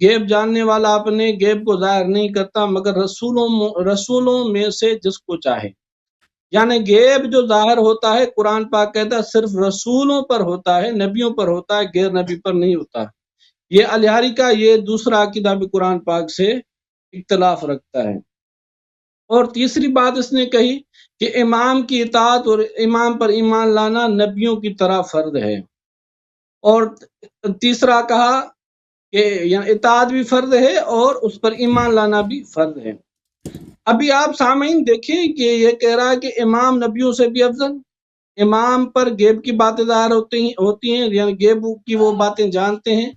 غیب جاننے والا اپنے غیب کو ظاہر نہیں کرتا مگر رسولوں میں سے جس کو چاہے. یعنی غیب جو ظاہر ہوتا ہے قرآن پاک کہتا ہے صرف رسولوں پر ہوتا ہے، نبیوں پر ہوتا ہے، غیر نبی پر نہیں ہوتا. یہ الہاری کا یہ دوسرا عقیدہ بھی قرآن پاک سے اختلاف رکھتا ہے. اور تیسری بات اس نے کہی کہ امام کی اطاعت اور امام پر ایمان لانا نبیوں کی طرح فرض ہے. اور تیسرا کہا کہ یعنی اطاعت بھی فرض ہے اور اس پر ایمان لانا بھی فرض ہے. ابھی آپ سامعین دیکھیں کہ یہ کہہ رہا ہے کہ امام نبیوں سے بھی افضل، امام پر غیب کی باتیں ظاہر ہوتی ہیں، یعنی غیب کی وہ باتیں جانتے ہیں،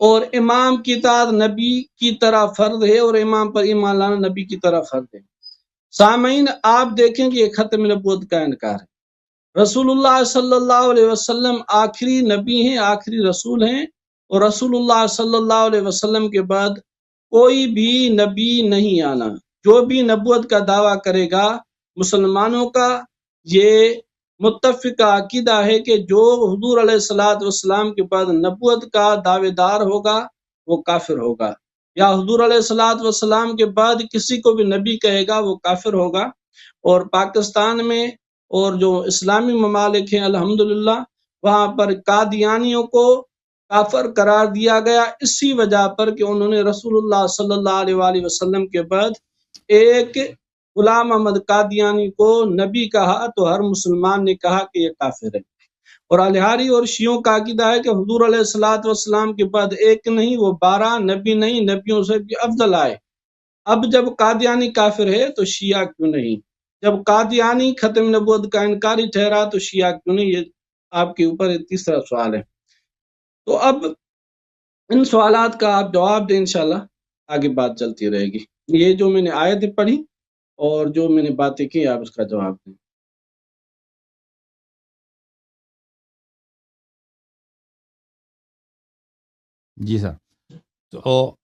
اور امام کی اطاعت نبی کی طرح فرض ہے اور امام پر ایمان لانا نبی کی طرح فرض ہے. سامعین آپ دیکھیں کہ یہ ختم نبوت کا انکار ہے. رسول اللہ صلی اللہ علیہ وسلم آخری نبی ہیں، آخری رسول ہیں، اور رسول اللہ صلی اللہ علیہ وسلم کے بعد کوئی بھی نبی نہیں آنا. جو بھی نبوت کا دعویٰ کرے گا مسلمانوں کا یہ متفقہ عقیدہ ہے کہ جو حضور علیہ الصلوۃ والسلام کے بعد نبوت کا دعوے دار ہوگا وہ کافر ہوگا، یا حضور علیہ الصلوۃ والسلام کے بعد کسی کو بھی نبی کہے گا وہ کافر ہوگا. اور پاکستان میں اور جو اسلامی ممالک ہیں الحمدللہ وہاں پر قادیانیوں کو کافر قرار دیا گیا اسی وجہ پر کہ انہوں نے رسول اللہ صلی اللہ علیہ وآلہ وسلم کے بعد ایک غلام احمد قادیانی کو نبی کہا تو ہر مسلمان نے کہا کہ یہ کافر ہے. اور الہاری اور شیعوں کا عقیدہ ہے کہ حضور علیہ الصلوۃ والسلام کے بعد ایک نہیں وہ 12 نبی نہیں، نبیوں سے بھی افضل آئے. اب جب قادیانی کافر ہے تو شیعہ کیوں نہیں؟ جب قادیانی ختم نبوت کا انکاری ٹھہرا تو شیعہ کیوں نہیں؟ یہ آپ کے اوپر تیسرا سوال ہے. تو اب ان سوالات کا آپ جواب دیں، انشاءاللہ آگے بات چلتی رہے گی. یہ جو میں نے آیتیں پڑھی اور جو میں نے باتیں کی آپ اس کا جواب دیں. جی سر. تو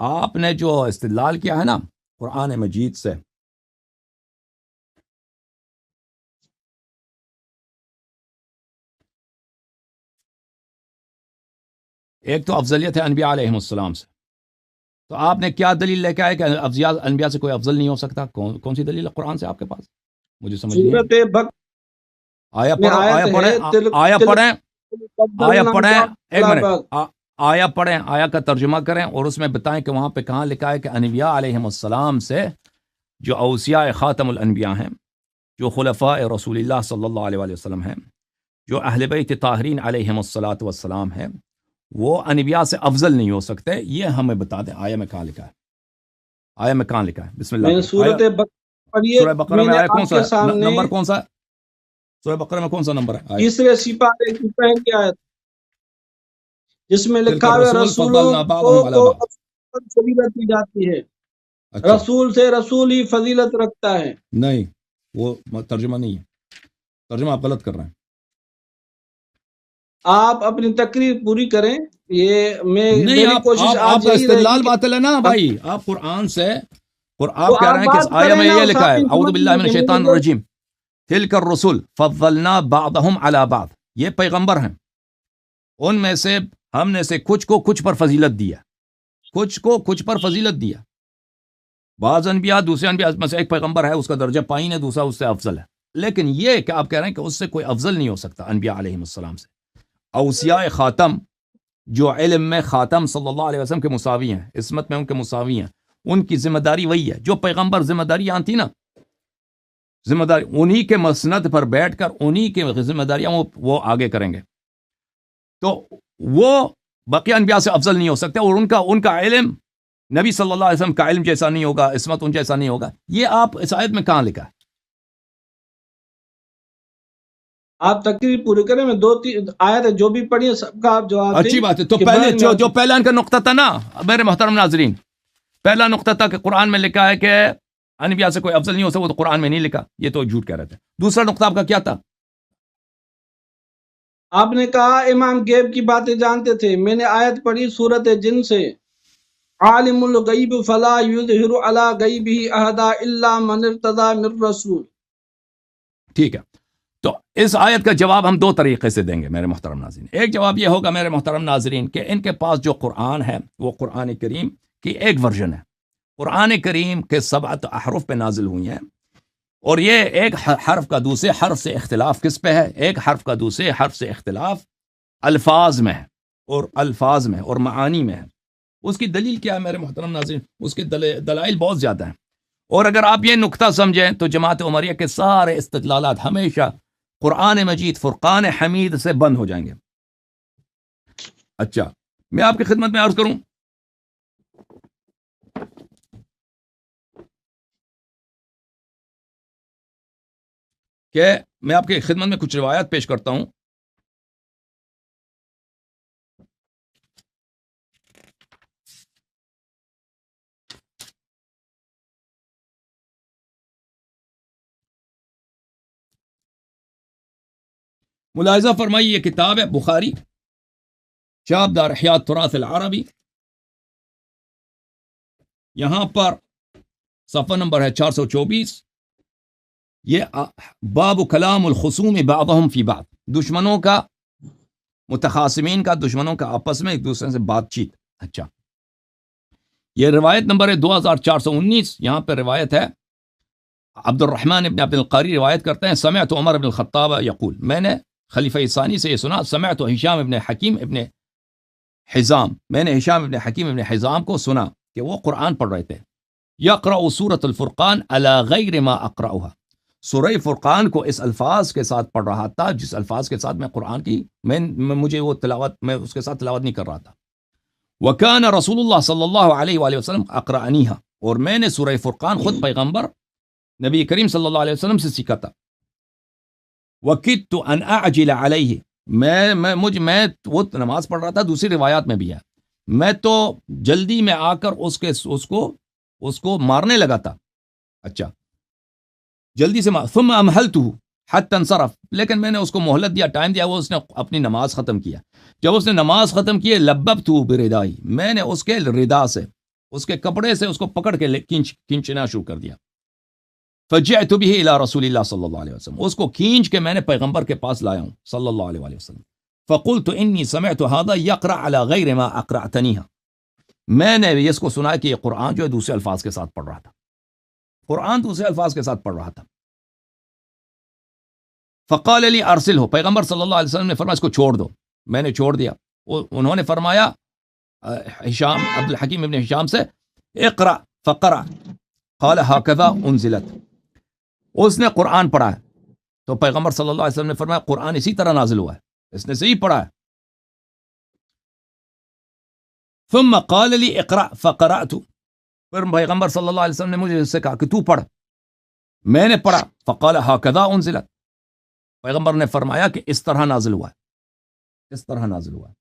آپ نے جو استدلال کیا ہے نا قرآن مجید سے، ایک تو افضلیت ہے انبیاء علیہم السلام سے، تو آپ نے کیا دلیل لے کے آئے کہ انبیاء سے کوئی افضل نہیں ہو سکتا؟ کون سی دلیل ہے قرآن سے آپ کے پاس؟ مجھے سمجھ نہیں سورۃ بقرہ آیا میں پڑھیں آیا کا ترجمہ کریں اور اس میں بتائیں کہ وہاں پہ کہاں لکھا ہے کہ انبیاء علیہم السلام سے جو اوصیاء خاتم الانبیاء ہیں، جو خلفاء رسول اللہ صلی اللہ علیہ وآلہ وسلم ہیں، جو اہل بیت طاہرین علیہم الصلاۃ والسلام ہیں، وہ انبیاء سے افضل نہیں ہو سکتے. یہ ہمیں بتا دیں آیا میں کہاں لکھا ہے. آیا میں کہاں لکھا ہے؟ بسم اللہ. سورۃ سورہ بقرہ میں آیا کون سا نمبر؟ کون سا سورہ بقرہ میں کون سا نمبر ہے؟ تیسرے سپارے کی پہلی آیت جس میں لکھا ہے رسولوں کو فضیلت دی جاتی ہے. رسول سے رسول ہی فضیلت رکھتا ہے. نہیں، وہ ترجمہ نہیں ہے، ترجمہ آپ غلط کر رہے ہیں. آپ اپنی تقریر پوری کریں. یہ میری کوشش آپ کا استدلال باطل ہے نا بھائی. آپ قرآن سے اور آپ کہہ رہے ہیں کہ آیہ میں یہ لکھا ہے اعوذ باللہ من الشیطان الرجیم تلک الرسل فضلنا بعضهم علی بعض. یہ پیغمبر ہیں، ان میں سے ہم نے سے کچھ کو کچھ پر فضیلت دیا، کچھ کو کچھ پر فضیلت دیا. بعض انبیاء دوسرے انبیاء میں سے ایک پیغمبر ہے، اس کا درجہ پائن ہے، دوسرا اس سے افضل ہے. لیکن یہ کہ آپ کہہ رہے ہیں کہ اس سے کوئی افضل نہیں ہو سکتا انبیاء علیہم السلام سے. اوصیاء خاتم جو علم میں خاتم صلی اللہ علیہ وسلم کے مساوی ہیں، عصمت میں ان کے مساوی ہیں، ان کی ذمہ داری وہی ہے جو پیغمبر ذمہ داری آتی نا، ذمہ داری انہی کے مسند پر بیٹھ کر انہی کے ذمہ داریاں وہ آگے کریں گے. تو وہ بقیہ انبیاء سے افضل نہیں ہو سکتے، اور ان کا علم نبی صلی اللہ علیہ وسلم کا علم جیسا نہیں ہوگا، عصمت ان جیسا نہیں ہوگا. یہ آپ اس آیت میں کہاں لکھا ہے؟ آپ تقریر پوری کریں. میں 2-3 آیتیں جو بھی پڑھی ہیں سب کا آپ جواب دیں. اچھی بات ہے. تو پہلے جو پہلا ان کا نقطہ تھا نا میرے محترم ناظرین، پہلا نقطہ تھا کہ قرآن میں لکھا ہے کہ انبیاء سے کوئی افضل نہیں ہو سکتا، وہ تو قرآن میں نہیں لکھا، یہ تو جھوٹ کہہ رہے تھے. دوسرا نقطہ آپ کا کیا تھا؟ آپ نے کہا امام غیب کی باتیں جانتے تھے. میں نے آیت پڑھی سورۃ جن سے، عالم الغیب فلا یظہر علی غیبہ احدا الا من ارتضی من رسول. ٹھیک ہے. تو اس آیت کا جواب ہم دو طریقے سے دیں گے میرے محترم ناظرین. ایک جواب یہ ہوگا میرے محترم ناظرین کہ ان کے پاس جو قرآن ہے وہ قرآن کریم کی ایک ورژن ہے. قرآن کریم کے 7 احرف پہ نازل ہوئی ہیں، اور یہ ایک حرف کا دوسرے حرف سے اختلاف کس پہ ہے؟ ایک حرف کا دوسرے حرف سے اختلاف الفاظ میں ہے، اور معانی میں ہے. اس کی دلیل کیا ہے میرے محترم ناظرین؟ اس کی دلائل بہت زیادہ ہیں. اور اگر آپ یہ نقطہ سمجھیں تو جماعت عمریہ کے سارے استدلالات ہمیشہ قرآن مجید فرقان حمید سے بند ہو جائیں گے. اچھا، میں آپ کی خدمت میں عرض کروں کہ میں آپ کی خدمت میں کچھ روایات پیش کرتا ہوں. ملاحظہ فرمائیے، یہ کتاب ہے بخاری، چاپ دار احیاء التراث العربی. یہاں پر صفحہ نمبر ہے 424. یہ باب کلام الخصوم بعضهم فی بعض، دشمنوں کا، متخاصمین کا، دشمنوں کا آپس میں ایک دوسرے سے بات چیت. اچھا، یہ روایت نمبر ہے 2419. یہاں پہ روایت ہے عبد الرحمن ابن عبد القاری روایت کرتے ہیں، سمعت عمر بن الخطاب یقول، میں نے خلیفہ ثانی سے یہ سنا، سمعت ہشام ابن حکیم ابن حزام، میں نے ہشام ابن حکیم ابن حزام کو سنا کہ وہ قرآن پڑھ رہے تھے. یقرأ سورۃ الفرقان علی غیر ما اقرأها، سورہ فرقان کو اس الفاظ کے ساتھ پڑھ رہا تھا جس الفاظ کے ساتھ میں قرآن کی مجھے وہ تلاوت، میں اس کے ساتھ تلاوت نہیں کر رہا تھا. وکان رسول اللہ صلی اللہ علیہ وآلہ وسلم اقرأنیہا، اور میں نے سورہ فرقان خود پیغمبر نبی کریم صلی اللہ علیہ وسلم سے سیکھا تھا. وکدت ان اعجل علیہ، میں وہ نماز پڑھ رہا تھا، دوسری روایات میں بھی ہے، میں تو جلدی میں آ کر اس کو مارنے لگا تھا. اچھا، جلدی سے ثم امہلتہ حتی انصرف، لیکن میں نے اس کو مہلت دیا، ٹائم دیا، وہ اس نے اپنی نماز ختم کیا. جب اس نے نماز ختم کی، لببتہ بردائی، میں نے اس کے ردا سے، اس کے کپڑے سے اس کو پکڑ کے کھینچنا شروع کر دیا. فجعت به الى رسول اللہ صلی اللہ علیہ وسلم، اس کو کھینچ کے میں نے پیغمبر کے پاس لایا ہوں صلی اللہ علیہ وآلہ وسلم. فقلت انی سمعت هذا يقرأ على غیر ما اقرأتنیها، میں نے اس کو سنا کہ یہ قرآن جو ہے دوسرے الفاظ کے ساتھ پڑھ رہا تھا، قرآن دوسرے الفاظ کے ساتھ پڑھ رہا تھا. فقال لی ارسلہ، پیغمبر صلی اللہ علیہ وسلم نے فرمایا اس کو چھوڑ دو. میں نے چھوڑ دیا. انہوں نے فرمایا ہشام، عبد الحکیم ابن ہشام سے، اقرأ فقرأ قال هكذا انزلت، اس نے قرآن پڑھا ہے تو پیغمبر صلی اللہ علیہ وسلم نے فرمایا قرآن اسی طرح نازل ہوا ہے، اس نے صحیح پڑھا ہے. ثم قال لی اقرأ فقرأت، پھر پیغمبر صلی اللہ علیہ وسلم نے مجھے اس سے کہا کہ تو پڑھ، میں نے پڑھا. فقال هكذا انزلت، پیغمبر نے فرمایا کہ اس طرح نازل ہوا ہے، اس طرح نازل ہوا ہے.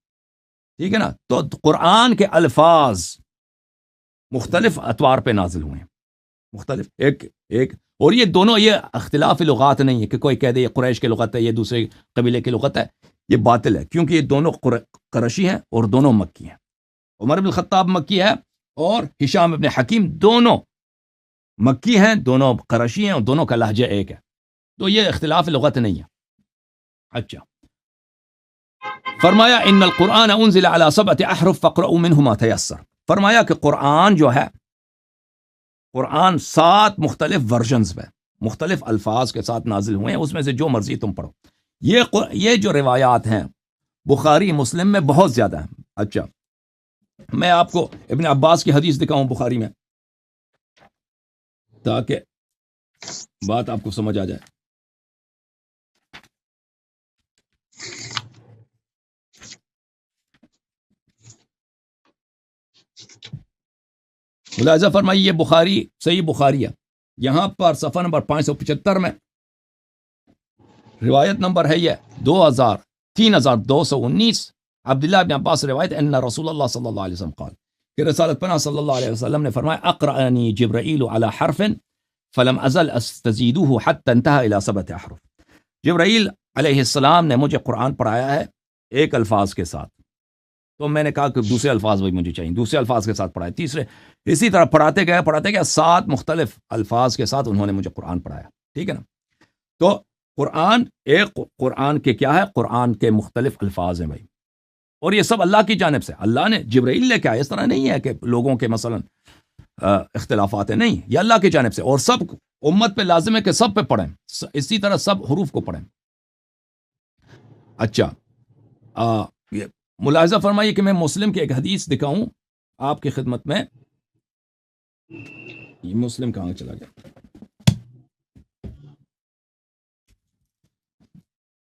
ٹھیک ہے نا؟ تو قرآن کے الفاظ مختلف اطوار پہ نازل ہوئے ہیں، مختلف ایک اور یہ دونوں، یہ اختلاف لغات نہیں ہے کہ کوئی کہہ دے یہ قریش کی لغت ہے، یہ دوسرے قبیلے کی لغت ہے، یہ باطل ہے، کیونکہ یہ دونوں قرشی ہیں اور دونوں مکی ہیں. عمر بن الخطاب مکی ہے اور ہشام ابن حکیم دونوں مکی ہیں، دونوں قرشی ہیں، اور دونوں کا لہجہ ایک ہے، تو یہ اختلاف لغت نہیں ہے. اچھا، فرمایا ان القرآن انزل على 7 احرف فاقرؤوا منه ما تيسر، فرمایا کہ قرآن جو ہے، قرآن 7 مختلف ورژنز میں مختلف الفاظ کے ساتھ نازل ہوئے ہیں، اس میں سے جو مرضی تم پڑھو. یہ جو روایات ہیں بخاری مسلم میں بہت زیادہ ہیں. اچھا، میں آپ کو ابن عباس کی حدیث دکھاؤں بخاری میں تاکہ بات آپ کو سمجھ آ جائے. ملاحظہ فرمائیے، یہ بخاری صحیح بخاری ہے، یہاں پر صفحہ نمبر 575 میں روایت نمبر ہے یہ 3219. عبداللہ بن عباس روایت ان رسول اللہ صلی اللہ علیہ وسلم قال، کہ رسالت پناہ صلی اللہ علیہ وسلم نے فرمایا اقرأنی جبرائیل علی حرف فلم ازل استزیدہ حتی انتہا الی 7 احرف، جبرائیل علیہ السلام نے مجھے قرآن پڑھایا ہے ایک الفاظ کے ساتھ، تو میں نے کہا کہ دوسرے الفاظ بھی مجھے چاہیے، دوسرے الفاظ کے ساتھ پڑھائے، تیسرے، اسی طرح پڑھاتے گئے 7 مختلف الفاظ کے ساتھ انہوں نے مجھے قرآن پڑھایا. ٹھیک ہے نا؟ تو قرآن کے کیا ہے، قرآن کے مختلف الفاظ ہیں بھائی، اور یہ سب اللہ کی جانب سے، اللہ نے جبرائیل لے کے آئے، اس طرح نہیں ہے کہ لوگوں کے مثلا اختلافات ہیں، نہیں، یہ اللہ کی جانب سے، اور سب امت پہ لازم ہے کہ سب پہ پڑھیں، اسی طرح سب حروف کو پڑھیں۔ اچھا، یہ ملاحظہ فرمائیے کہ میں مسلم کی ایک حدیث دکھاؤں آپ کی خدمت میں۔ یہ مسلم کہاں چلا گیا؟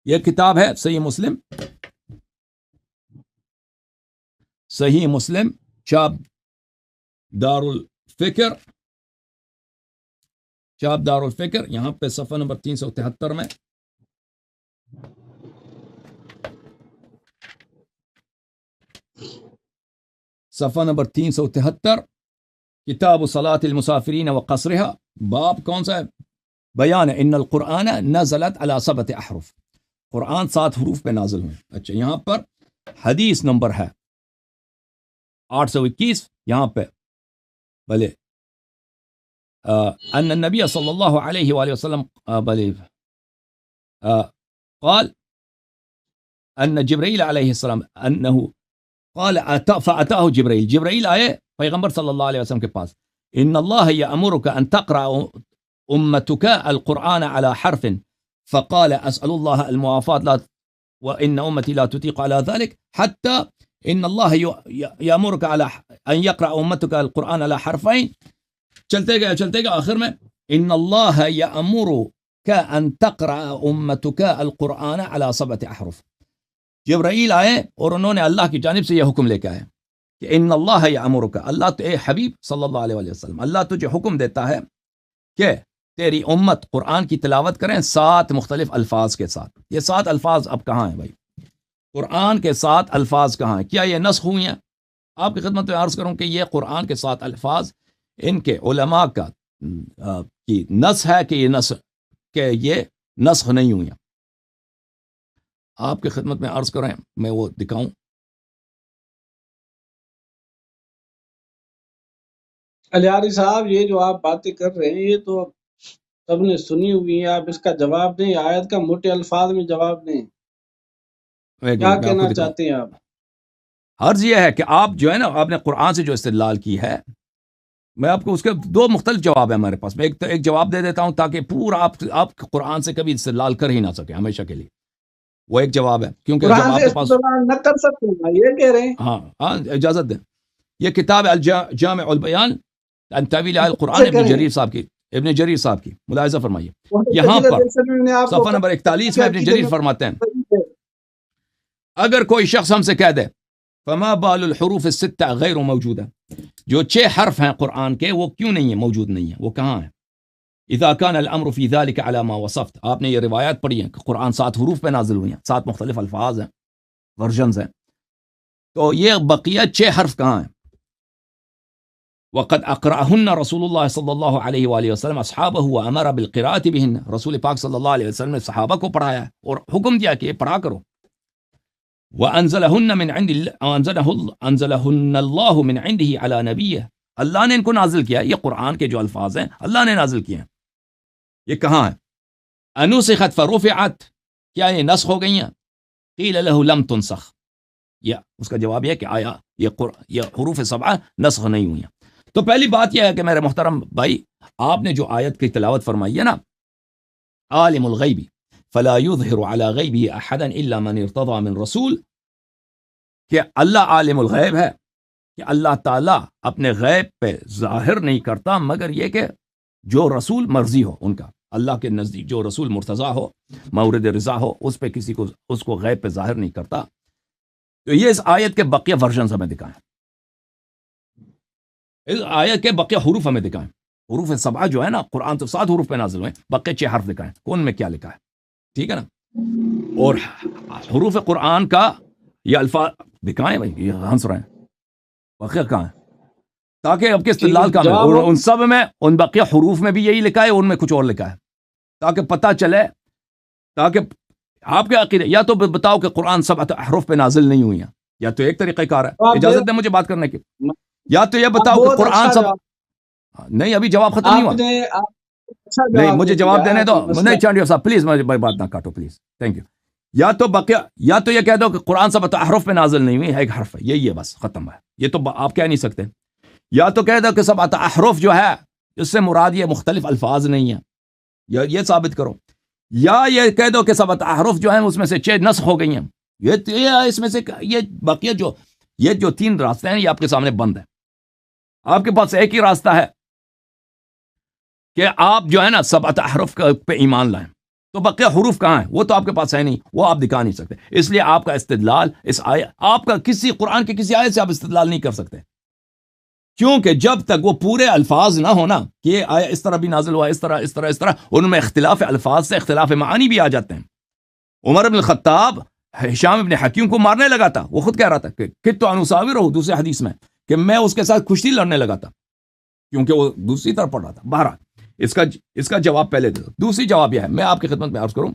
یہ کتاب ہے صحیح مسلم، صحیح مسلم چاپ دار الفکر، چاپ دار الفکر، یہاں پہ صفحہ نمبر 373 میں، صفحہ نمبر 373، کتاب صلاۃ المسافرین وقصرها، باب کون سا ہے؟ بیان ان القرآن نزلت علی 7 احرف، قرآن 7 حروف پہ نازل ہوئے۔ اچھا، یہاں پر حدیث نمبر ہے 821، یہاں پہ بھلے ان النبی صلی اللہ علیہ وآلہ وسلم قال ان جبرائیل علیہ السلام انه قال فاتاه جبرائیل آئے پیغمبر صلی اللہ علیہ وسلم کے پاس، ان اللہ یأمرک ان تقرأ امتک القرآن على حرف فقال اسأل اللہ الموافات وان امتی لا تطيق على ذلك حتى ان اللہ یأمرک ان يقرأ امتک القرآن على حرفین، چلتے گئے آخر میں ان اللہ یأمرک ان تقرأ امتک القرآن على 7 احرف، جبرائیل آئے اور انہوں نے اللہ کی جانب سے یہ حکم لے کے آئے کہ ان اللہ یأمرک، اللہ تو اے حبیب صلی اللہ علیہ وسلم، اللہ تجھے حکم دیتا ہے کہ تیری امت قرآن کی تلاوت کریں 7 مختلف الفاظ کے ساتھ۔ یہ 7 الفاظ اب کہاں ہیں بھائی؟ قرآن کے 7 الفاظ کہاں ہیں؟ کیا یہ نسخ ہوئی ہیں؟ آپ کی خدمت میں عرض کروں کہ یہ قرآن کے 7 الفاظ ان کے علماء کا کی نسخ ہے کہ یہ نسخ نہیں ہوئی ہیں۔ آپ کی خدمت میں عرض کریں، میں وہ دکھاؤں۔ الیاری صاحب، یہ جو آپ باتیں کر رہے ہیں یہ تو سب نے سنی ہوئی ہیں، آپ اس کا جواب دیں، آیت کا موٹے الفاظ میں جواب دیں، کیا کہنا چاہتے ہیں آپ؟ عرض یہ ہے کہ آپ جو ہے نا، آپ نے قرآن سے جو استدلال کی ہے، میں آپ کو اس کے 2 مختلف جواب ہیں ہمارے پاس، میں ایک جواب دے دیتا ہوں تاکہ پورا آپ قرآن سے کبھی استدلال کر ہی نہ سکیں ہمیشہ کے لیے۔ وہ ایک جواب ہے، کیونکہ جب آپ کے پاس نہ کر سکتے ہیں، یہ کہہ رہے ہیں۔ ہاں اجازت دیں، یہ کتاب الجامع البیان عن تاویل القرآن ابن جریر صاحب کی ملاحظہ فرمائیے، یہاں پر صفحہ نمبر 41 میں ابن جریر فرماتے ہیں، اگر کوئی شخص ہم سے کہہ دے فما بال الحروف الستہ غیر موجودہ، جو 6 حرف ہیں قرآن کے وہ کیوں نہیں ہیں، موجود نہیں ہیں، وہ کہاں ہیں؟ اذا كان الامر في ذلك على ما وصفت، آپ نے یہ روایات پڑھی ہیں کہ قرآن 7 حروف پہ نازل ہوئی ہیں، 7 مختلف الفاظ ہیں، ورژنز ہیں، تو یہ بقیہ 6 حرف کہاں ہیں؟ وقد اقرأهن رسول اللہ صلی اللہ علیہ وآلہ وسلم اصحابہ وامر بالقراءة بهن، رسول پاک صلی اللہ علیہ وسلم نے صحابہ کو پڑھایا اور حکم دیا کہ یہ پڑھا کرو۔ وانزلهن من عند انزلهن اللہ من عنده على نبیہ، اللہ نے ان کو نازل کیا، یہ قرآن کے جو الفاظ ہیں اللہ نے نازل کیے ہیں۔ یہ کہاں ہے؟ انسخت فرفعت، کیا یہ نسخ ہو گئی ہیں؟ قیل له لم تنسخ، یا اس کا جواب یہ ہے کہ آیا یہ حروف 7 نسخ نہیں ہوئی ہیں۔ تو پہلی بات یہ ہے کہ میرے محترم بھائی، آپ نے جو آیت کی تلاوت فرمائی ہے نا، عالم الغیب فلا یظہر علی غیبہ احدا الا من ارتضی من رسول، کہ اللہ عالم الغیب ہے، کہ اللہ تعالیٰ اپنے غیب پہ ظاہر نہیں کرتا مگر یہ کہ جو رسول مرضی ہو ان کا، اللہ کے نزدیک جو رسول مرتضی ہو، مورد رضا ہو، اس پہ کسی کو اس کو غیب پہ ظاہر نہیں کرتا۔ تو یہ اس آیت کے بقیہ ورژنز ہمیں دکھائیں، اس آیت کے بقیہ حروف ہمیں دکھائیں، حروف 7 جو ہے نا، قرآن تو 7 حروف پہ نازل ہوئے، بقیہ 6 حرف دکھائیں، کون میں کیا لکھا ہے، ٹھیک ہے نا؟ اور حروف قرآن کا یہ الفاظ دکھائیں بھائی، یہ ہنس رہے ہیں، بقیہ کہاں ہے؟ تاکہ اب کے استدلال کا ان سب میں، ان بقیہ حروف میں بھی یہی لکھا ہے، ان میں کچھ اور لکھا ہے، تاکہ پتہ چلے، تاکہ آپ کے عقیدے، یا تو بتاؤ کہ قرآن 7 احرف پہ نازل نہیں ہوئی ہیں، یا تو ایک طریقہ کار ہے، اجازت دیں مجھے بات کرنے کی، یا تو یہ بتاؤ کہ قرآن نہیں، ابھی جواب ختم نہیں ہوا، اچھا نہیں جواب مجھے دے جواب دیا دینے دو، مسئلہ نہیں چانڈیو صاحب پلیز مجھے بات نہ کاٹو پلیز، تھینک یو۔ یا تو بقیہ، یا تو یہ کہہ دو کہ قرآن سب احرف پہ نازل نہیں ہوئی ہے، ایک حرف ہے، یہی ہے بس ختم ہے، یہ تو آپ کہہ نہیں سکتے۔ یا تو کہہ دو کہ سب احرف جو ہے اس سے مراد یہ مختلف الفاظ نہیں ہیں، یہ ثابت کرو۔ یا یہ کہہ دو کہ سب احرف جو ہیں اس میں سے 6 نسخ ہو گئی ہیں، یہ اس میں سے یہ بقیہ یہ جو 3 راستے ہیں یہ آپ کے سامنے بند ہے۔ آپ کے پاس ایک ہی راستہ ہے کہ آپ جو ہے نا سب احرف پہ ایمان لائیں، تو بقیہ حروف کہاں ہیں؟ وہ تو آپ کے پاس ہے نہیں، وہ آپ دکھا نہیں سکتے، اس لیے آپ کا استدلال اس آپ کا کسی قرآن کے کسی آیت سے آپ استدلال نہیں کر سکتے، کیونکہ جب تک وہ پورے الفاظ نہ ہونا کہ یہ آیا اس طرح بھی نازل ہوا، اس طرح ان میں اختلاف الفاظ سے اختلاف معانی بھی آ جاتے ہیں۔ عمر بن الخطاب ہشام ابن حکیم کو مارنے لگا تھا، وہ خود کہہ رہا تھا کہ کت تو انصاوی رہو، دوسرے حدیث میں کہ میں اس کے ساتھ کشتی لڑنے لگا تھا کیونکہ وہ دوسری طرف پڑھ رہا تھا۔ بہرحال اس کا جواب پہلے دے دو۔ دوسری جواب یہ ہے، میں آپ کی خدمت میں عرض کروں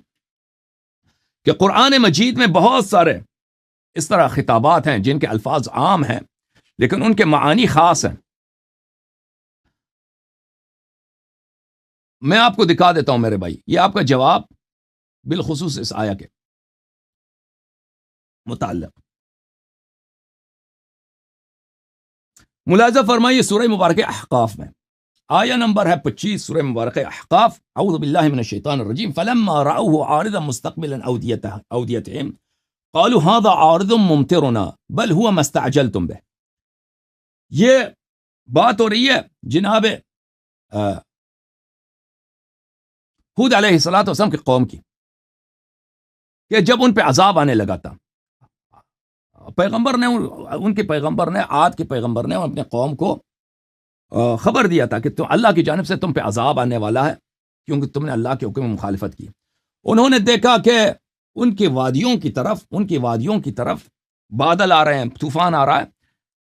کہ قرآن مجید میں بہت سارے اس طرح خطابات ہیں جن کے الفاظ عام ہیں لیکن ان کے معانی خاص ہیں۔ میں آپ کو دکھا دیتا ہوں میرے بھائی، یہ آپ کا جواب بالخصوص اس آیا کے متعلق۔ ملاحظہ فرمائیے سورہ مبارکہ احقاف میں آیا نمبر ہے 25، سورہ مبارکہ احقاف۔ اعوذ باللہ من الشیطان الرجیم فلما رأوه عارضا مستقبلا اودیتهم قالوا هذا عارض ممطرنا بل هو ما استعجلتم به۔ یہ بات ہو رہی ہے جناب ہود علیہ الصلوۃ والسلام کی قوم کی کہ جب ان پہ عذاب آنے لگا تھا، پیغمبر نے ان کے پیغمبر نے عاد کے پیغمبر نے اپنے قوم کو خبر دیا تھا کہ تو اللہ کی جانب سے تم پہ عذاب آنے والا ہے کیونکہ تم نے اللہ کے حکم میں مخالفت کی۔ انہوں نے دیکھا کہ ان کی وادیوں کی طرف بادل آ رہے ہیں، طوفان آ رہا ہے،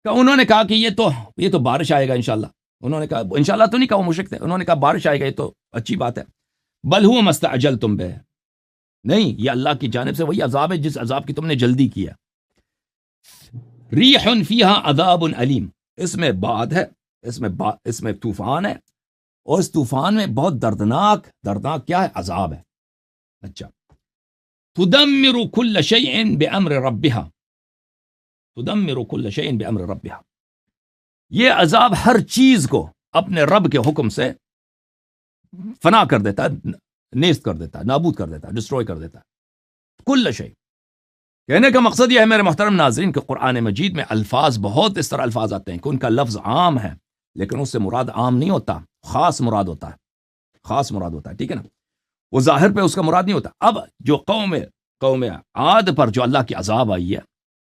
کہ انہوں نے کہا کہ یہ تو بارش آئے گا انشاءاللہ۔ انہوں نے کہا انشاءاللہ تو نہیں کہا، وہ مشرک تھے، انہوں نے کہا بارش آئے گا، یہ تو اچھی بات ہے۔ بل ہوا مستعجلتم بہ، نہیں یہ اللہ کی جانب سے وہی عذاب ہے جس عذاب کی تم نے جلدی کیا۔ ریح فیہا عذاب علیم، اس میں باد ہے، اس میں طوفان ہے، اور اس طوفان میں بہت دردناک کیا ہے؟ عذاب ہے۔ اچھا، تدمر کل شیء بامر ربها، تدمر کل شیء بامر ربها، یہ عذاب ہر چیز کو اپنے رب کے حکم سے فنا کر دیتا ہے، نیست کر دیتا ہے، نابود کر دیتا ہے، ڈسٹروائے کر دیتا ہے۔ کل شیء، کہنے کا مقصد یہ ہے میرے محترم ناظرین کہ قرآن مجید میں الفاظ بہت اس طرح الفاظ آتے ہیں کہ ان کا لفظ عام ہے لیکن اس سے مراد عام نہیں ہوتا، خاص مراد ہوتا ہے، ٹھیک ہے نا؟ وہ ظاہر پہ اس کا مراد نہیں ہوتا۔ اب جو قوم عاد پر جو اللہ کی عذاب آئی ہے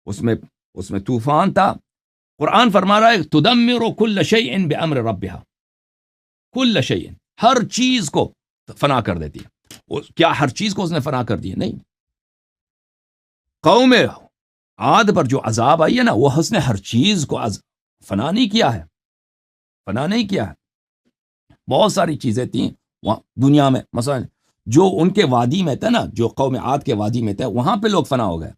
اس میں طوفان تھا۔ قرآن فرما رہا ہے تدمر کل شیء بامر ربها، کل شیء، ہر چیز کو فنا کر دیتی ہے۔ کیا ہر چیز کو اس نے فنا کر دی؟ نہیں، قوم عاد پر جو عذاب آئی ہے نا، وہ اس نے ہر چیز کو فنا نہیں کیا ہے، بہت ساری چیزیں تھیں وہاں دنیا میں، مثلا جو ان کے وادی میں تھا نا، جو قوم عاد کے وادی میں تھے، وہاں پہ لوگ فنا ہو گئے۔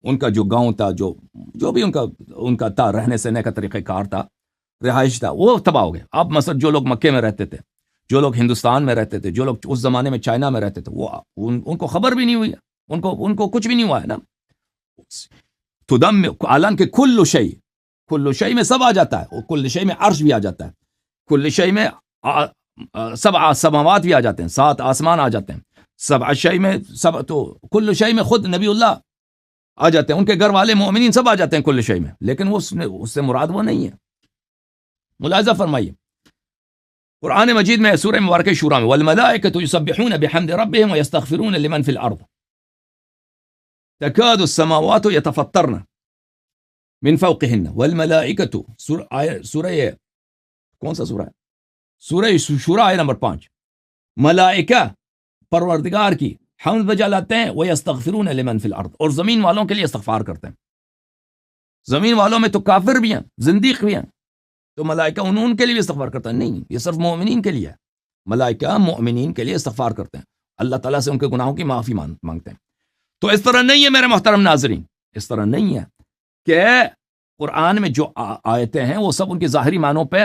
ان کا جو گاؤں تھا، جو بھی ان کا تھا، رہنے سہنے کا طریقہ کار تھا، رہائش تھا، وہ تباہ ہو گئے۔ اب مثلا جو لوگ مکے میں رہتے تھے، جو لوگ ہندوستان میں رہتے تھے، جو لوگ اس زمانے میں چائنا میں رہتے تھے، وہ ان کو خبر بھی نہیں ہوئی، ان کو کچھ بھی نہیں ہوا ہے نا۔ عالم کے کل شیء میں سب آ جاتا ہے، کل شیء میں عرش بھی آ جاتا ہے، کل شیء میں 7 سماوات بھی آ جاتے ہیں، 7 آسمان آ جاتے ہیں، 7 شیء میں تو کل شیء میں خود نبی اللہ آ جاتے ہیں، ان کے گھر والے مومنین سب آ جاتے ہیں کل شیء میں، لیکن اس سے مراد وہ نہیں ہے۔ ملاحظہ فرمائیے قرآن مجید میں سورہ مبارکہ شورا میں والملائکۃ یسبحون بحمد ربهم ویستغفرون لمن فی الارض تکاد السماوات یتفطرن من فوقهن والملائکۃ، سورہ کون سا سورہ ہے؟ سورہ شورا آیت نمبر 5۔ ملائکہ پروردگار کی حمد بجا لاتے ہیں، ویستغفرون لمن فی الارض، اور زمین والوں کے لیے استغفار کرتے ہیں۔ زمین والوں میں تو کافر بھی ہیں، زندیق بھی ہیں، تو ملائکہ ان کے لیے بھی استغفار کرتا ہے؟ نہیں، یہ صرف مومنین کے لیے ہے۔ ملائکہ مومنین کے لیے استغفار کرتے ہیں، اللہ تعالیٰ سے ان کے گناہوں کی معافی مانگتے ہیں۔ تو اس طرح نہیں ہے میرے محترم ناظرین، اس طرح نہیں ہے کہ قرآن میں جو آیتیں ہیں وہ سب ان کے ظاہری معنوں پہ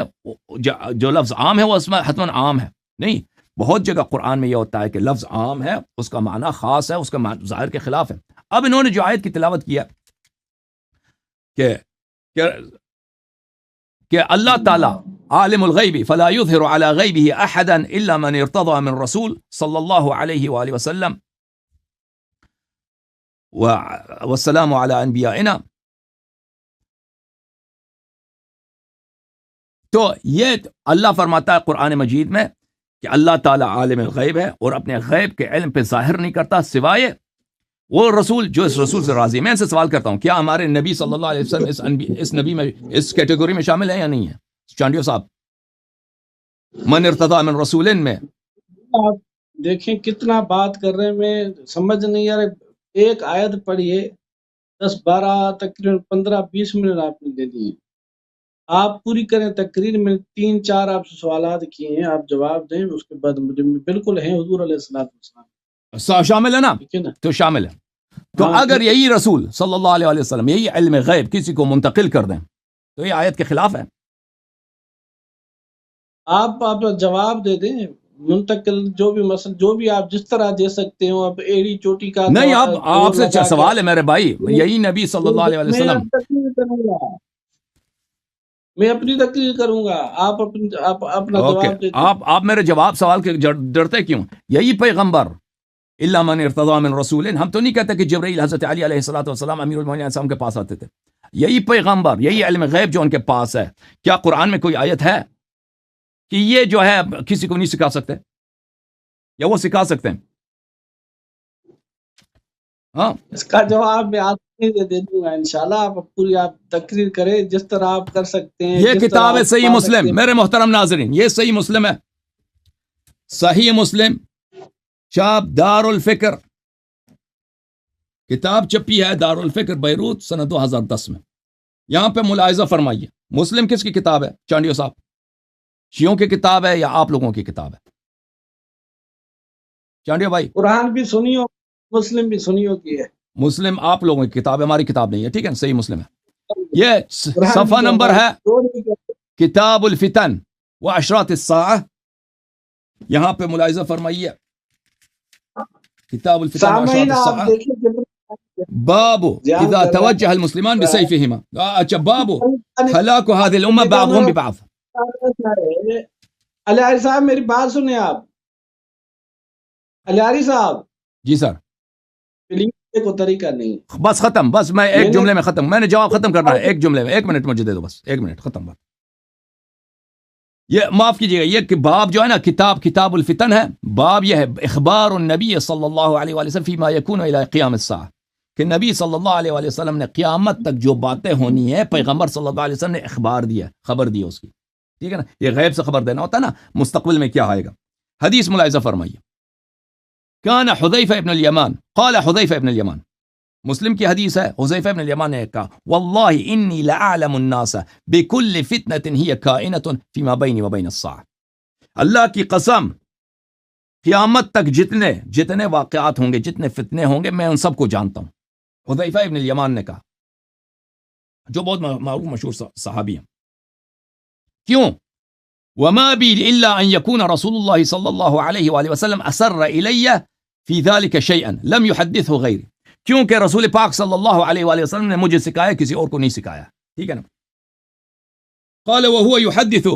جو لفظ عام ہے وہ اس میں حتماً عام ہے، نہیں، بہت جگہ قرآن میں یہ ہوتا ہے کہ لفظ عام ہے، اس کا معنی خاص ہے، اس کا معنی ظاہر کے خلاف ہے. اب انہوں نے جو آیت کی تلاوت کیا کہ اللہ تعالیٰ عالم الغیب فلا یظہر علی غیبہ احدا الا من ارتضى من رسول صلی اللہ علیہ وآلہ وسلم والسلام علی انبیائنا. تو یہ اللہ فرماتا ہے قرآن مجید میں کہ اللہ تعالیٰ عالم الغیب ہے اور اپنے غیب کے علم پہ ظاہر نہیں کرتا سوائے وہ رسول جو اس رسول سے راضی ہے. میں ان سے سوال کرتا ہوں، کیا ہمارے نبی صلی اللہ علیہ وسلم اس نبی میں اس کیٹیگری میں شامل ہے یا نہیں ہے؟ چانڈیو صاحب، من ارتضی من رسول میں آپ دیکھیں کتنا بات کر رہے ہیں، میں سمجھ نہیں آ رہا. ایک آیت پڑھیے 10-12 تقریباً 15-20 منٹ آپ نے دے دیے. آپ پوری کریں تقریر میں 3-4 آپ سے سوالات کیے ہیں، آپ جواب دیں، اس کے بعد مجھے بالکل ہیں حضور علیہ السلام شامل ہے نا؟ ٹھیک ہے نا؟ تو شامل ہے. تو اگر یہی رسول صلی اللہ علیہ وسلم یہی علم غیب کسی کو منتقل کر دیں تو یہ آیت کے خلاف ہے. آپ جواب دے دیں، منتقل جو بھی مسئلہ جو بھی آپ جس طرح دے سکتے ہو. آپ ایڑی چوٹی کا نہیں، آپ سے سوال ہے میرے بھائی، یہی نبی صلی اللہ علیہ وسلم. میں اپنی تقریر کروں گا، آپ اپنا جواب دیں. آپ میرے جواب سوال کے ڈرتے کیوں؟ یہی پیغمبر الا من ارتضى من رسول، ہم تو نہیں کہتے کہ جبرائیل حضرت علی علیہ الصلوۃ والسلام امیر المومنین علیہ السلام کے پاس آتے تھے. یہی پیغمبر، یہی علم غیب جو ان کے پاس ہے، کیا قرآن میں کوئی آیت ہے کہ یہ جو ہے کسی کو نہیں سکھا سکتے یا وہ سکھا سکتے ہیں؟ ہاں، اس کا جواب میں آپ دے دوں گا انشاءاللہ. آپ پوری آپ تقریر کریں جس طرح آپ کر سکتے ہیں. یہ کتاب ہے صحیح مسلم، میرے محترم ناظرین، یہ صحیح مسلم ہے. صحیح مسلم چاپ دار الفکر، کتاب چھپی ہے دار الفکر بیروت سنہ 2010 میں. یہاں پہ ملاحظہ فرمائیے، مسلم کس کی کتاب ہے چانڈیو صاحب؟ شیعوں کی کتاب ہے یا آپ لوگوں کی کتاب ہے چانڈیو بھائی؟ قرآن بھی سنیو، مسلم بھی سنیو کی ہے. مسلم آپ لوگوں کی کتاب ہے، ہماری کتاب نہیں ہے، ٹھیک ہے؟ صحیح مسلم ہے. یہ صفحہ نمبر ہے کتاب الفتن و اشراط الساعہ. یہاں پہ ملاحظہ فرمائیے، کتاب الفتن و اشراط الساعہ، باب اذا توجہ المسلمان بسیفہما. اچھا، باب ہلاک هذه الامہ بعضهم ببعض. علیاری صاحب میری بات سنیں آپ. علیاری صاحب جی سر، پلیز کو طریقہ نہیں. بس ختم، بس میں ایک جملے میں ختم، میں نے جواب ختم کرنا ہے ایک جملے میں. 1 منٹ مجھے دے دو، بس 1 منٹ، ختم بات. یہ معاف کیجیے گا، یہ کہ باب جو ہے نا کتاب الفتن ہے. باب یہ ہے اخبار النبی صلی اللہ علیہ وآلہ وسلم فیما یکون الی قیام الساعہ، کہ نبی صلی اللہ علیہ وآلہ وسلم نے قیامت تک جو باتیں ہونی ہے پیغمبر صلی اللہ علیہ وسلم نے اخبار دیا، خبر دی اس کی. ٹھیک ہے نا؟ یہ غیب سے خبر دینا ہوتا ہے نا، مستقبل میں کیا آئے گا. حدیث ملاحظہ فرمائیے، کان حذیفہ ابن الیمان، قال حذیفہ ابن الیمان، مسلم کی حدیث ہے، حذیفہ ابن الیمان نے کہا واللہ انی لأعلم الناس بكل فتنة هي کائنة فيما بینی وبین الساعة. اللہ کی قسم، قیامت تک جتنے واقعات ہوں گے، جتنے فتنے ہوں گے، میں ان سب کو جانتا ہوں. حذیفہ ابن الیمان نے کہا، جو بہت معروف مشہور صحابی ہیں. کیوں؟ وما بی الا ان یکون رسول اللہ صلی اللہ علیہ وآلہ وسلم اسر الی فی ذلک شیئا لم یحدثه غیری. کیونکہ رسول پاک صلی اللہ علیہ وآلہ وسلم نے مجھے سکھایا، کسی اور کو نہیں سکھایا. ٹھیک ہے نا؟ قال وهو يحدث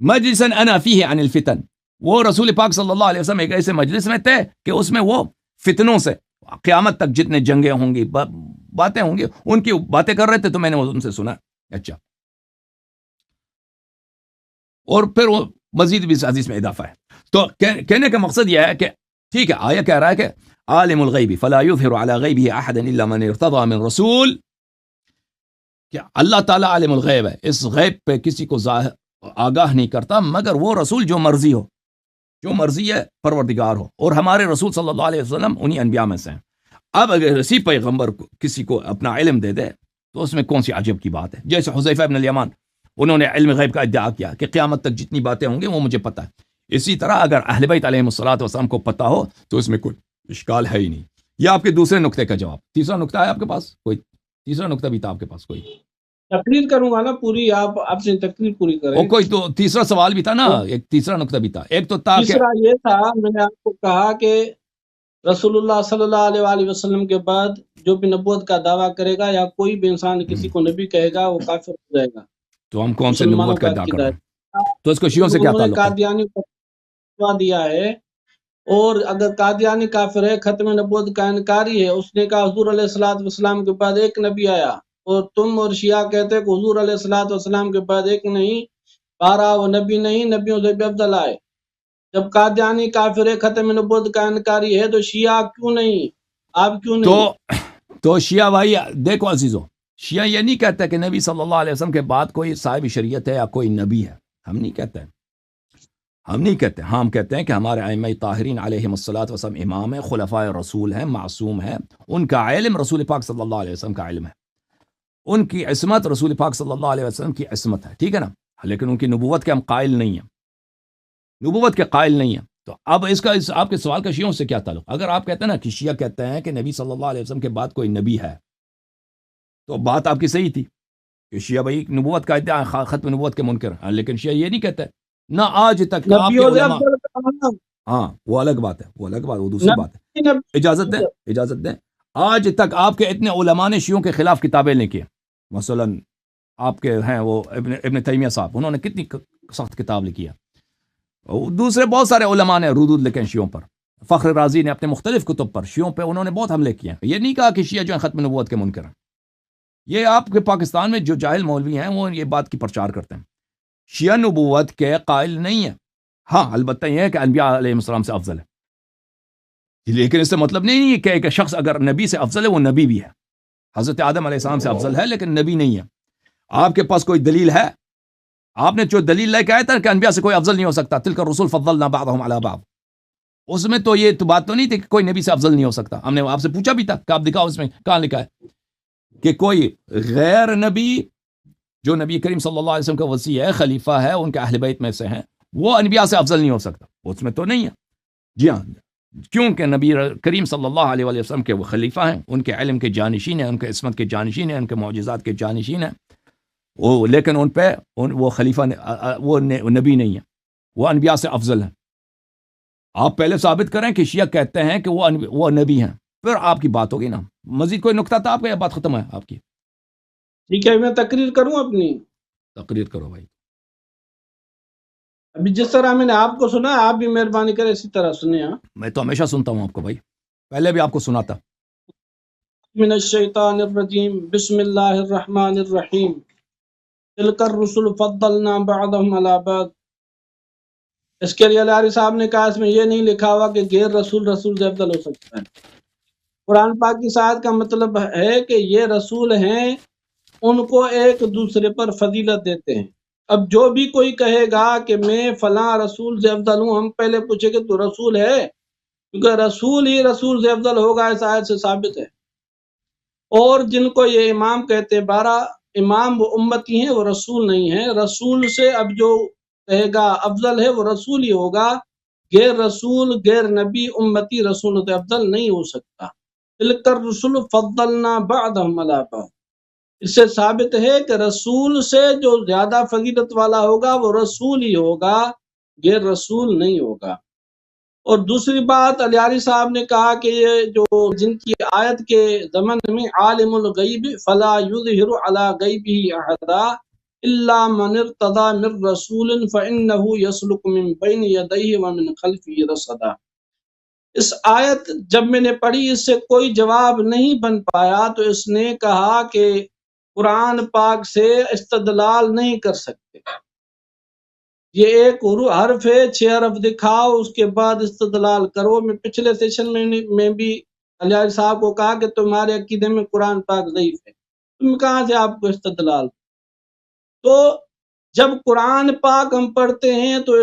مجلسا انا فيه عن الفتن. وہ رسول پاک صلی اللہ علیہ وسلم ایک ایسے مجلس میں تھے کہ اس میں وہ فتنوں سے، قیامت تک جتنے جنگیں ہوں گی، باتیں ہوں گی، ان کی باتیں کر رہے تھے، تو میں نے ان سے سنا. اچھا، اور پھر وہ مزید بھی اس حدیث میں اضافہ ہے. تو کہنے کا مقصد یہ ہے کہ ٹھیک ہے، آیہ کہہ رہا ہے کہ عالم الغیب فلا یظہر علی غیبہ احدا الا من ارتضی من رسول، کہ اللہ تعالیٰ عالم الغیب ہے، اس غیب پہ کسی کو آگاہ نہیں کرتا مگر وہ رسول جو مرضی ہو، جو مرضی ہے پروردگار ہو، اور ہمارے رسول صلی اللہ علیہ وسلم انہی انبیاء میں سے ہیں. اب اگر اسی پیغمبر کو کسی کو اپنا علم دے دے تو اس میں کون سی عجب کی بات ہے؟ جیسے حذیفہ ابن الیمان، انہوں نے علم غیب کا ادعا کیا کہ قیامت تک جتنی باتیں ہوں گی وہ مجھے پتہ ہے. اسی طرح اگر اہل بیت علیہم الصلوۃ والسلام کو پتہ ہو تو اس میں کوئی اشکال ہے ہی نہیں. یہ آپ کے دوسرے نقطے کا جواب. تیسرا نقطہ ہے آپ کے پاس کوئی؟ تیسرا نقطہ بھی تھا آپ کے پاس کوئی؟ تقریر کروں گا نا پوری، آپ اپنی تقریر پوری اور کریں. کوئی تو تیسرا سوال بھی تھا نا، ایک تیسرا نقطہ بھی تھا. ایک تو تھا کہ تیسرا یہ تھا، میں نے آپ کو کہا کہ رسول اللہ صلی اللہ علیہ وآلہ وسلم کے بعد جو بھی نبوت کا دعویٰ کرے گا یا کوئی بھی انسان کسی کو نبی کہے گا وہ کافر ہو جائے گا. تو ہم کون سے مسلمانوں نبوت کا کا ادعا کر عقیدہ رہے ہے. ہیں؟ تو اس کو شیعوں سے کیا انہوں نے تعلق ہے؟ قادیانی کو فتویٰ دیا ہے، اور اگر قادیانی کافر ہے، ختم نبوت کا انکاری ہے. اس نے کہا حضور علیہ الصلوۃ والسلام کے بعد ایک نبی آیا، اور تم اور شیعہ کہتے کہ حضور علیہ الصلوۃ والسلام کے بعد ایک نہیں، 12 وہ نبی نہیں، نبیوں سے بھی افضل آئے. جب قادیانی کافر ہے، ختم نبوت کا انکاری ہے، تو شیعہ کیوں نہیں؟ آپ کیوں نہیں؟ تو شیعہ بھائی دیکھو عزیزو، شیعہ یہ نہیں کہتا کہ نبی صلی اللہ علیہ وسلم کے بعد کوئی صاحب شریعت ہے یا کوئی نبی ہے. ہم نہیں کہتے ہیں، ہم نہیں کہتے. ہاں ہم کہتے ہیں کہ ہمارے ائمہ طاہرین علیہم الصلوۃ والسلام امام ہیں، خلفائے رسول ہیں، معصوم ہیں. ان کا علم رسول پاک صلی اللہ علیہ وسلم کا علم ہے، ان کی عصمت رسول پاک صلی اللہ علیہ وسلم کی عصمت ہے، ٹھیک ہے نا. لیکن ان کی نبوت کے ہم قائل نہیں ہیں، نبوت کے قائل نہیں ہیں. تو اب اس آپ کے سوال کا شیعوں سے کیا تعلق؟ اگر آپ کہتے ہیں نا کہ شیعہ کہتے ہیں کہ نبی صلی اللہ علیہ وسلم کے بعد کوئی نبی ہے، تو بات آپ کی صحیح تھی کہ شیعہ بھائی نبوت کا ادعا ختم نبوت کے منکر ہیں. لیکن شیعہ یہ نہیں کہتے، نہ آج تک آپ کے نبیوں سے علماء. افضل کہا. ہاں وہ الگ بات ہے، وہ الگ بات، وہ دوسری بات ہے. نبی اجازت دیں، اجازت دیں. آج تک آپ کے اتنے علماء نے شیعوں کے خلاف کتابیں لکھی ہیں. مثلا آپ کے ہیں وہ ابن تیمیہ صاحب، انہوں نے کتنی سخت کتاب لکھی ہے. دوسرے بہت سارے علماء نے ردود لکھے ہیں شیعوں پر. فخر رازی نے اپنے مختلف کتب پر شیعوں پہ انہوں نے بہت حملے کیے ہیں. یہ نہیں کہا کہ شیعہ جو ہیں ختم نبوت کے منکر ہیں. یہ آپ کے پاکستان میں جو جاہل مولوی ہیں وہ یہ بات کی پرچار کرتے ہیں. شیعہ نبوت کے قائل نہیں ہیں. ہاں البتہ یہ ہے کہ انبیاء علیہ السلام سے افضل ہے، لیکن اس سے مطلب نہیں ہے کہ ایک شخص اگر نبی سے افضل ہے وہ نبی بھی ہے. حضرت آدم علیہ السلام سے افضل ہے لیکن نبی نہیں ہے. آپ کے پاس کوئی دلیل ہے؟ آپ نے جو دلیل لے کے آیا تھا کہ انبیاء سے کوئی افضل نہیں ہو سکتا، تلک الرسل فضلنا بعضهم علی بعض، اس میں تو یہ تو بات تو نہیں تھی کہ کوئی نبی سے افضل نہیں ہو سکتا. ہم نے آپ سے پوچھا بھی تھا کہ آپ دکھاؤ اس میں کہاں لکھا ہے کہ کوئی غیر نبی جو نبی کریم صلی اللہ علیہ وسلم کا وصی ہے، خلیفہ ہے، ان کے اہل بیت میں سے ہیں، وہ انبیاء سے افضل نہیں ہو سکتا. اس میں تو نہیں ہے. جی ہاں، کیونکہ نبی کریم صلی اللہ علیہ وسلم کے وہ خلیفہ ہیں، ان کے علم کے جانشین ہیں، ان کے عصمت کے جانشین ہیں، ان کے معجزات کے جانشین ہیں. لیکن ان پہ وہ خلیفہ وہ نبی نہیں ہے، وہ انبیاء سے افضل ہیں. آپ پہلے ثابت کریں کہ شیعہ کہتے ہیں کہ وہ نبی ہیں، پھر آپ کی بات ہوگی نا. مزید کوئی نقطہ تھا آپ کا یا بات ختم ہے آپ کی؟ ٹھیک ہے، میں تقریر کروں اپنی. تقریر کرو بھائی. ابھی جس طرح میں نے آپ کو سنا، آپ بھی مہربانی کریں اسی طرح سنیں. میں تو ہمیشہ سنتا ہوں آپ کو بھائی، پہلے بھی آپ کو سنا تھا. من الشیطان الرجیم، بسم اللہ الرحمن الرحیم. تلک الرسل فضلنا بعضهم علی بعض. اس کے لیے الاری صاحب نے کہا اس میں یہ نہیں لکھا ہوا کہ غیر رسول سے افضل ہو سکتا ہے. قرآن پاک کی آیت کا مطلب ہے کہ یہ رسول ہیں، ان کو ایک دوسرے پر فضیلت دیتے ہیں. اب جو بھی کوئی کہے گا کہ میں فلاں رسول سے افضل ہوں، ہم پہلے پوچھے کہ تو رسول ہے، کیونکہ رسول ہی رسول سے افضل ہوگا، اس آیت سے ثابت ہے. اور جن کو یہ امام کہتے ہیں، 12 امام وہ امتی ہیں، وہ رسول نہیں ہیں. رسول سے اب جو کہے گا افضل ہے وہ رسول ہی ہوگا، غیر رسول، غیر نبی، امتی رسول سے افضل نہیں ہو سکتا. تلک الرسل فضلنا بعضهم علی بعض. اس سے ثابت ہے کہ رسول سے جو زیادہ فضیلت والا ہوگا وہ رسول ہی ہوگا، غیر رسول نہیں ہوگا. اور دوسری بات، علیاری صاحب نے کہا کہ یہ جو جن کی آیت کے ضمن میں عالم الغیب فلا یظہر علی غیبہ احدا الا من ارتضی من رسول فانہ یسلک من بین یدیہ ومن خلفہ رصدا. اس آیت جب میں نے پڑھی، اس سے کوئی جواب نہیں بن پایا، تو اس نے کہا کہ قرآن پاک سے استدلال نہیں کر سکتے. یہ ایک حرف ہے، 6 حرف دکھاؤ، اس کے بعد استدلال کرو. میں پچھلے سیشن میں بھی علیہ صاحب کو کہا کہ تمہارے عقیدے میں قرآن پاک ضعیف ہے، تم کہاں سے آپ کو استدلال؟ تو جب قرآن پاک ہم پڑھتے ہیں تو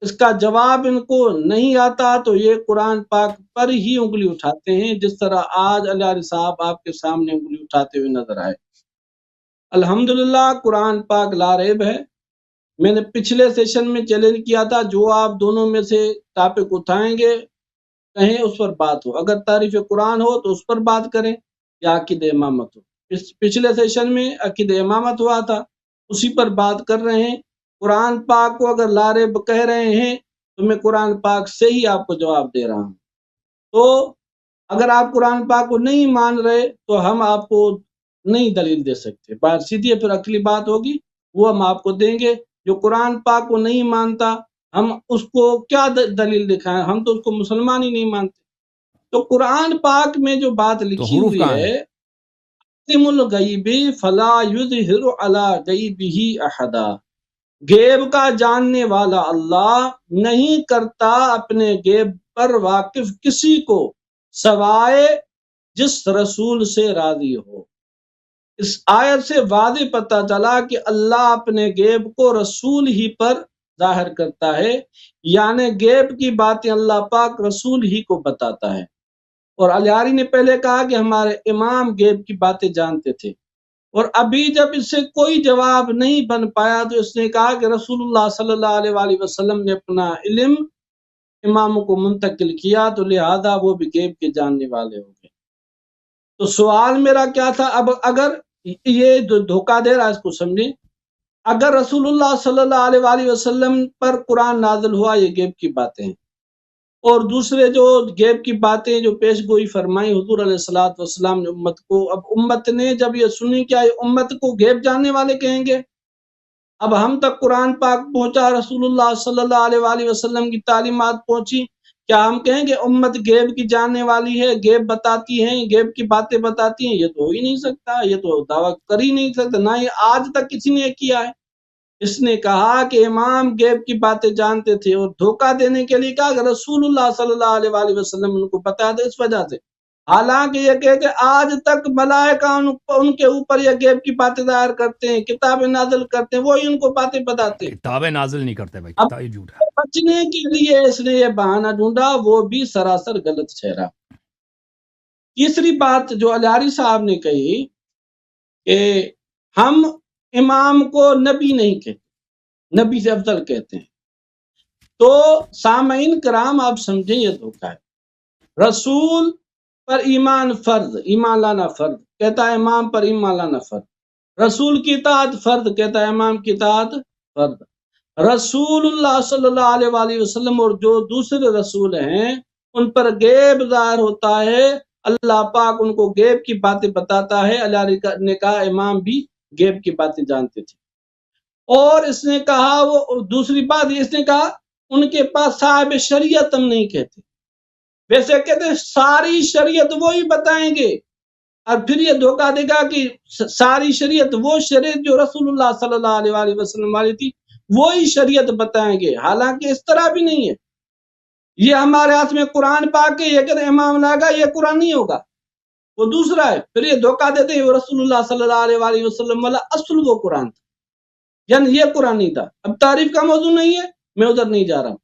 اس کا جواب ان کو نہیں آتا، تو یہ قرآن پاک پر ہی انگلی اٹھاتے ہیں، جس طرح آج علیہ صاحب آپ کے سامنے انگلی اٹھاتے ہوئے نظر آئے. الحمدللہ قرآن پاک لا ریب ہے. میں نے پچھلے سیشن میں چیلنج کیا تھا، جو آپ دونوں میں سے ٹاپک اٹھائیں گے کہیں اس پر بات ہو. اگر تعریف قرآن ہو تو اس پر بات کریں یا عقیدہ امامت ہو. پچھلے سیشن میں عقید امامت ہوا تھا، اسی پر بات کر رہے ہیں۔ قرآن پاک کو اگر لارے کہہ رہے ہیں تو میں قرآن پاک سے ہی آپ کو جواب دے رہا ہوں۔ تو اگر آپ قرآن پاک کو نہیں مان رہے تو ہم آپ کو نہیں دلیل دے سکتے، بات سیدھی ہے، پھر عقلی بات ہوگی وہ ہم آپ کو دیں گے۔ جو قرآن پاک کو نہیں مانتا ہم اس کو کیا دلیل دکھائیں، ہم تو اس کو مسلمان ہی نہیں مانتے۔ تو قرآن پاک میں جو بات تو لکھی حروف ہوئی کہاں ہیں؟ ہے عالم الغیب فلا یظہر علی غیبہ احدا، غیب کا جاننے والا اللہ نہیں کرتا اپنے غیب پر واقف کسی کو سوائے جس رسول سے راضی ہو۔ اس آیت سے واضح پتہ چلا کہ اللہ اپنے غیب کو رسول ہی پر ظاہر کرتا ہے، یعنی غیب کی باتیں اللہ پاک رسول ہی کو بتاتا ہے۔ اور الیاری نے پہلے کہا کہ ہمارے امام غیب کی باتیں جانتے تھے، اور ابھی جب اس سے کوئی جواب نہیں بن پایا تو اس نے کہا کہ رسول اللہ صلی اللہ علیہ وآلہ وسلم نے اپنا علم اماموں کو منتقل کیا تو لہذا وہ بھی غیب کے جاننے والے ہو گئے۔ تو سوال میرا کیا تھا، اب اگر یہ جو دھوکہ دے رہا ہے اس کو سمجھیں، اگر رسول اللہ صلی اللہ علیہ وآلہ وسلم پر قرآن نازل ہوا یہ غیب کی باتیں ہیں، اور دوسرے جو غیب کی باتیں جو پیش گوئی فرمائی حضور علیہ الصلوۃ والسلام نے امت کو، اب امت نے جب یہ سنی کیا یہ امت کو غیب جاننے والے کہیں گے؟ اب ہم تک قرآن پاک پہنچا، رسول اللہ صلی اللہ علیہ وآلہ وسلم کی تعلیمات پہنچی، کیا ہم کہیں گے امت غیب کی جاننے والی ہے، غیب بتاتی ہیں، غیب کی باتیں بتاتی ہیں؟ یہ تو ہو ہی نہیں سکتا، یہ تو دعویٰ کر ہی نہیں سکتا، نہ یہ آج تک کسی نے کیا ہے۔ اس نے کہا کہ امام غیب کی باتیں جانتے تھے اور دھوکہ دینے کے لیے کہا کہ رسول اللہ صلی اللہ علیہ وآلہ وسلم ان کو بتا دے اس وجہ سے، حالانکہ یہ کہتے آج تک ملائکہ ان کے اوپر یہ غیب کی باتیں ظاہر کرتے ہیں، کتابیں نازل کرتے ہیں، وہی ان کو باتیں بتاتے ہیں۔ کتابیں نازل نہیں کرتے بھائی، اب کتاب یہ جھوٹ ہے۔ بچنے کے لیے اس نے یہ بہانہ ڈھونڈا، وہ بھی سراسر غلط ٹھہرا۔ تیسری بات جو الیاری صاحب نے کہی کہ ہم امام کو نبی نہیں کہتے، نبی سے افضل کہتے ہیں، تو سامعین کرام آپ سمجھیں یہ دھوکہ ہے۔ رسول پر ایمان فرض، ایمان لانا فرض، کہتا ہے امام پر ایمان لانا فرض۔ رسول کی اطاعت فرض، کہتا ہے امام کی اطاعت فرض۔ رسول اللہ صلی اللہ علیہ وآلہ وسلم اور جو دوسرے رسول ہیں ان پر غیب ظاہر ہوتا ہے، اللہ پاک ان کو غیب کی باتیں بتاتا ہے۔ اللہ نے کہا امام بھی غیب کی باتیں جانتے تھے، اور اس نے کہا وہ دوسری بات اس نے کہا ان کے پاس صاحب شریعت ہم نہیں کہتے، ویسے کہتے ہیں ساری شریعت وہی بتائیں گے، اور پھر یہ دھوکہ دے گا کہ ساری شریعت وہ شریعت جو رسول اللہ صلی اللہ علیہ وآلہ وسلم والی تھی وہی شریعت بتائیں گے، حالانکہ اس طرح بھی نہیں ہے۔ یہ ہمارے ہاتھ میں قرآن پاک ہے، یہ کہتے امام لاگا یہ قرآن نہیں ہوگا، وہ دوسرا ہے۔ پھر یہ دھوکہ دیتے ہیں وہ رسول اللہ صلی اللہ علیہ وآلہ وسلم والا اصل وہ قرآن تھا، یعنی یہ قرآن نہیں تھا۔ اب تعریف کا موضوع نہیں ہے، میں ادھر نہیں جا رہا ہوں۔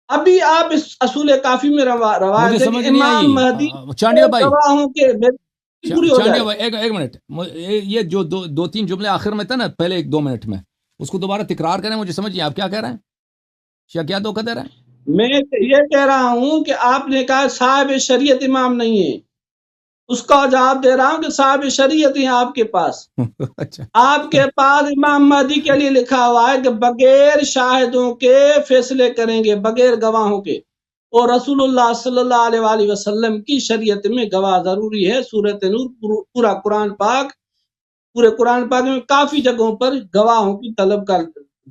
ابھی آپ اس اصول کافی میں روایت ہے کہ امام مہدی چانڈیا بھائی، گواہوں کے پوری ہو جائے۔ چانڈیا بھائی ایک منٹ، یہ جو دو تین جملے آخر میں تھا نا پہلے 1-2 منٹ میں، اس کو دوبارہ تکرار کریں، مجھے سمجھیے آپ کیا کہہ رہے ہیں، کیا دھوکہ دے رہے ہیں؟ میں یہ کہہ رہا ہوں کہ آپ نے کہا صاحب شریعت امام نہیں ہے، اس کا جواب دے رہا ہوں کہ صاحب شریعت ہیں آپ کے پاس۔ اچھا، آپ کے پاس امام مہدی کے لیے لکھا ہوا ہے کہ بغیر شاہدوں کے فیصلے کریں گے، بغیر گواہوں کے، اور رسول اللہ صلی اللہ علیہ وآلہ وسلم کی شریعت میں گواہ ضروری ہے۔ سورۃ نور، پورا قرآن پاک، پورے قرآن پاک میں کافی جگہوں پر گواہوں کی طلب کا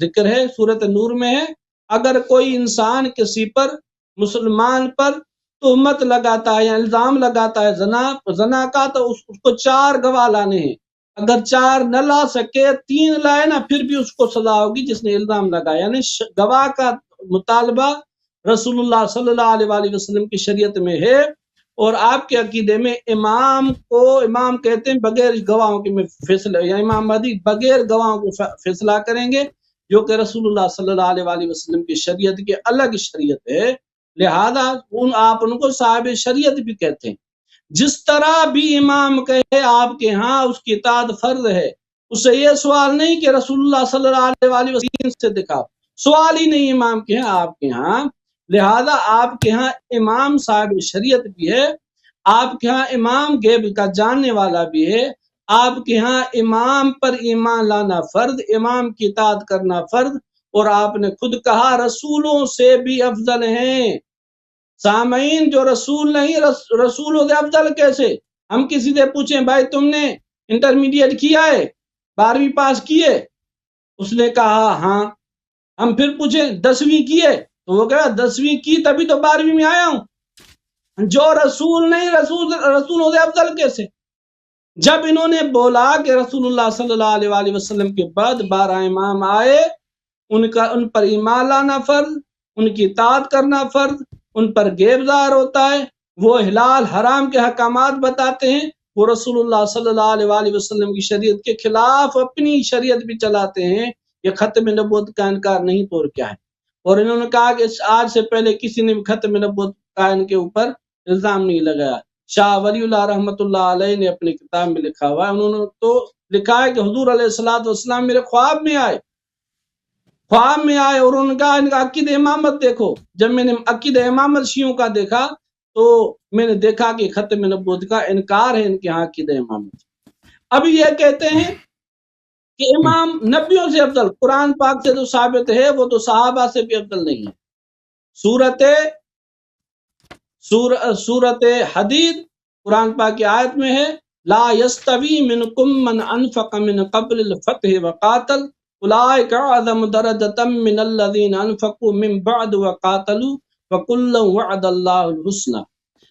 ذکر ہے۔ سورۃ نور میں ہے اگر کوئی انسان کسی پر، مسلمان پر تہمت لگاتا ہے یا الزام لگاتا ہے زنا کا، تو اس کو 4 گواہ لانے ہیں، اگر 4 نہ لا سکے 3 لائے نا پھر بھی اس کو سزا ہوگی جس نے الزام لگایا۔ یعنی گواہ کا مطالبہ رسول اللہ صلی اللہ علیہ وآلہ وسلم کی شریعت میں ہے، اور آپ کے عقیدے میں امام کہتے ہیں بغیر گواہوں کے میں فیصلہ، یا امام مہدی بغیر گواہوں کے فیصلہ کریں گے، جو کہ رسول اللہ صلی اللہ علیہ وآلہ وسلم کی شریعت کی الگ شریعت ہے، لہذا آپ ان کو صاحب شریعت بھی کہتے ہیں۔ جس طرح بھی امام کہے آپ کے ہاں اس کی اطاعت فرض ہے، اس سے یہ سوال نہیں کہ رسول اللہ صلی اللہ علیہ وآلہ وسلم سے دکھاؤ، سوال ہی نہیں امام کے ہاں آپ کے ہاں، لہذا آپ کے ہاں امام صاحب شریعت بھی ہے، آپ کے ہاں امام غیب کا جاننے والا بھی ہے، آپ کے ہاں امام پر ایمان لانا فرض، امام کی اطاعت کرنا فرض، اور آپ نے خود کہا رسولوں سے بھی افضل ہیں۔ سامعین، جو رسول نہیں رسولوں سے افضل کیسے؟ ہم کسی سے پوچھیں بھائی تم نے انٹرمیڈیٹ کیا ہے، 12ویں پاس کیے؟ اس نے کہا ہاں۔ ہم پھر پوچھیں 10ویں کیے؟ تو وہ کہا 10ویں کی تبھی تو 12ویں میں آیا ہوں۔ جو رسول نہیں رسولوں سے افضل کیسے؟ جب انہوں نے بولا کہ رسول اللہ صلی اللہ علیہ وآلہ وسلم کے بعد 12 امام آئے، ان پر ایمان لانا فرض، ان کی اطاعت کرنا فرض، ان پر گیبزار ہوتا ہے، وہ حلال حرام کے حکامات بتاتے ہیں، وہ رسول اللہ صلی اللہ علیہ وآلہ وسلم کی شریعت کے خلاف اپنی شریعت بھی چلاتے ہیں، یہ ختم نبوت کا انکار نہیں تو اور کیا ہے؟ اور انہوں نے کہا کہ آج سے پہلے کسی نے بھی ختم نبوت کا ان کے اوپر الزام نہیں لگایا۔ شاہ ولی اللہ رحمۃ اللہ علیہ نے اپنی کتاب میں لکھا ہوا ہے، انہوں نے تو لکھا ہے کہ حضور علیہ الصلوۃ والسلام میرے خواب میں آئے اور ان کا عقید امامت دیکھو۔ جب میں نے عقید امامت شیعوں کا دیکھا تو میں نے دیکھا کہ ختم نبوت کا انکار ہے ان کے ہاں عقید امامت۔ اب یہ کہتے ہیں کہ امام نبیوں سے افضل، قرآن پاک سے جو ثابت ہے وہ تو صحابہ سے بھی افضل نہیں ہے۔ سورت حدید قرآن پاک کی آیت میں ہے لا یستوی منکم من انفق من قبل الفتح وقاتل اولئک اعظم درجۃ من الذین انفقوا من بعد وقاتلوا وکلا وعد اللہ الحسنى۔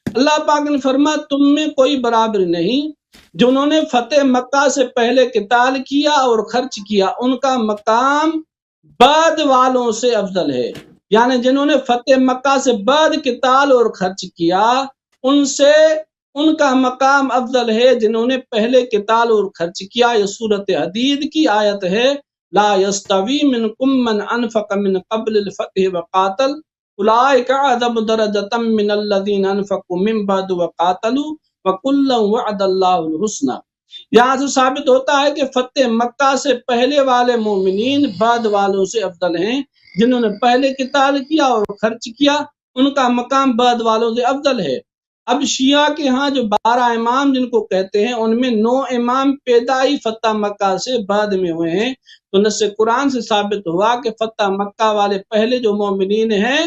اللہ پاک نے فرمایا تم میں کوئی برابری نہیں، جنہوں نے فتح مکہ سے پہلے قتال کیا اور خرچ کیا، ان کا مقام بعد والوں سے افضل ہے۔ یعنی جنہوں نے فتح مکہ سے بعد قتال اور خرچ کیا ان کا مقام افضل ہے جنہوں نے پہلے قتال اور خرچ کیا۔ یہ سورت حدید کی آیت ہے لا یستوی منکم من انفق من قبل الفتح وقاتل اولئک اعظم درجۃ من الذین انفقوا من بعد وقاتلوا وکلا وعد اللہ الحسنى۔ یہاں سے ثابت ہوتا ہے کہ فتح مکہ سے پہلے والے مومنین بعد والوں سے افضل ہیں، جنہوں نے پہلے قتال کیا اور خرچ کیا ان کا مقام بعد والوں سے افضل ہے۔ اب شیعہ کے ہاں جو 12 امام جن کو کہتے ہیں ان میں 9 امام پیدائی فتح مکہ سے بعد میں ہوئے ہیں، تو نص قرآن سے ثابت ہوا کہ فتح مکہ والے پہلے جو مومنین ہیں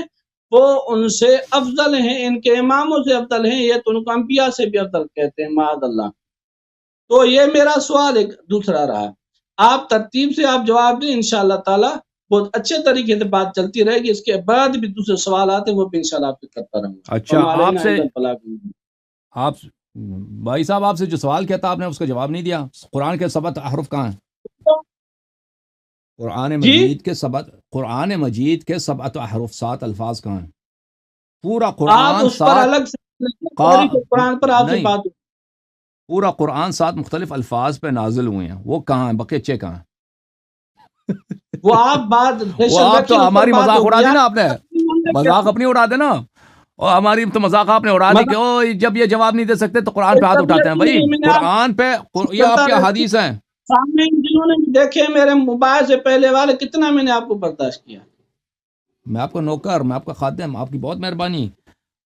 وہ ان سے افضل ہیں، ان کے اماموں سے افضل ہیں، یہ تو ان کو انبیاء سے بھی افضل کہتے ہیں معاذ اللہ۔ تو یہ میرا سوال ایک دوسرا رہا، آپ ترتیب سے آپ جواب دیں، انشاءاللہ تعالی بہت اچھے طریقے سے بات چلتی رہے گی۔ اس کے بعد بھی دوسرے سوالات ہیں وہ بھی انشاءاللہ آپ سے کرتا رہوں گا۔ اچھا، آپ بھائی صاحب آپ سے جو سوال کیا تھا آپ نے اس کا جواب نہیں دیا۔ قرآن کے 7 احرف کہاں ہیں؟ قرآن مجید کے 7 احرف 7 الفاظ کہاں ہیں؟ پورا قرآن پورا قرآن 7 مختلف الفاظ پہ نازل ہوئے ہیں، وہ کہاں ہیں؟ بقیچے کہاں ہیں؟ وہ آپ تو ہماری مذاق اڑا دی نا، آپ نے مذاق اپنی اڑا دے نا، اور ہماری تو مذاق آپ نے اڑا دی کہ جب یہ جواب نہیں دے سکتے تو قرآن پہ ہاتھ اٹھاتے ہیں۔ بھائی قرآن پہ یہ آپ کیا حدیث ہیں؟ سامنے جنہوں نے دیکھے میرے موبائل سے پہلے والے، کتنا میں نے آپ کو برداشت کیا؟ میں آپ کا نوکر، میں آپ کا خادم، آپ کی بہت مہربانی،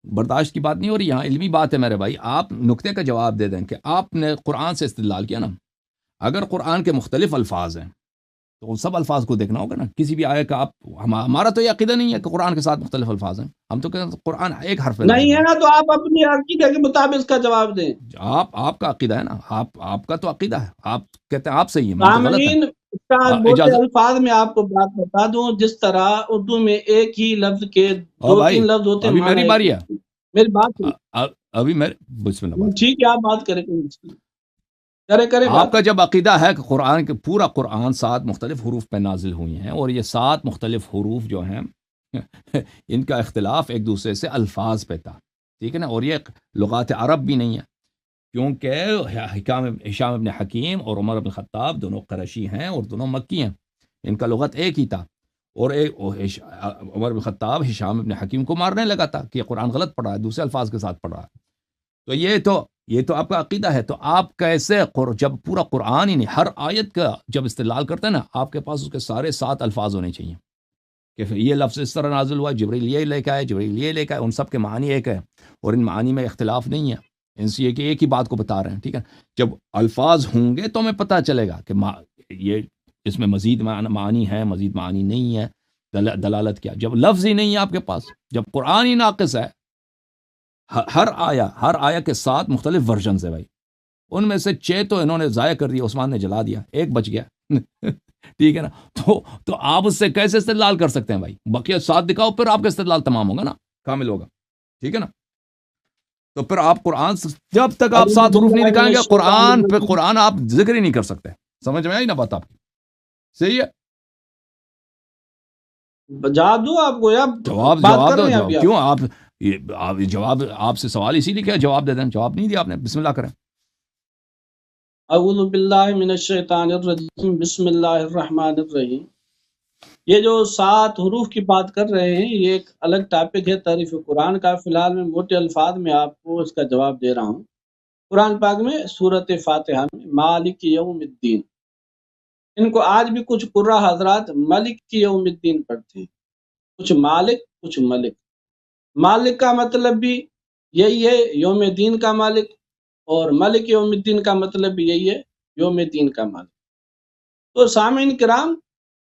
برداشت کی بات نہیں ہو رہی یہاں، علمی بات ہے میرے بھائی۔ آپ نقطے کا جواب دے دیں کہ آپ نے قرآن سے استدلال کیا نا، اگر قرآن کے مختلف الفاظ ہیں تو سب الفاظ کو دیکھنا ہوگا نا۔ کسی بھی آیت کا ہمارا تو یہ عقیدہ نہیں ہے کہ قرآن کے 7 مختلف الفاظ ہیں، ہم تو کہتے ہیں قرآن ایک حرف نہیں ہے نا، تو آپ اپنی عقیدے کے مطابق اس کا جواب دیں۔ آپ کا عقیدہ ہے نا، آپ کا تو عقیدہ ہے، آپ کہتے ہیں آپ صحیح ہے، الفاظ میں آپ کو بات بتا دوں، جس طرح اردو میں ایک ہی لفظ کے 2-3 لفظ ہوتے ہیں۔ ابھی میری باری ہے، میری بات ابھی بسم اللہ، ٹھیک ہے آپ بات کریں۔ آپ کا جب عقیدہ ہے کہ قرآن کے پورا قرآن 7 مختلف حروف پہ نازل ہوئی ہیں، اور یہ 7 مختلف حروف جو ہیں ان کا اختلاف ایک دوسرے سے الفاظ پہ تھا، ٹھیک ہے نا، اور یہ لغات عرب بھی نہیں ہے، کیونکہ ہشام ابن حکیم اور عمر بن خطاب دونوں قریشی ہیں اور دونوں مکی ہیں، ان کا لغت ایک ہی تھا، اور عمر بن خطاب ہشام ابن حکیم کو مارنے لگا تھا کہ یہ قرآن غلط پڑھ رہا ہے، دوسرے الفاظ کے ساتھ پڑھ رہا ہے۔ تو یہ تو آپ کا عقیدہ ہے، تو آپ کیسے جب پورا قرآن ہی نہیں، ہر آیت کا جب استدلال کرتے ہیں نا، آپ کے پاس اس کے سارے 7 الفاظ ہونے چاہیے کہ یہ لفظ اس طرح نازل ہوا، جبریل یہ لے کے آئے، جبریل یہ لے کے آئے، ان سب کے معنی ایک ہے اور ان معانی میں اختلاف نہیں ہے، یہ کہ ایک ہی بات کو بتا رہے ہیں، ٹھیک ہے. جب الفاظ ہوں گے تو ہمیں پتہ چلے گا کہ یہ اس میں مزید معنی ہے، مزید معنی نہیں ہے، دلالت کیا. جب لفظ ہی نہیں ہے آپ کے پاس، جب قرآن ہی ناقص ہے، ہر آیا کے 7 مختلف ورژنز ہیں بھائی، ان میں سے 6 تو انہوں نے ضائع کر دیا، عثمان نے جلا دیا، ایک بچ گیا. ٹھیک ہے نا. تو آپ اس سے کیسے استدلال کر سکتے ہیں بھائی؟ بقیہ 7 دکھاؤ، پھر آپ کا استدلال تمام ہوگا نا، کامل ہوگا. ٹھیک ہے نا. تو پھر آپ قرآن جب تک آپ 7 حروف نہیں دکھائیں گے، قرآن آپ ذکر ہی نہیں کر سکتے. سمجھ میں آئی نا بات آپ کی؟ صحیح ہے. جواب دوں آپ کو یا جواب بات کر دو. رہے ہیں ابھی؟ کیوں آپ جواب آپ سے سوال اسی لیے کیا جواب دے دیں. جواب نہیں دیا آپ نے. بسم اللہ کریں. اعوذ باللہ من الشیطان الرجیم، بسم اللہ الرحمن الرحیم. یہ جو 7 حروف کی بات کر رہے ہیں، یہ ایک الگ ٹاپک ہے تعریف قرآن کا. فی الحال میں موٹے الفاظ میں آپ کو اس کا جواب دے رہا ہوں. قرآن پاک میں سورۃ فاتحہ میں مالک یوم الدین، ان کو آج بھی کچھ قراء حضرات ملک یوم الدین پڑھتے ہیں، کچھ مالک کچھ ملک. مالک کا مطلب بھی یہی ہے، یوم دین کا مالک، اور ملک یوم الدین کا مطلب بھی یہی ہے، یوم دین کا مالک. تو سامعین کرام،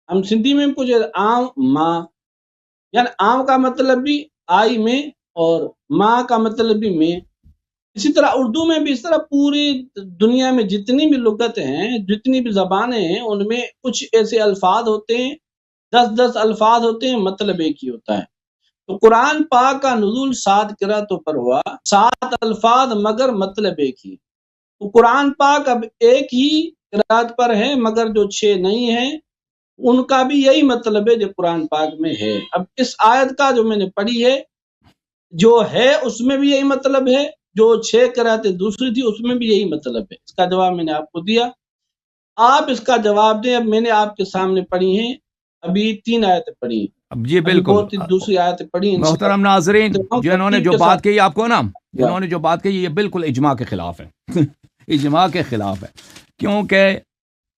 ہم سندھی میں پوچھے عام ماں، یعنی عام کا مطلب بھی آئی میں، اور ماں کا مطلب بھی میں. اسی طرح اردو میں بھی اس طرح پوری دنیا میں جتنی بھی لغت ہیں، جتنی بھی زبانیں ہیں، ان میں کچھ ایسے الفاظ ہوتے ہیں، 10 الفاظ ہوتے ہیں، مطلب ایک ہی ہوتا ہے. تو قرآن پاک کا نزول 7 قرأتوں پر ہوا، 7 الفاظ مگر مطلب ایک ہی. تو قرآن پاک اب ایک ہی قرأت پر ہے، مگر جو 6 نہیں ہیں ان کا بھی یہی مطلب ہے جو قرآن پاک میں ہے. اب اس آیت کا جو میں نے پڑھی ہے، جو ہے اس میں بھی یہی مطلب ہے، جو 6 قرأتیں دوسری تھی اس میں بھی یہی مطلب ہے. اس کا جواب میں نے آپ کو دیا، آپ اس کا جواب دیں. اب میں نے آپ کے سامنے پڑھی ہیں، ابھی 3 آیتیں پڑھی ہیں، اب جی ابھی بالکل بہت دوسری آیتیں پڑھی ہیں. محترم ناظرین، جنہوں نے جو بات کہی آپ کو نا، جنہوں نے جو بات کہی یہ بالکل اجماع کے خلاف ہے. اجماع کے خلاف ہے، کیونکہ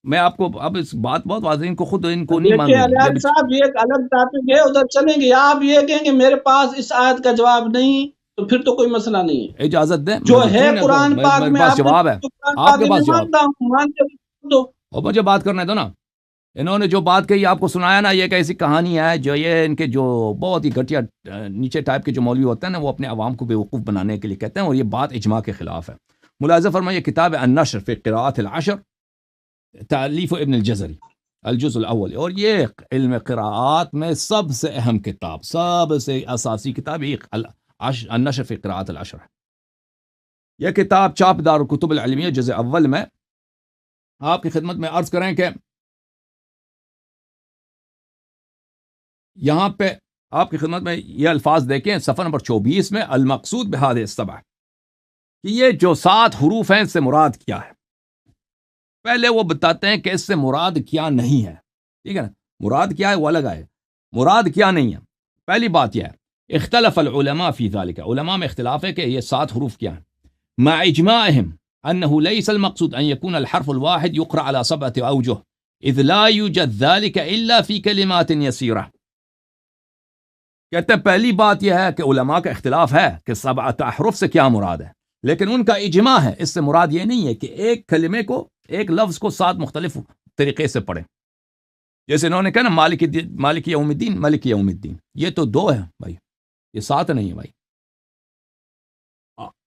میں آپ کو اب اس بات بہت واضح، ان کو خود ان کو نہیں دیکھیے معلوم. علیہ صاحب، یہ ایک الگ ٹاپک ہے، ادھر چلیں گے. آپ یہ کہیں کہ میرے پاس اس آیت کا جواب نہیں، تو پھر تو کوئی مسئلہ نہیں ہے. اجازت دیں، جو ہے قرآن پاک میرے میں، پاس آپ نے جواب ہے، قرآن آپ پاک کے میں پاس جواب. مانتا ہوں، مانتے تو. اور مجھے بات کرنے دو نا. انہوں نے جو بات کہی آپ کو سنایا نا، یہ ایک ایسی کہانی ہے جو یہ ان کے جو بہت ہی گھٹیا نیچے ٹائپ کے جو مولوی ہوتے ہیں نا، وہ اپنے عوام کو بیوقوف بنانے کے لیے کہتے ہیں، اور یہ بات اجماع کے خلاف ہے. ملاحظہ فرمائیے، کتاب النشر فی قراءات العشر، تالیف ابن الجزری، الجزء الاول. اور یہ علم قراءات میں سب سے اہم کتاب، سب سے اساسی کتاب یہ النشر فی قراءات العشر ہے. یہ کتاب چاپ دار الکتب العلمیہ جزء اول میں. آپ کی خدمت میں عرض کریں کہ یہاں پہ آپ کی خدمت میں یہ الفاظ دیکھیں، صفحہ نمبر 24 میں، المقصود بہذه السبع، کہ یہ جو 7 حروف ہیں اس سے مراد کیا ہے. پہلے وہ بتاتے ہیں کہ اس سے مراد کیا نہیں ہے. ٹھیک ہے نا. مراد کیا ہے وہ الگ ہے، مراد کیا نہیں ہے. پہلی بات یہ ہے، اختلف العلماء فی ذلك، علماء میں اختلاف ہے کہ یہ 7 حروف کیا ہیں. مع اجماعهم انه ليس المقصود ان يكون الحرف الواحد يقرأ على 7 اوجه اذ لا يوجد ذلك الا في كلمات يسيرة. کہتے ہیں پہلی بات یہ ہے کہ علماء کا اختلاف ہے کہ 7 احرف سے کیا مراد ہے، لیکن ان کا اجماع ہے اس سے مراد یہ نہیں ہے کہ ایک کلمے کو، ایک لفظ کو 7 مختلف طریقے سے پڑھیں. جیسے انہوں نے کہا نا مالک یوم الدین، ملک یوم الدین، یہ تو 2 ہے بھائی، یہ 7 نہیں ہے بھائی،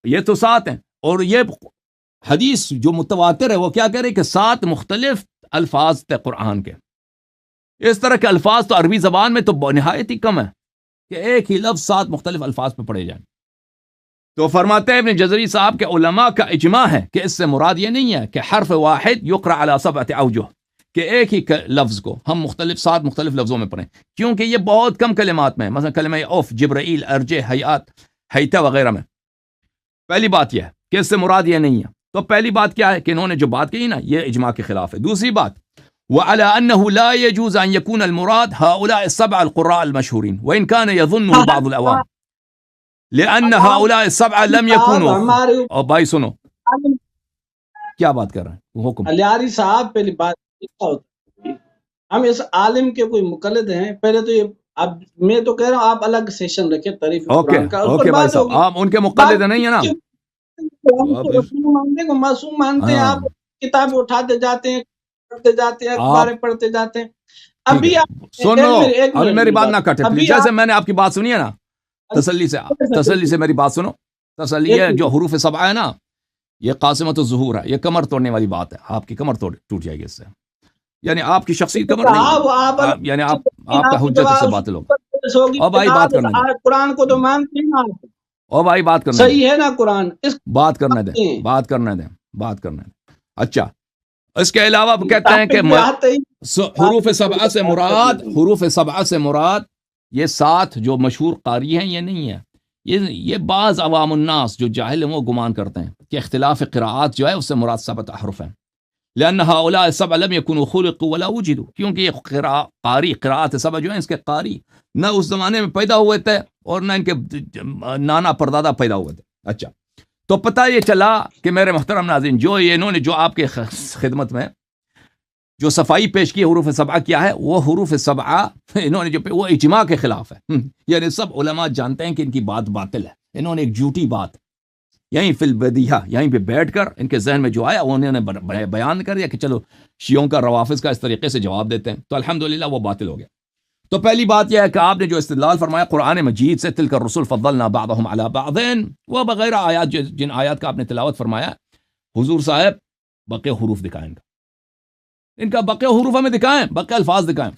یہ تو 7 ہیں. اور یہ حدیث جو متواتر ہے وہ کیا کہہ رہے کہ 7 مختلف الفاظ تھے قرآن کے. اس طرح کے الفاظ تو عربی زبان میں تو نہایت ہی کم ہے کہ ایک ہی لفظ 7 مختلف الفاظ پہ پڑھے جائیں. تو فرماتے ہیں ابن جزری صاحب کہ علماء کا اجماع ہے کہ اس سے مراد یہ نہیں ہے کہ حرف واحد یقرأ علی 7 اوجہ، کہ ایک ہی لفظ کو ہم 7 مختلف لفظوں میں پڑھیں، کیونکہ یہ بہت کم کلمات میں، مثلا کلمہ اوف، جبرائیل، ارجے، حیات، حیتہ وغیرہ میں. پہلی بات یہ ہے کہ اس سے مراد یہ نہیں ہے. تو پہلی بات کیا ہے کہ انہوں نے جو بات کہی نا، یہ اجماع کے خلاف ہے. دوسری بات، وعلى أنه لا يجوز أن يكون المراد هؤلاء 7 القراء المشهورين وإن كان يظنه بعض العوام، لأن هؤلاء 7 لم يكونوا. اور بھائی سنو کیا بات کر رہے ہیں، حکم علیاری صاحب. پہلی بات کیا ہوتا ہے، ہم اس عالم کے کوئی مقلد ہیں. پہلے تو یہ، اب میں تو کہہ رہا ہوں آپ الگ سیشن رکھیں تعریف قرآن کا، اس پر اوکے بھائی بات صاحب، ہوگی. آپ ان کے مقلد نہیں ہیں نا. ہم تو رسول مانتے ہیں، معصوم مانتے ہیں، آپ کتابیں اٹھاتے جاتے ہیں، پڑھتے جاتے ہیں، اخباریں پڑھتے جاتے ہیں. ابھی سنو، ابھی میری بات نہ کٹے ابھی پلیز. جیسے میں نے آپ کی بات سنی ہے نا، تسلی سے میری بات سنو. تسلی ہے جو حروف سبعہ ہے نا، یہ قاسمۃ الظہور ہے، یہ کمر توڑنے والی بات ہے. آپ کی کمر ٹوٹ جائے گی اس سے. یعنی آپ کی شخصی کمر نہیں، یعنی آپ کا حجت سے باطل ہوگا. اور بھائی بات کرنے دیں، قرآن کو تو مانتے ہیں آپ. اور بھائی بات کرنے صحیح ہے نا قرآن، بات کرنے دیں، بات کرنے دیں، بات کرنے دیں. اچھا، اس کے علاوہ کہتے ہیں کہ حروف سبعہ سے مراد، حروف سبعہ سے مراد یہ 7 جو مشہور قاری ہیں یہ نہیں ہے. یہ بعض عوام الناس جو جاہل ہیں وہ گمان کرتے ہیں کہ اختلاف قراءات جو ہے اس سے مراد 7 احرف ہیں. لأن هؤلاء السبع لم يكونوا خلقوا ولا وجدوا، کیونکہ یہ قاری قراءات 7 جو ہیں اس کے قاری نہ اس زمانے میں پیدا ہوئے تھے اور نہ ان کے نانا پردادا پیدا ہوئے تھے. اچھا، تو پتہ یہ چلا کہ میرے محترم ناظرین، جو انہوں نے جو آپ کے خدمت میں جو صفائی پیش کی حروف سبعہ کیا ہے، وہ حروف سبعہ انہوں نے جو وہ اجماع کے خلاف ہے. یعنی سب علماء جانتے ہیں کہ ان کی بات باطل ہے. انہوں نے ایک جھوٹی بات یہیں فی البدیہہ، یہیں پہ بیٹھ کر ان کے ذہن میں جو آیا وہ انہوں نے بیان کر دیا کہ چلو شیعوں کا روافظ کا اس طریقے سے جواب دیتے ہیں، تو الحمدللہ وہ باطل ہو گیا. تو پہلی بات یہ ہے کہ آپ نے جو استدلال فرمایا قرآن مجید سے، تلک الرسل فضلنا بعضهم علی بعض، وہ بغیر آیات جن آیات کا آپ نے تلاوت فرمایا، حضور صاحب بقیہ حروف دکھائیں ان کا بقیہ حروف ہمیں دکھائیں، بقیہ الفاظ دکھائیں.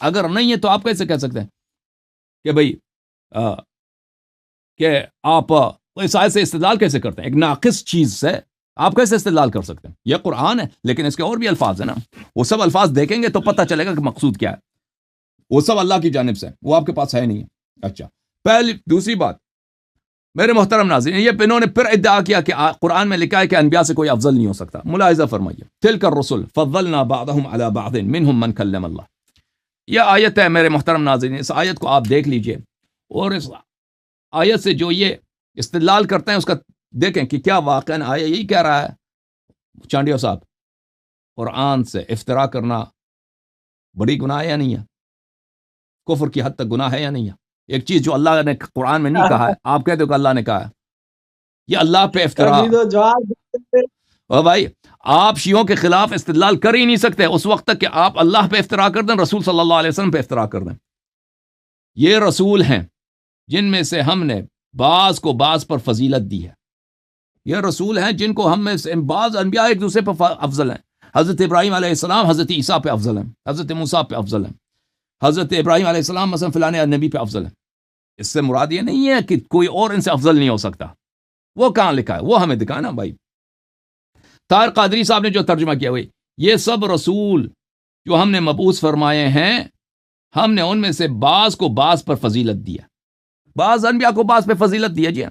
اگر نہیں ہے تو آپ کیسے کہہ سکتے ہیں کہ بھئی کہ آپ اس آیت سے استدلال کیسے کرتے ہیں؟ ایک ناقص چیز سے آپ کیسے استدلال کر سکتے ہیں؟ یہ قرآن ہے لیکن اس کے اور بھی الفاظ ہیں نا، وہ سب الفاظ دیکھیں گے تو پتہ چلے گا کہ مقصود کیا ہے. وہ سب اللہ کی جانب سے، وہ آپ کے پاس ہے نہیں. اچھا، دوسری بات میرے محترم ناظرین، یہ انہوں نے پھر ادعا کیا کہ قرآن میں لکھا ہے کہ انبیاء سے کوئی افضل نہیں ہو سکتا. ملاحظہ فرمائیے، تلک الرسل فضلنا بعضهم علی بعض منهم من کلم اللہ. یہ آیت ہے میرے محترم ناظرین، اس آیت کو آپ دیکھ لیجئے اور اس آیت سے جو یہ استدلال کرتے ہیں اس کا دیکھیں کہ کیا واقعاً آیا یہی کہہ رہا ہے. چانڈیو صاحب، قرآن سے افتراء کرنا بڑی گناہ ہے یا نہیں ہے؟ کفر کی حد تک گناہ ہے یا نہیں ہے؟ ایک چیز جو اللہ نے قرآن میں نہیں کہا ہے آپ کہتے ہو کہ اللہ نے کہا ہے. یہ اللہ پہ افتراء. اور بھائی آپ شیعوں کے خلاف استدلال کر ہی نہیں سکتے اس وقت تک کہ آپ اللہ پہ افتراء کر دیں، رسول صلی اللہ علیہ وسلم پہ افتراء کر دیں. یہ رسول ہیں جن میں سے ہم نے بعض کو بعض پر فضیلت دی ہے. یہ رسول ہیں جن کو ہم میں سے بعض انبیاء ایک دوسرے پر افضل ہیں. حضرت ابراہیم علیہ السلام حضرت عیسیٰ پہ افضل ہیں، حضرت موسیٰ پہ افضل ہیں، حضرت ابراہیم علیہ السلام مثلا فلانے نبی پہ افضل ہیں. اس سے مراد یہ نہیں ہے کہ کوئی اور ان سے افضل نہیں ہو سکتا. وہ کہاں لکھا ہے؟ وہ ہمیں دکھانا بھائی. طاہر قادری صاحب نے جو ترجمہ کیا ہوئی، یہ سب رسول جو ہم نے مبعوث فرمائے ہیں ہم نے ان میں سے بعض کو بعض پر فضیلت دیا. بعض انبیاء کو بعض پہ فضیلت دیا جی،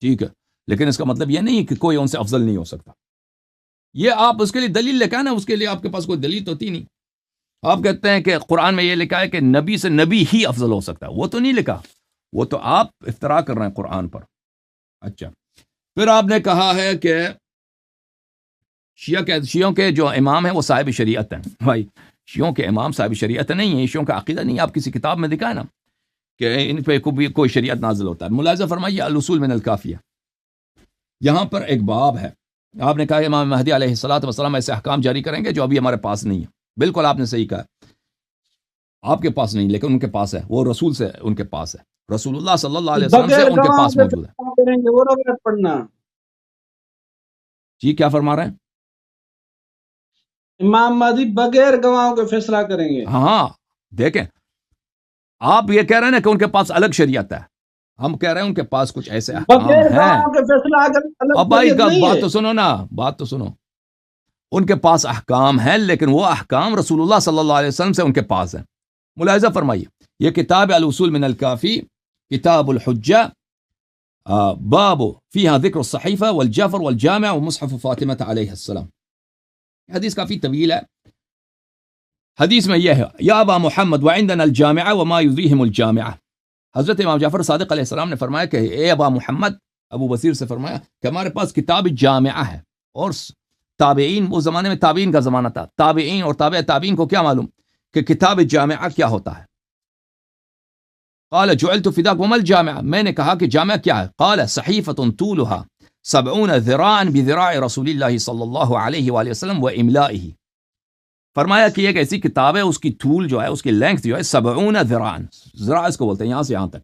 ٹھیک ہے، لیکن اس کا مطلب یہ نہیں کہ کوئی ان سے افضل نہیں ہو سکتا. یہ آپ اس کے لیے دلیل لکھا ہے نا، اس کے لیے آپ کے پاس کوئی دلیل تو ہوتی نہیں. آپ کہتے ہیں کہ قرآن میں یہ لکھا ہے کہ نبی سے نبی ہی افضل ہو سکتا ہے، وہ تو نہیں لکھا، وہ تو آپ افتراء کر رہے ہیں قرآن پر. اچھا، پھر آپ نے کہا ہے کہ شیعوں کے جو امام ہیں وہ صاحب شریعت ہیں. بھائی شیعوں کے امام صاحب شریعت نہیں ہیں، شیعوں کا عقیدہ نہیں. آپ کسی کتاب میں دکھائے نا کہ ان پہ کوئی شریعت نازل ہوتا ہے. ملاحظہ فرمائیے الاصول من الکافیہ، یہاں پر ایک باب ہے. آپ نے کہا کہ امام مہدی علیہ الصلوۃ والسلام ایسے احکام جاری کریں گے جو ابھی ہمارے پاس نہیں ہے. بالکل آپ نے صحیح کہا، آپ کے پاس نہیں لیکن ان کے پاس ہے، وہ رسول سے ان کے پاس ہے، رسول اللہ صلی اللہ علیہ وسلم سے ان کے پاس موجود ہے. جی کیا فرما رہے ہیں؟ امام مہدی بغیر گواہوں کے فیصلہ کریں گے. ہاں دیکھیں، آپ یہ کہہ رہے ہیں نا کہ ان کے پاس الگ شریعت ہے، ہم کہہ رہے ہیں ان کے پاس کچھ ایسے احکام ہیں. اب بھائی بات تو سنو نا، بات تو سنو. ان کے پاس احکام ہیں لیکن وہ احکام رسول اللہ صلی اللہ علیہ وسلم سے ان کے پاس ہیں. ملاحظہ فرمائیے، یہ کتاب الاصول من الکافی، کتاب الحجہ، باب فیہا ذکر الصحیفہ والجعفر والجامع ومصحف فاطمہ علیہ السلام. حدیث کافی طویل ہے. حدیث میں یہ ہے، یا ابا محمد وعندنا الجامعہ وما یذیہم الجامعہ. حضرت امام جعفر صادق علیہ السلام نے فرمایا کہ اے ابا محمد، ابو بصیر سے فرمایا کہ ہمارے پاس کتاب جامعہ ہے. اور تابعین، وہ زمانے میں تابعین کا زمانہ تھا، تابعین اور تابع تابعین کو کیا معلوم کہ کتاب جامعہ کیا ہوتا ہے. قال جعلت فداک وما الجامعہ، میں نے کہا کہ جامعہ کیا ہے؟ قال صحیفۃ طولها 70 ذراعا بذراع رسول اللہ صلی اللہ علیہ وآلہ وسلم و املائہ. فرمایا کہ ایک ایسی کتاب ہے اس کی طول جو ہے اس کی لینتھ جو ہے 70 ذراعا، ذراع اس کو بولتے ہیں یہاں سے یہاں تک،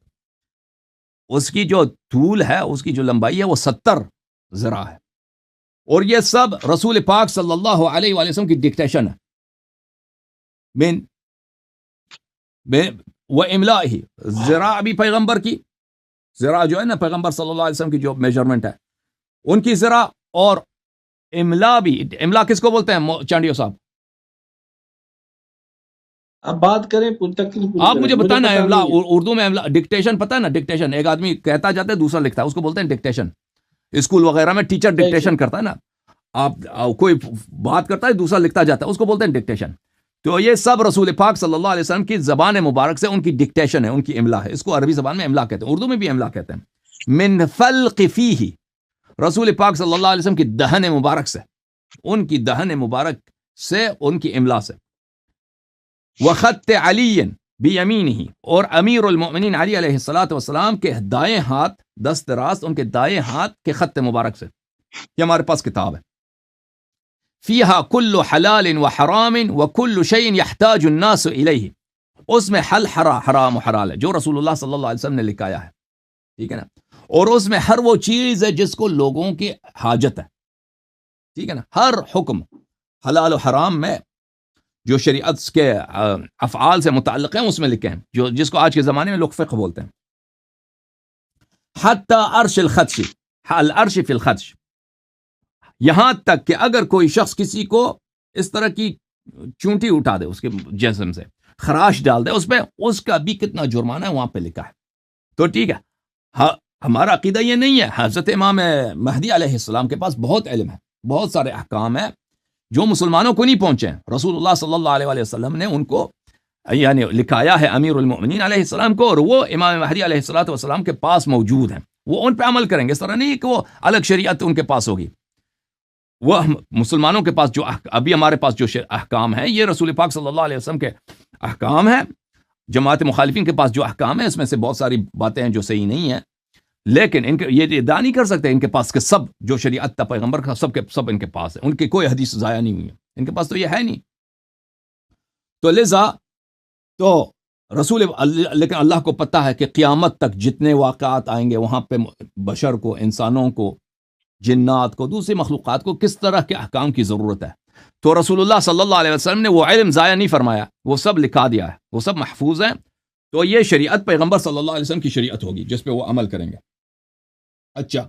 اس کی جو طول ہے اس کی جو لمبائی ہے وہ 70 ذراع ہے، اور یہ سب رسول پاک صلی اللہ علیہ وآلہ وسلم کی ڈکٹیشن ہے. و املائہ، ذراع بھی پیغمبر کی، ذراع جو ہے نا پیغمبر صلی اللہ علیہ وسلم کی جو میجرمنٹ ہے ان کی ذراع، اور املا بھی. املا کس کو بولتے ہیں چانڈیو صاحب؟ اب بات کریں آپ مجھے بتانا املا اردو میں املا ڈکٹیشن پتہ ہے نا؟ ڈکٹیشن ایک آدمی کہتا جاتا ہے دوسرا لکھتا ہے، اس کو بولتے ہیں ڈکٹیشن. اسکول وغیرہ میں ٹیچر ڈکٹیشن کرتا ہے نا، آپ کوئی بات کرتا ہے دوسرا لکھتا جاتا ہے، اس کو بولتے ہیں ڈکٹیشن. تو یہ سب رسول پاک صلی اللہ علیہ وسلم کی زبان مبارک سے ان کی ڈکٹیشن ہے، ان کی املا ہے. اس کو عربی زبان میں املا کہتے ہیں، اردو میں بھی املا کہتے ہیں. من فلق فیہ، رسول پاک صلی اللہ علیہ وسلم کی دہن مبارک سے، ان کی دہن مبارک سے ان کی املا سے. وخط علی بیمینہ، اور امیر المؤمنین علی علیہ الصلوۃ والسلام کے دائیں ہاتھ، دست راست ان کے دائیں ہاتھ کے خط مبارک سے. یہ ہمارے پاس کتاب ہے. فیہا کل حلال و حرام و کل شیء یحتاج الناس الیہ، اس میں حرام و حلال ہے جو رسول اللہ صلی اللہ علیہ وسلم نے لکھایا ہے، ٹھیک ہے نا، اور اس میں ہر وہ چیز ہے جس کو لوگوں کی حاجت ہے، ٹھیک ہے نا. ہر حکم حلال و حرام میں جو شریعت کے افعال سے متعلق ہیں اس میں لکھے ہیں، جو جس کو آج کے زمانے میں لوگ فقہ بولتے ہیں. حتی عرش الخدش، العرش فی الخدش، یہاں تک کہ اگر کوئی شخص کسی کو اس طرح کی چونٹی اٹھا دے، اس کے جسم سے خراش ڈال دے اس پہ، اس کا بھی کتنا جرمانہ ہے وہاں پہ لکھا ہے. تو ٹھیک ہے، ہمارا عقیدہ یہ نہیں ہے. حضرت امام مہدی علیہ السلام کے پاس بہت علم ہے، بہت سارے احکام ہیں جو مسلمانوں کو نہیں پہنچے ہیں. رسول اللہ صلی اللہ علیہ وآلہ وسلم نے ان کو یعنی لکھایا ہے امیر المؤمنین علیہ السلام کو، اور وہ امام مہدی علیہ الصلوۃ والسلام کے پاس موجود ہیں. وہ ان پہ عمل کریں گے، اس طرح نہیں کہ وہ الگ شریعت ان کے پاس ہوگی. وہ مسلمانوں کے پاس جو ابھی ہمارے پاس جو احکام ہیں یہ رسول پاک صلی اللہ علیہ وسلم کے احکام ہیں. جماعت مخالفین کے پاس جو احکام ہیں اس میں سے بہت ساری باتیں ہیں جو صحیح نہیں ہیں، لیکن ان کے یہ ادعا نہیں کر سکتے ان کے پاس کہ سب جو شریعت تھا پیغمبر کا سب کے سب ان کے پاس ہے، ان کی کوئی حدیث ضائع نہیں ہوئی ہے، ان کے پاس تو یہ ہے نہیں. تو لذا تو رسول لیکن اللہ کو پتہ ہے کہ قیامت تک جتنے واقعات آئیں گے وہاں پہ بشر کو، انسانوں کو، جنات کو، دوسری مخلوقات کو کس طرح کے احکام کی ضرورت ہے. تو رسول اللہ صلی اللہ علیہ وسلم نے وہ علم ضائع نہیں فرمایا، وہ سب لکھا دیا ہے، وہ سب محفوظ ہیں. تو یہ شریعت پیغمبر صلی اللہ علیہ وسلم کی شریعت ہوگی جس پہ وہ عمل کریں گے. اچھا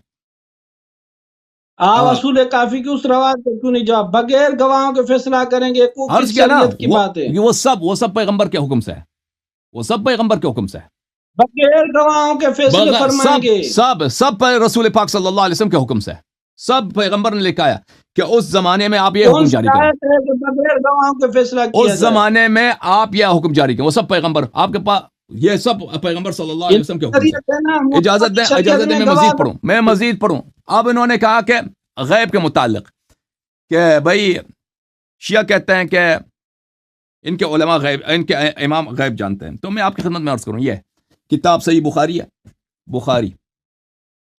آپ اصول کافی کی اس روایت کو کیوں نہیں جواب بغیر گواہوں کے فیصلہ کریں گے؟ عرض کیا نا وہ سب پیغمبر کے حکم سے ہے، وہ سب پیغمبر کے حکم سے ہے، بغیر گواہوں کے فیصلے فرمائیں گے. سب رسول پاک صلی اللہ علیہ وسلم کے حکم سے ہے. سب پیغمبر نے لکھا ہے کہ اس زمانے میں آپ یہ حکم جاری کریں، بغیر گواہوں کے فیصلہ اس زمانے میں آپ یہ حکم جاری کریں. وہ سب پیغمبر آپ کے پاس، یہ سب پیغمبر صلی اللہ علیہ وسلم کے حکم سے. اجازت دیں میں مزید پڑھوں. اب انہوں نے کہا کہ غیب کے متعلق کہ بھائی شیعہ کہتے ہیں کہ ان کے علماء غیب، ان کے امام غیب جانتے ہیں. تو میں آپ کی خدمت میں عرض کروں، یہ کتاب صحیح بخاری ہے، بخاری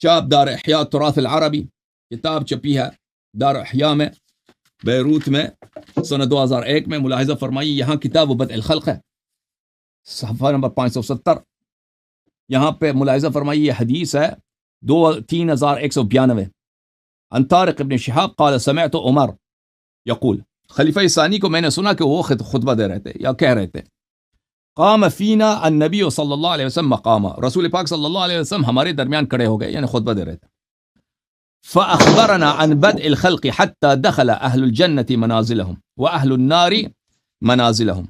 چاپ دار احیاء تراث العربی، کتاب چھپی ہے دار احیاء میں بیروت میں سنہ 2001 میں. ملاحظہ فرمائیے یہاں کتاب بدء الخلق ہے، صفحہ نمبر 570. یہاں پہ ملاحظہ فرمائیے یہ حدیث ہے 3192 عن طارق ابن شہاب قال سمعت عمر یقول، خلیفہ ثانی کو میں نے سنا کہ وہ خطبہ دے رہے تھے یا کہہ رہے تھے، قام فینا النبی صلی اللہ علیہ وسلم مقاما، رسول پاک صلی اللہ علیہ وسلم ہمارے درمیان کھڑے ہو گئے، یعنی خطبہ دے رہے تھے. فاخبرنا عن بدء الخلق حتى دخل اهل الجنة منازلهم واهل النار منازلهم.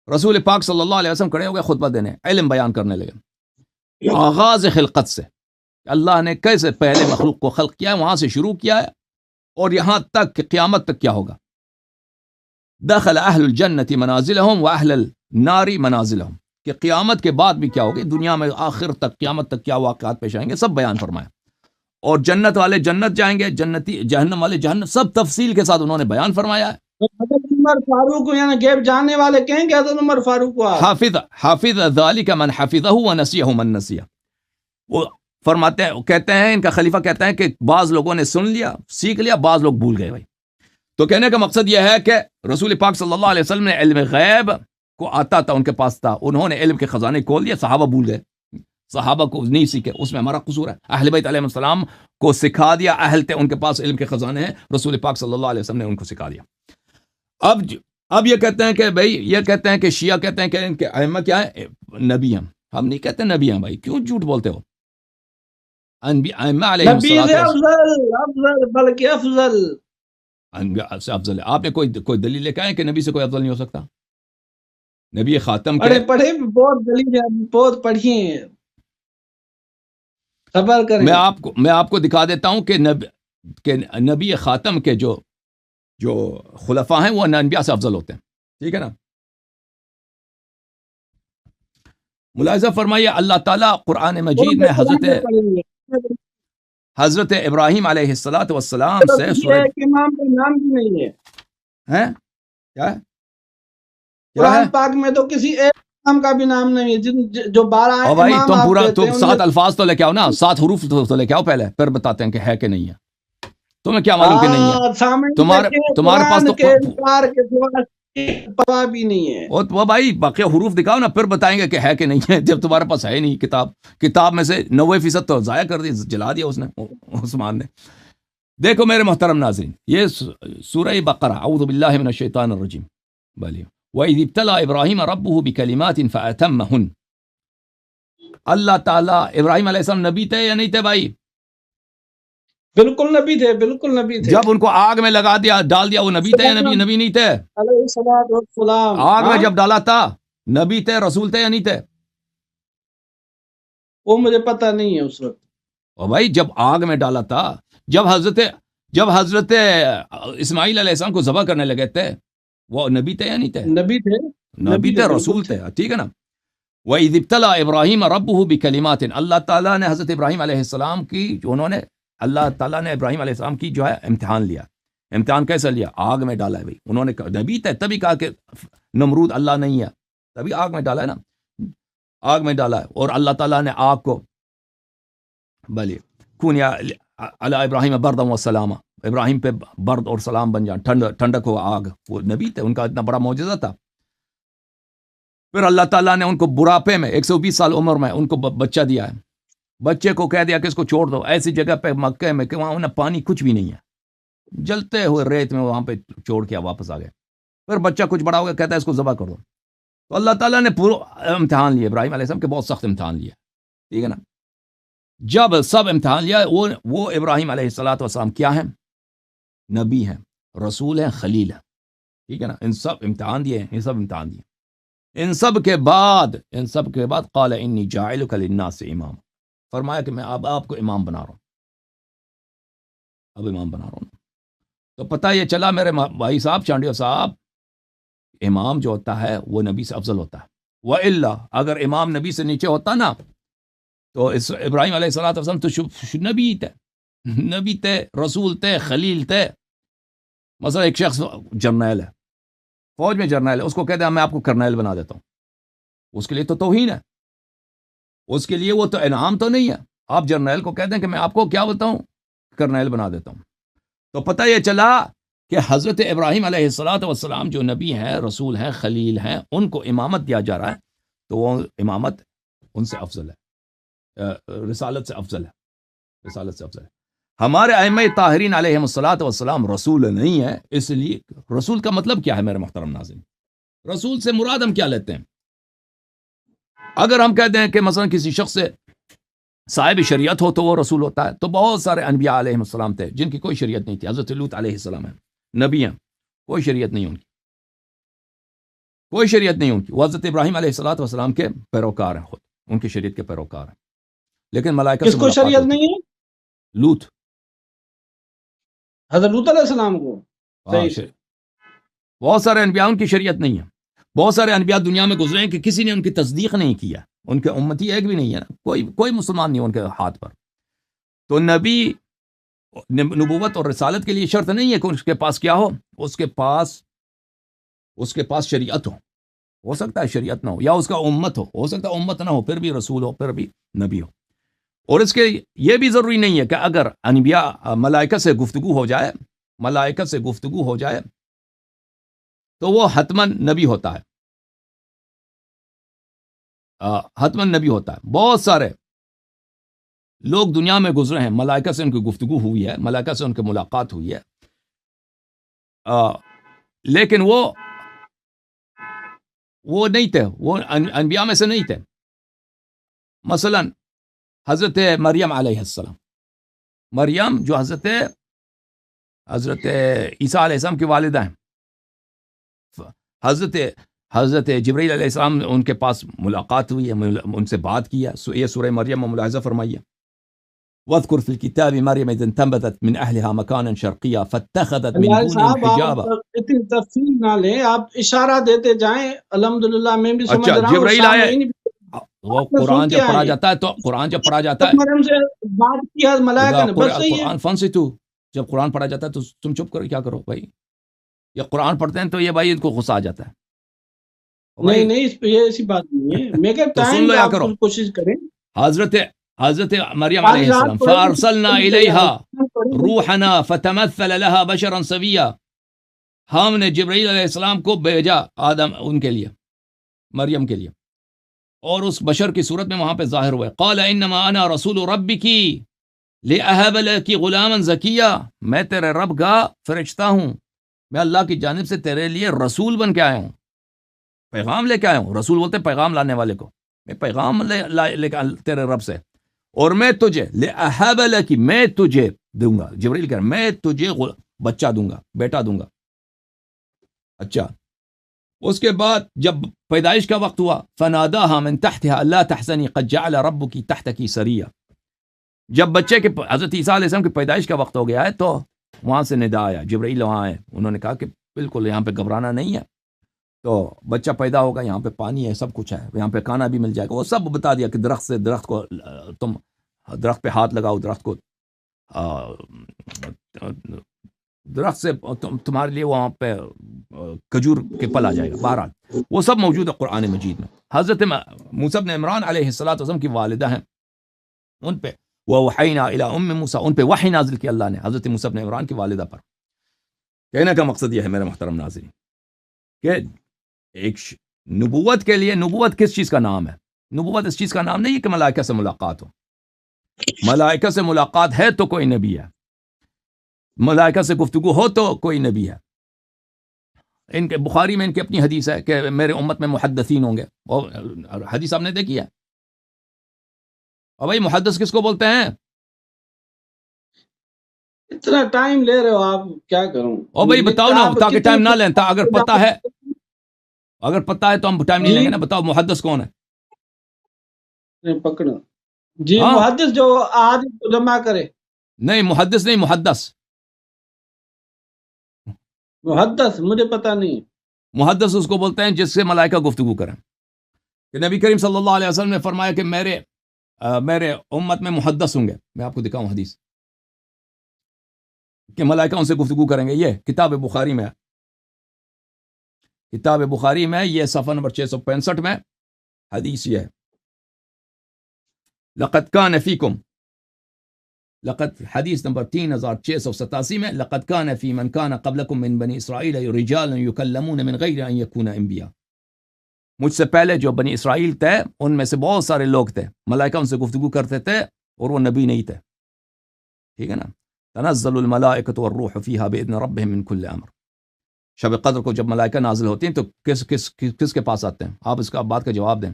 رسول پاک صلی اللہ علیہ وسلم کھڑے ہو گئے خطبہ دینے، علم بیان کرنے لگے آغاز خلقت سے، اللہ نے کیسے پہلے مخلوق کو خلق کیا ہے وہاں سے شروع کیا ہے اور یہاں تک کہ قیامت تک کیا ہوگا. دخل اہل الجنت منازلهم واہل النار منازلهم، کہ قیامت کے بعد بھی کیا ہوگی، دنیا میں آخر تک قیامت تک کیا واقعات پیش آئیں گے سب بیان فرمایا. اور جنت والے جنت جائیں گے، جنتی جہنم والے جہنم، سب تفصیل کے ساتھ انہوں نے بیان فرمایا ہے. حضرت عمر فاروق یعنی غیب جاننے والے کہیں گے حضرت عمر فاروق کو حافظ ذلك من حفظه ونسيه من نسيه. وہ فرماتے ہیں، کہتے ہیں ان کا خلیفہ کہتا ہے کہ بعض لوگوں نے سن لیا، سیکھ لیا، بعض لوگ بھول گئے بھائی۔ تو کہنے کا مقصد یہ ہے کہ رسول پاک صلی اللہ علیہ وسلم نے علم غیب کو آتا تھا، ان کے پاس تھا، انہوں نے علم کے خزانے کھول دیا، صحابہ بھول گئے، صحابہ کو نہیں سیکھے، اس میں ہمارا قصور ہے۔ اہل بیت علیہ السلام کو سکھا دیا، اہل تھے، ان کے پاس علم کے خزانے ہیں، رسول پاک صلی اللہ علیہ وسلم نے ان کو سکھا دیا۔ اب یہ کہتے ہیں کہ بھائی، یہ کہتے ہیں کہ شیعہ کہتے ہیں کہ ان کے ائمہ کیا ہے؟ نبی ہیں۔ ہم نہیں کہتے نبی ہیں بھائی، کیوں جھوٹ بولتے ہو؟ ائمہ علیہ نبی سے افضل بلکہ افضل انبیاء سے افضل ہے۔ آپ نے کوئی دلیل لے کے آئے کہ نبی سے کوئی افضل نہیں ہو سکتا؟ نبی خاتم کے پڑھے بہت دلیل ہے، بہت پڑھی ہیں، صبر کریں۔ میں آپ کو دکھا دیتا ہوں کہ نبی خاتم کے جو خلفاء ہیں وہ انبیاء سے افضل ہوتے ہیں، ٹھیک ہے نا؟ ملاحظہ فرمائیے، اللہ تعالیٰ قرآن مجید میں حضرت ابراہیم علیہ السلام سے امام کا نام بھی نہیں ہے، کیا قرآن پاک میں تو کسی ایک امام کا بھی نام نہیں ہے، جو 12 بھائی امام تم آپ پورا دیتے ہیں، 7 الفاظ تو لے کے آؤ نا، 7 حروف تو لے کے آؤ پہلے، پھر بتاتے ہیں کہ ہے کہ نہیں ہے۔ تمہیں کیا معلوم کہ نہیں ہے؟ تمہارے پاس تو بھی نہیں ہے، وہ بھائی باقی حروف دکھاؤ نا، پھر بتائیں گے کہ ہے کہ نہیں ہے، جب تمہارے پاس ہے نہیں کتاب میں سے 90% تو ضائع کر دی، جلا دیا اس نے، عثمان نے۔ دیکھو میرے محترم ناظرین، یہ سورہ بقرہ، اعوذ باللہ من الشیطان الرجیم، بولیے وَإِذِ ابْتَلَىٰ إِبْرَاهِيمَ رَبُّهُ بِكَلِمَاتٍ فَأَتَمَّهُنَّ۔ اللہ تعالیٰ ابراہیم علیہ السلام نبی تھے یا نہیں تھے بھائی؟ بالکل نبی تھے، بالکل نبی تھے۔ جب ان کو آگ میں لگا دیا، ڈال دیا، وہ نبی تھے یا نبی نہیں تھے؟ علیہ السلام آگ میں جب ڈالا تھا، نبی تھے، رسول تھے یا نہیں تھے؟ وہ مجھے پتہ نہیں ہے اس وقت۔ اور بھائی جب آگ میں ڈالا تھا، جب حضرت اسماعیل علیہ السلام کو ذبح کرنے لگے تھے، وہ نبی تھے یا نہیں تھے؟ نبی تھے، رسول تھے، ٹھیک ہے نا؟ وَإِذِ ابْتَلَىٰ إِبْرَاهِيمَ رَبُّهُ بِكَلِمَاتٍ، اللہ تعالیٰ نے حضرت ابراہیم علیہ السلام کی، اللہ تعالیٰ نے ابراہیم علیہ السلام کی جو ہے امتحان لیا۔ امتحان کیسے لیا؟ آگ میں ڈالا ہے بھائی، انہوں نے نبی تھے، تبھی کہا کہ نمرود اللہ نہیں ہے، تبھی آگ میں ڈالا ہے نا، آگ میں ڈالا ہے۔ اور اللہ تعالیٰ نے آگ کو بلی کون یا علی ابراہیم بردم و سلامہ، ابراہیم پہ برد اور سلام بن جائے، ٹھنڈک ہو آگ، وہ نبی تھے، ان کا اتنا بڑا معجزہ تھا۔ پھر اللہ تعالیٰ نے ان کو بڑھاپے میں 120 سال عمر میں ان کو بچہ دیا ہے، بچے کو کہہ دیا کہ اس کو چھوڑ دو ایسی جگہ پہ مکہ میں کہ وہاں انہیں پانی کچھ بھی نہیں ہے، جلتے ہوئے ریت میں وہاں پہ چھوڑ کے واپس آ گئے۔ پھر بچہ کچھ بڑا ہو گیا، کہتا ہے اس کو ذبح کر دو۔ تو اللہ تعالیٰ نے پورا امتحان لیا ابراہیم علیہ السلام کے، بہت سخت امتحان لیا، ٹھیک ہے نا؟ جب سب امتحان لیا، وہ ابراہیم علیہ السلام کیا ہیں؟ نبی ہیں، رسول ہیں، خلیل ہیں، ٹھیک ہے نا؟ ان سب امتحان دیے، ان سب امتحان دیے۔ ان سب کے بعد قال انی جاعلک للناس امام، فرمایا کہ میں اب آپ کو امام بنا رہا ہوں، اب امام بنا رہا ہوں۔ تو پتہ یہ چلا میرے بھائی صاحب، چانڈیو صاحب، امام جو ہوتا ہے وہ نبی سے افضل ہوتا ہے، وَإِلَّا اگر امام نبی سے نیچے ہوتا نا تو ابراہیم علیہ السلام تو نبی تھے، رسول تھے، خلیل تھے۔ مثلا ایک شخص جرنیل ہے، فوج میں جرنیل ہے، اس کو کہتے ہیں میں آپ کو کرنیل بنا دیتا ہوں، اس کے لیے تو توہین ہے، اس کے لیے وہ تو انعام تو نہیں ہے۔ آپ جرنیل کو کہتے ہیں کہ میں آپ کو کیا بتاؤں، کرنیل بنا دیتا ہوں۔ تو پتہ یہ چلا کہ حضرت ابراہیم علیہ السلام جو نبی ہیں، رسول ہیں، خلیل ہیں، ان کو امامت دیا جا رہا ہے، تو وہ امامت ان سے افضل ہے، رسالت سے افضل ہے، رسالت سے افضل ہے۔ ہمارے ائمہ طاہرین علیہم السلام رسول نہیں ہے، اس لیے رسول کا مطلب کیا ہے میرے محترم ناظرین؟ رسول سے مراد ہم کیا لیتے ہیں؟ اگر ہم کہتے ہیں کہ مثلا کسی شخص سے صاحب شریعت ہو تو وہ رسول ہوتا ہے، تو بہت سارے انبیاء علیہم السلام تھے جن کی کوئی شریعت نہیں تھی۔ حضرت لوط علیہ السلام ہے، نبی ہیں، کوئی شریعت نہیں ان کی، کوئی شریعت نہیں ان کی۔ وہ حضرت ابراہیم علیہ السلام کے پیروکار ہیں، خود ان کی شریعت کے پیروکار ہیں، لیکن ملائکہ سے کس کو شریعت نہیں ہے؟ لوط، حضرت لوط علیہ السلام کو بہت سارے انبیاء ان کی شریعت نہیں ہے۔ بہت سارے انبیاء دنیا میں گزرے ہیں کہ کسی نے ان کی تصدیق نہیں کیا، ان کے امتی ایک بھی نہیں ہے نا، کوئی مسلمان نہیں ان کے ہاتھ پر۔ تو نبی نبوت اور رسالت کے لیے شرط نہیں ہے کہ اس کے پاس کیا ہو، اس کے پاس شریعت ہو سکتا ہے شریعت نہ ہو، یا اس کا امت ہو سکتا ہے امت نہ ہو، پھر بھی رسول ہو، پھر بھی نبی ہو۔ اور اس کے یہ بھی ضروری نہیں ہے کہ اگر انبیاء ملائکہ سے گفتگو ہو جائے تو وہ حتماً نبی ہوتا ہے، حتماً نبی ہوتا ہے۔ بہت سارے لوگ دنیا میں گزرے ہیں، ملائکہ سے ان کی گفتگو ہوئی ہے، ملائکہ سے ان کی ملاقات ہوئی ہے، لیکن وہ نہیں تھے، وہ انبیاء میں سے نہیں تھے۔ مثلا حضرت مریم علیہ السلام، مریم جو حضرت عیسیٰ علیہ السلام کی والدہ ہیں، حضرت جبرائیل علیہ السلام ان کے پاس ملاقات ہوئی ہے، ان سے بات کیا۔ یہ سورہ مریم میں ملاحظہ فرمائیے، وَاذْكُرْ فِي الْكِتَابِ مَرْيَمَ إِذِ انتبذت من أهلها مكانا شرقيا فاتخذت من اللہ دونهم صاحب حجابا۔ آپ اتنی تفصیل نہ لیں، آپ اشارہ دیتے جائیں، الحمدللہ میں بھی سمجھ اچھا، رہا ہوں، جبرائیل آیا، سامعین بھی وہ آپ نے قرآن سنتے جب پڑھا آئے جاتا ہے تو مریم سے بات کیا ملائکہ نے، بس صحیح ہے۔ قرآن فن سے تو جب قرآن پڑھا جاتا ہے تو تم چپ کرو، کیا کرو بھائی؟ یہ قرآن پڑھتے ہیں تو یہ بھائی ان کو غصہ آ جاتا ہے۔ نہیں اس پہ یہ ایسی بات نہیں ہے، میں کہ تو سن ٹائم لو پہ یا آپ کرو، کچھ کوشش کریں۔ حضرت مریم علیہ السلام، فارسلنا الیہا روحنا فتمثل لها بشرا سویا، ہم نے جبرائیل علیہ السلام کو بھیجا آدم ان کے لیے، مریم کے لیے، اور اس بشر کی صورت میں وہاں پہ ظاہر ہوئے۔ قال انما انا رسول ربک لأہب لک غلاما زکیا، میں تیرے رب کا فرشتہ ہوں، میں اللہ کی جانب سے تیرے لیے رسول بن کے آیا ہوں، پیغام لے کے آیا ہوں۔ رسول بولتے پیغام لانے والے کو، میں پیغام لے کے تیرے رب سے، اور میں تجھے لأہب لک، میں تجھے دوں گا، جبرائیل کہہ رہا میں تجھے بچہ دوں گا، بیٹا دوں گا۔ اچھا، اس کے بعد جب پیدائش کا وقت ہوا، فناداها من تحتها الا تحزني قد جعل ربك تحتك سريا، جب بچے کے حضرت عیسیٰ علیہ السلام کی پیدائش کا وقت ہو گیا ہے تو وہاں سے ندا آیا، جبرائیل وہاں آئے، انہوں نے کہا کہ بالکل یہاں پہ گھبرانا نہیں ہے، تو بچہ پیدا ہوگا، یہاں پہ پانی ہے، سب کچھ ہے، یہاں پہ کھانا بھی مل جائے گا، وہ سب بتا دیا کہ درخت کو تم درخت پہ ہاتھ لگاؤ، درخت کو درخت سے تمہارے لیے وہاں پہ کھجور کے پل آ جائے گا۔ بہرحال وہ سب موجود ہے قرآن مجید میں۔ حضرت موسیٰ بن عمران علیہ السلام کی والدہ ہیں، ان پہ وَوَحَيْنَا إِلَىٰ أُمِّ مُوسَىٰ، ان پہ وحی نازل کی اللہ نے حضرت موسیٰ بن عمران کی والدہ پر۔ کہنے کا مقصد یہ ہے میرے محترم ناظرین کہ ایک نبوت کے لیے، نبوت کس چیز کا نام ہے؟ نبوت اس چیز کا نام نہیں ہے کہ ملائکہ سے ملاقات ہو، ملائکہ سے ملاقات ہے تو کوئی نبی ہے، ملائکہ سے گفتگو ہو تو کوئی نبی ہے۔ ان کے بخاری میں ان کی اپنی حدیث ہے کہ میرے امت میں محدثین ہوں گے، اور حدیث آپ نے دیکھی ہے۔ اور بھائی محدث کس کو بولتے ہیں؟ اتنا ٹائم لے رہے ہو آپ، کیا کروں؟ اور بھائی بتاؤ نا، تاکہ ٹائم نہ لیں، اگر پتہ ہے تو ہم ٹائم نہیں لیں گے نا۔ بتاؤ محدث کون ہے؟ پکڑو جی، ہاں؟ محدث جو آدمی کو جمع کرے، نہیں محدث نہیں، محدث مجھے پتہ نہیں۔ محدث اس کو بولتے ہیں جس سے ملائکہ گفتگو کریں، کہ نبی کریم صلی اللہ علیہ وسلم نے فرمایا کہ میرے امت میں محدث ہوں گے۔ میں آپ کو دکھاؤں حدیث کہ ملائکہ ان سے گفتگو کریں گے۔ یہ کتاب بخاری میں، یہ صفحہ نمبر 665 میں حدیث یہ ہے، حدیث نمبر 3687 میں، لقد كان في من كان قبلكم من بني اسرائيل رجال يكلمون من غير ان يكون انبياء، مجھ سے پہلے جو بنی اسرائیل تھے ان میں سے بہت سارے لوگ تھے، ملائکہ ان سے گفتگو کرتے تھے اور وہ نبی نہیں تھے، ٹھیک ہے نا۔ تنزل الملائکۃ والروح فیہا باذن ربہم من کل امر، شب قدر کو جب ملائکہ نازل ہوتی ہیں تو کس کے پاس آتے ہیں؟ آپ اس کا بات کا جواب دیں۔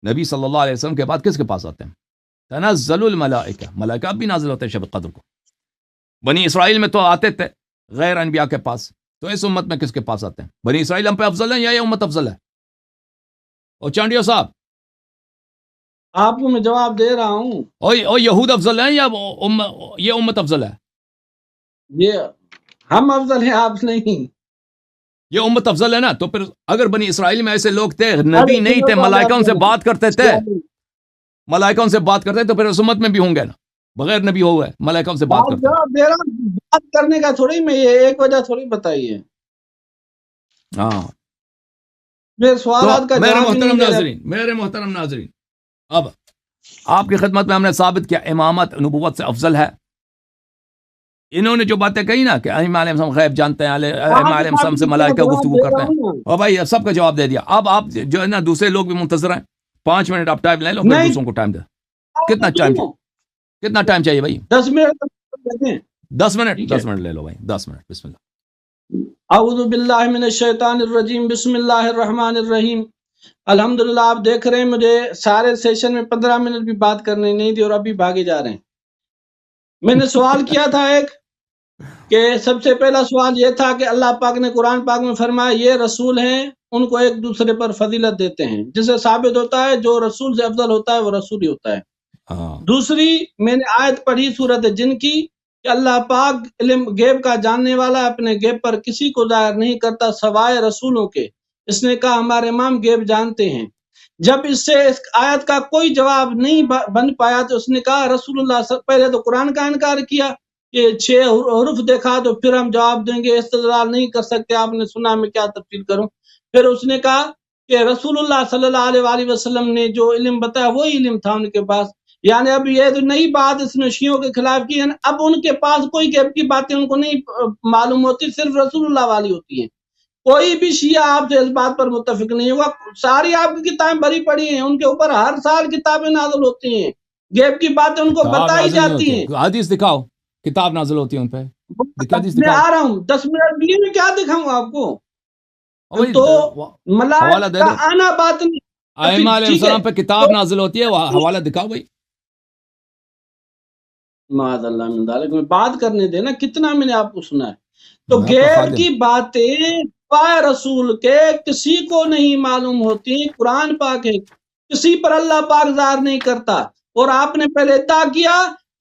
نبی صلی اللہ علیہ وسلم کے بعد کس کے پاس آتے ہیں؟ تنزل الملائکہ، ملائکہ اب بھی نازل ہوتے ہیں شب قدر کو۔ بنی اسرائیل میں تو آتے تھے غیر انبیاء کے پاس، تو اس امت میں کس کے پاس آتے ہیں؟ بنی اسرائیل ہم پہ افضل ہیں یا یہ امت افضل ہے؟ اور چانڈیو صاحب آپ کو میں جواب دے رہا ہوں، اور یہود افضل ہیں یا یہ امت افضل ہے؟ یہ ہم افضل ہیں، آپ نہیں۔ یہ امت افضل ہے نا۔ تو پھر اگر بنی اسرائیل میں ایسے لوگ تھے، نبی نہیں تھے، ملائکہ ان سے بات کرتے تھے، تو پھر اس امت میں بھی ہوں گے نا، بغیر نبی ہوئے ملائکہ ان سے بات کرتے ہیں۔ جواب دے رہا ہوں، بات کرنے کا تھوڑی، میں یہ ایک وجہ تھوڑی بتائیے، ہاں میرے سوالات کا میرے جواب ہی نہیں محترم دے رہے۔ ناظرین، اب آپ کی خدمت میں ہم نے ثابت کیا امامت نبوت سے افضل ہے. انہوں نے جو باتیں کہی نا کہ امام علیہ السلام غیب جانتے ہیں، امام علیہ السلام سے ملائکہ گفتگو کرتے ہیں، اور بھائی سب کا جواب دے دیا. اب آپ جو ہے نا دوسرے لوگ بھی منتظر ہیں، 5 منٹ آپ ٹائم لے لو، پھر دوسروں کو ٹائم دے. کتنا ٹائم چاہیے بھائی؟ 10 منٹ 10 منٹ 10 منٹ لے لو بھائی، 10 منٹ. بسم اللہ. اعوذ باللہ من الشیطان الرجیم، بسم اللہ الرحمن الرحیم. الحمدللہ آپ دیکھ رہے ہیں مجھے سارے سیشن میں 15 منٹ بھی بات کرنے نہیں دی اور ابھی بھاگے جا رہے ہیں. میں نے سوال کیا تھا ایک کہ سب سے پہلا سوال یہ تھا کہ اللہ پاک نے قرآن پاک میں فرمایا یہ رسول ہیں، ان کو ایک دوسرے پر فضیلت دیتے ہیں، جس سے ثابت ہوتا ہے جو رسول سے افضل ہوتا ہے وہ رسول ہی ہوتا ہے. دوسری میں نے آیت پڑھی سورۃ جن کی کہ اللہ پاک علم غیب کا جاننے والا اپنے غیب پر کسی کو ظاہر نہیں کرتا سوائے رسولوں کے. اس نے کہا ہمارے امام غیب جانتے ہیں. جب اس سے اس آیت کا کوئی جواب نہیں بن پایا تو اس نے کہا رسول اللہ، پہلے تو قرآن کا انکار کیا کہ 6 حروف دیکھا تو پھر ہم جواب دیں گے، استدلال نہیں کر سکتے، آپ نے سنا میں کیا تفصیل کروں. پھر اس نے کہا کہ رسول اللہ صلی اللہ علیہ وآلہ وسلم نے جو علم بتایا وہی علم تھا ان کے پاس. یعنی اب یہ تو نئی بات اس نے شیعوں کے خلاف کی ہے، اب ان کے پاس کوئی غیب کی باتیں ان کو نہیں معلوم ہوتی، صرف رسول اللہ والی ہوتی ہیں. کوئی بھی شیعہ آپ سے اس بات پر متفق نہیں ہوگا. ساری آپ کی کتابیں بھری پڑی ہیں، ان کے اوپر ہر سال کتابیں نازل ہوتی ہیں، غیب کی باتیں ان کو بتائی جاتی ہیں. حدیث دکھاؤ، کتاب نازل ہوتی ہے ان پہ. میں آ رہا ہوں 10 منٹ بھی میں کیا دکھاؤں آپ کو؟ تو ملائکہ کا آنا بات نہیں. ائمہ علیہ السلام پہ کتاب نازل ہوتی ہے، حوالہ دکھاؤ بھائی. معاذ اللہ من ذالک، میں بات کرنے دینا، کتنا میں نے آپ کو سنا ہے. تو غیب کی باتیں رسول کے کسی کو نہیں معلوم ہوتی. قرآن پاک ہے، کسی پر اللہ پاک ظاہر نہیں کرتا. اور آپ نے پہلے ادعا کیا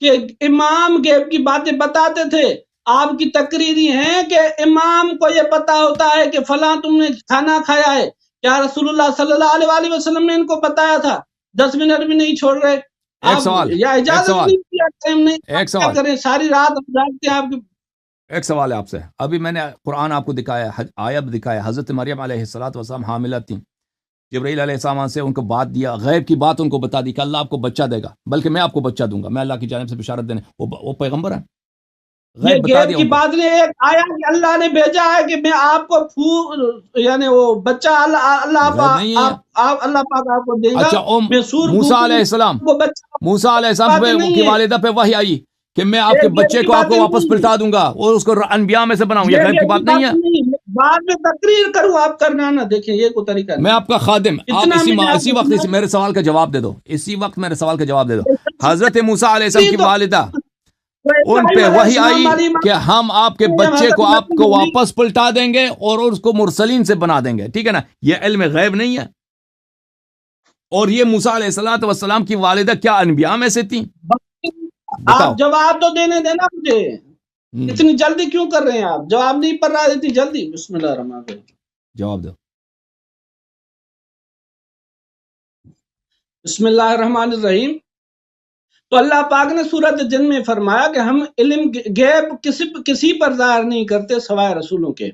کہ امام غیب کی باتیں بتاتے تھے. آپ کی تقریری ہیں کہ امام کو یہ پتا ہوتا ہے کہ فلاں تم نے کھانا کھایا ہے. کیا رسول اللہ صلی اللہ علیہ وآلہ وسلم نے ان کو بتایا تھا؟ 10 منٹ بھی نہیں چھوڑ رہے. ایک سوال، یا اجازت نہیں کیا ایک سوال کریں، ساری رات ہم جاگتے ہیں آپ کی. ایک سوال ہے آپ سے. ابھی میں نے قرآن آپ کو دکھایا، آیت دکھایا، حضرت مریم علیہ السلام حاملہ تھیں، جبرائیل علیہ السلام سے ان کو بات دیا، غیب کی بات ان کو بتا دی کہ اللہ آپ کو بچہ دے گا، بلکہ میں آپ کو بچہ دوں گا، میں اللہ کی جانب سے بشارت دینے. وہ پیغمبر ہے، غیب بتا دیا کی بات نے ایک آیا کہ اللہ نے بھیجا ہے کہ میں آپ کو یعنی وہ بچہ اللہ پاک آپ کو دے گا. اچھا، موسیٰ علیہ السلام کی والدہ پہ وحی آئی کہ میں آپ کے بچے کو آپ کو واپس پلٹا دوں گا اور اس کو انبیاء میں سے بناؤں. یہ غیب کی بات نہیں ہے. بعد میں تقریر کروں آپ کرنا نا. دیکھیں یہ کوئی طریقہ نہیں. میں آپ کا خادم، آپ اسی وقت میرے سوال کا جواب دے دو. اسی وقت میرے سوال کا جواب دے دو. حضرت موسیٰ علیہ السلام کی والدہ ان پہ وحی آئی کہ ہم آپ کے بچے کو آپ کو واپس پلٹا دیں گے اور اس کو مرسلین سے بنا دیں گے. ٹھیک ہے نا؟ یہ علم غیب نہیں ہے. اور یہ موسیٰ علیہ السلام کی والدہ کیا انبیاء میں سے تھیں؟ آپ جواب تو دینے دینا مجھے. اتنی جلدی کیوں کر رہے ہیں آپ؟ جواب نہیں پڑھ رہا اتنی جلدی. بسم اللہ الرحمن الرحیم. جواب دو. بسم اللہ الرحمن الرحیم. تو اللہ پاک نے سورۃ جن میں فرمایا کہ ہم علم غیب کسی پر ظاہر نہیں کرتے سوائے رسولوں کے.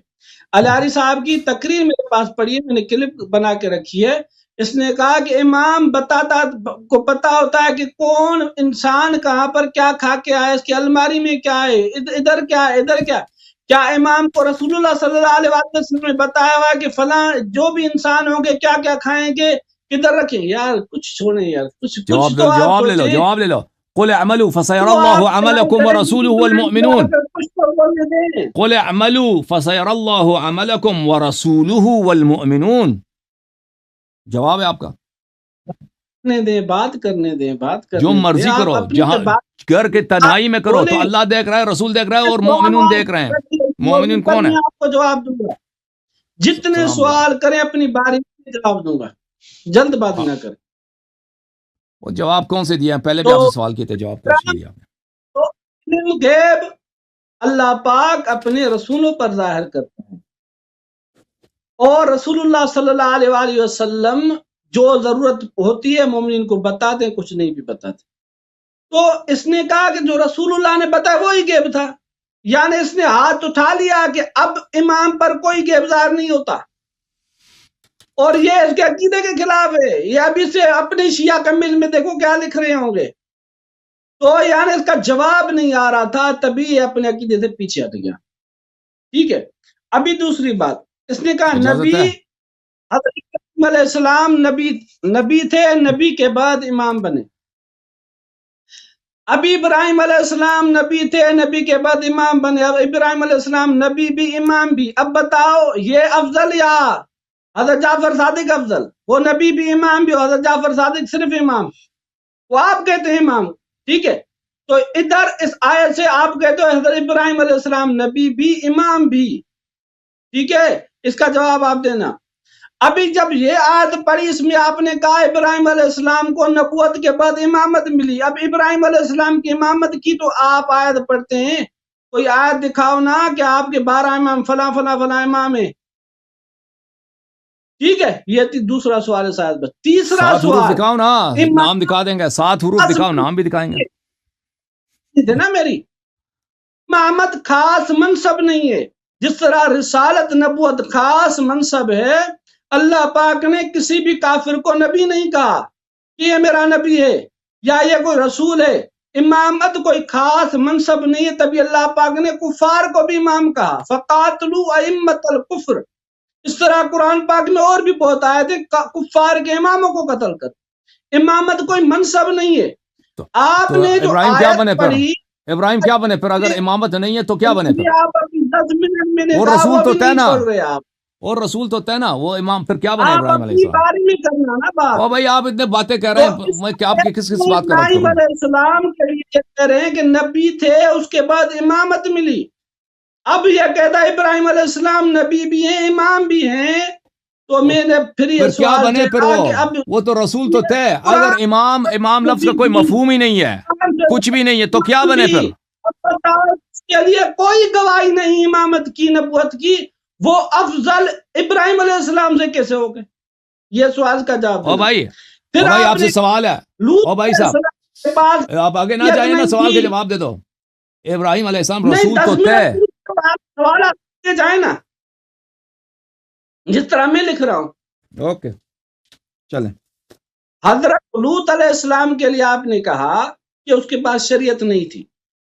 الہاری صاحب کی تقریر میرے پاس پڑھی ہے، میں نے کلپ بنا کے رکھی ہے. اس نے کہا کہ امام کو پتا ہوتا ہے کہ کون انسان کہاں پر کیا کھا کے آیا، اس کی الماری میں کیا ہے، ادھر کیا ہے، ادھر کیا. کیا امام کو رسول اللہ صلی اللہ علیہ وسلم نے بتایا ہوا کہ فلاں جو بھی انسان ہوں گے کیا کیا کھائیں گے، کدھر رکھیں؟ یار کچھ چھوڑیں یار، کچھ جواب لے لو. قل اعملوا فسيرى الله عملكم ورسوله والمؤمنون. قل اعملوا فسيرى الله عملكم ورسوله والمؤمنون. جواب ہے آپ کا. بات کرنے دیں جو مرضی کرو، جہاں گھر کے تنہائی میں کرو تو اللہ دیکھ رہا ہے، رسول دیکھ رہا ہے اور مومنون دیکھ رہے ہیں. مومنون کون ہے؟ آپ کو جواب دوں گا. جتنے سوال کریں اپنی باری میں جواب دوں گا، جلد بازی نہ کریں. وہ جواب کون سے دیا؟ پہلے بھی آپ سے سوال کیے تھے، جواب کون سے دیا؟ تو غیب اللہ پاک اپنے رسولوں پر ظاہر کرتا ہے، اور رسول اللہ صلی اللہ علیہ وآلہ وسلم جو ضرورت ہوتی ہے مومنین کو بتاتے ہیں، کچھ نہیں بھی بتاتے. تو اس نے کہا کہ جو رسول اللہ نے بتایا وہی غیب تھا. یعنی اس نے ہاتھ اٹھا لیا کہ اب امام پر کوئی غیب ظاہر نہیں ہوتا. اور یہ اس کے عقیدے کے خلاف ہے. یہ ابھی سے اپنے شیعہ کمیل میں دیکھو کیا لکھ رہے ہوں گے. تو یعنی اس کا جواب نہیں آ رہا تھا، تبھی یہ اپنے عقیدے سے پیچھے ہٹ گیا. ٹھیک ہے. ابھی دوسری بات، اس نے کہا نبی حضرت ابراہیم علیہ السلام نبی تھے، نبی کے بعد امام بنے. ابھی ابراہیم علیہ السلام نبی تھے، نبی کے بعد امام بنے. اب ابراہیم علیہ السلام نبی بھی امام بھی. اب بتاؤ یہ افضل یا حضرت جعفر صادق افضل؟ وہ نبی بھی امام بھی، حضرت جعفر صادق صرف امام، وہ آپ کہتے ہیں امام. ٹھیک ہے. تو ادھر اس آیت سے آپ کہتے ہو حضرت ابراہیم علیہ السلام نبی بھی امام بھی. ٹھیک ہے. اس کا جواب آپ دینا. ابھی جب یہ آیت پڑھی اس میں آپ نے کہا ابراہیم علیہ السلام کو نبوت کے بعد امامت ملی. اب ابراہیم علیہ السلام کی امامت کی تو آپ آیت پڑھتے ہیں، کوئی آیت دکھاؤ نا کہ آپ کے 12 امام فلاں فلاں فلاں امام ہیں. ٹھیک ہے. یہ دوسرا سوال ہے شاید. بس تیسرا سوال دکھاؤ نا، نام دکھا دیں گے. 7 حروف دکھاؤ، نام بھی دکھائیں گے نا. میری امامت خاص منصب نہیں ہے. جس طرح رسالت نبوت خاص منصب ہے، اللہ پاک نے کسی بھی کافر کو نبی نہیں کہا کہ یہ میرا نبی ہے یا یہ کوئی رسول ہے. امامت کوئی خاص منصب نہیں ہے، تبھی اللہ پاک نے کفار کو بھی امام کہا. فقاتلوا ائمۃ الکفر. اس طرح قرآن پاک میں اور بھی بہت آئے تھے کفار کے اماموں کو قتل کر. امامت کوئی منصب نہیں ہے. آپ نے جو آیت پڑھی، ابراہیم کیا بنے پھر؟ اگر امامت نہیں ہے تو کیا بنے پھر؟ آپ ابھی 10 منٹ میں نے وہ کہا، رسول وہ تو بھی تھے نہیں نا، چھوڑ رہے آپ. اور رسول تو تھے نا، وہ امام پھر کیا بنے آپ ابراہیم علیہ اپنی السلام؟ باری میں کرنا نا بات. او بھائی آپ اتنے باتیں کہہ رہے ہیں، میں آپ کی کس کس بات کا رد ابراہیم کروں؟ علیہ السلام کے لیے کہہ رہے ہیں کہ نبی تھے، اس کے بعد امامت ملی. اب یہ کہتا ہے ابراہیم علیہ السلام نبی بھی ہیں امام بھی ہیں. تو میں نے پھر یہ کیا سوال بنے پھر؟ وہ تو رسول تو تھے. اگر امام لفظ کا کوئی مفہوم ہی نہیں ہے، کچھ بھی نہیں ہے، تو کیا بنے پھر؟ اس کے لیے کوئی گواہی نہیں امامت کی، نبوت کی. وہ افضل ابراہیم علیہ السلام سے کیسے ہو گئے؟ یہ سوال کا جواب. او بھائی آپ سے سوال ہے. او بھائی صاحب آپ آگے نہ جائیں نا، سوال کا جواب دے دو. ابراہیم علیہ السلام رسول تو تھے. سوال جائے نا جس طرح میں لکھ رہا ہوں. اوکے چلیں. حضرت لوط علیہ السلام کے لیے آپ نے کہا کہ اس کے پاس شریعت نہیں تھی،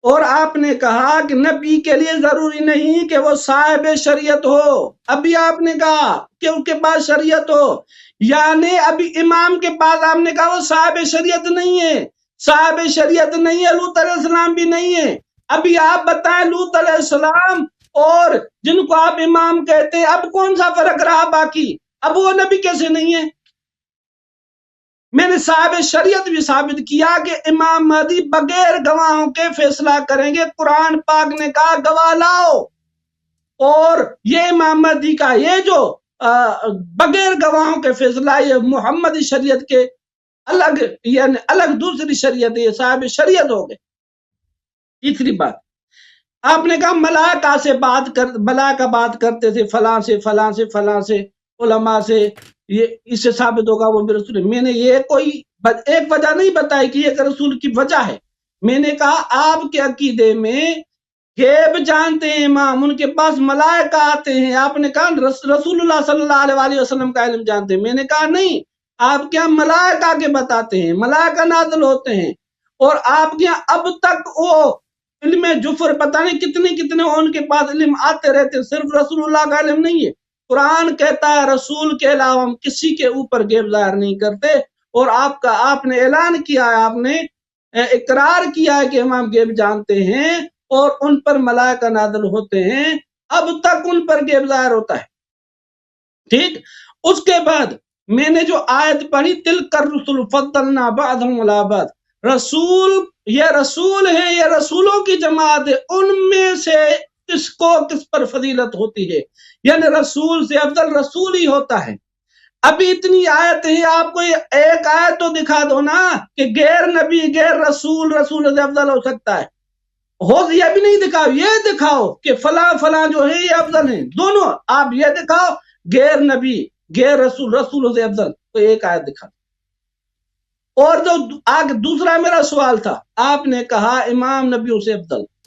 اور آپ نے کہا کہ نبی کے لیے ضروری نہیں کہ وہ صاحب شریعت ہو. ابھی آپ نے کہا کہ اس کے پاس شریعت ہو، یعنی ابھی امام کے پاس آپ نے کہا وہ صاحب شریعت نہیں ہے. صاحب شریعت نہیں ہے، لوط علیہ السلام بھی نہیں ہے. ابھی آپ بتائیں لوط علیہ السلام اور جن کو آپ امام کہتے ہیں، اب کون سا فرق رہا باقی؟ اب وہ نبی کیسے نہیں ہے؟ میں نے صاحب شریعت بھی ثابت کیا کہ امام مہدی بغیر گواہوں کے فیصلہ کریں گے. قرآن پاک نے کہا گواہ لاؤ، اور یہ امام مہدی کا یہ جو بغیر گواہوں کے فیصلہ، یہ محمدی شریعت کے الگ، یعنی الگ دوسری شریعت ہے، یہ صاحب شریعت ہو گئے. تیسری بات، آپ نے کہا ملائکہ سے ملائکہ بات کرتے تھے، فلاں سے فلاں سے فلاں سے علماء سے، یہ اس سے ثابت ہوگا وہ بھی رسول ہے. میں نے یہ کوئی ایک وجہ نہیں بتائی کہ یہ رسول کی وجہ ہے. میں نے کہا آپ کے عقیدے میں غیب جانتے ہیں امام، ان کے پاس ملائکہ آتے ہیں. آپ نے کہا رسول اللہ صلی اللہ علیہ وسلم کا علم جانتے ہیں. میں نے کہا نہیں، آپ کیا ملائکہ کے بتاتے ہیں، ملائکہ نازل ہوتے ہیں. اور آپ کے اب تک وہ علم جفر پتہ نہیں کتنے ان کے پاس علم آتے رہتے، صرف رسول اللہ کا علم نہیں ہے. قرآن کہتا ہے رسول کے علاوہ ہم کسی کے اوپر غیب ظاہر نہیں کرتے. اور آپ نے اعلان کیا ہے، آپ نے اقرار کیا ہے کہ ہم غیب جانتے ہیں اور ان پر ملائکہ نازل ہوتے ہیں. اب تک ان پر غیب ظاہر ہوتا ہے. ٹھیک. اس کے بعد میں نے جو آیت پڑھی تلک الرسل فضلنا بعضهم علی بعض، رسول یہ رسول ہیں، یہ رسولوں کی جماعت ہے، ان میں سے کس کو کس پر فضیلت ہوتی ہے، یعنی رسول سے افضل رسول ہی ہوتا ہے. ابھی اتنی آیت ہے، آپ کو ایک آیت تو دکھا دو نا کہ غیر نبی غیر رسول رسول سے افضل ہو سکتا ہے. یہ بھی نہیں دکھاؤ، یہ دکھاؤ کہ فلاں فلاں جو ہے یہ افضل ہیں. دونوں آپ یہ دکھاؤ، غیر نبی غیر رسول رسول سے افضل، تو ایک آیت دکھا. اور جو آگے دوسرا میرا سوال تھا، آپ نے کہا امام نبیوں سے افضل.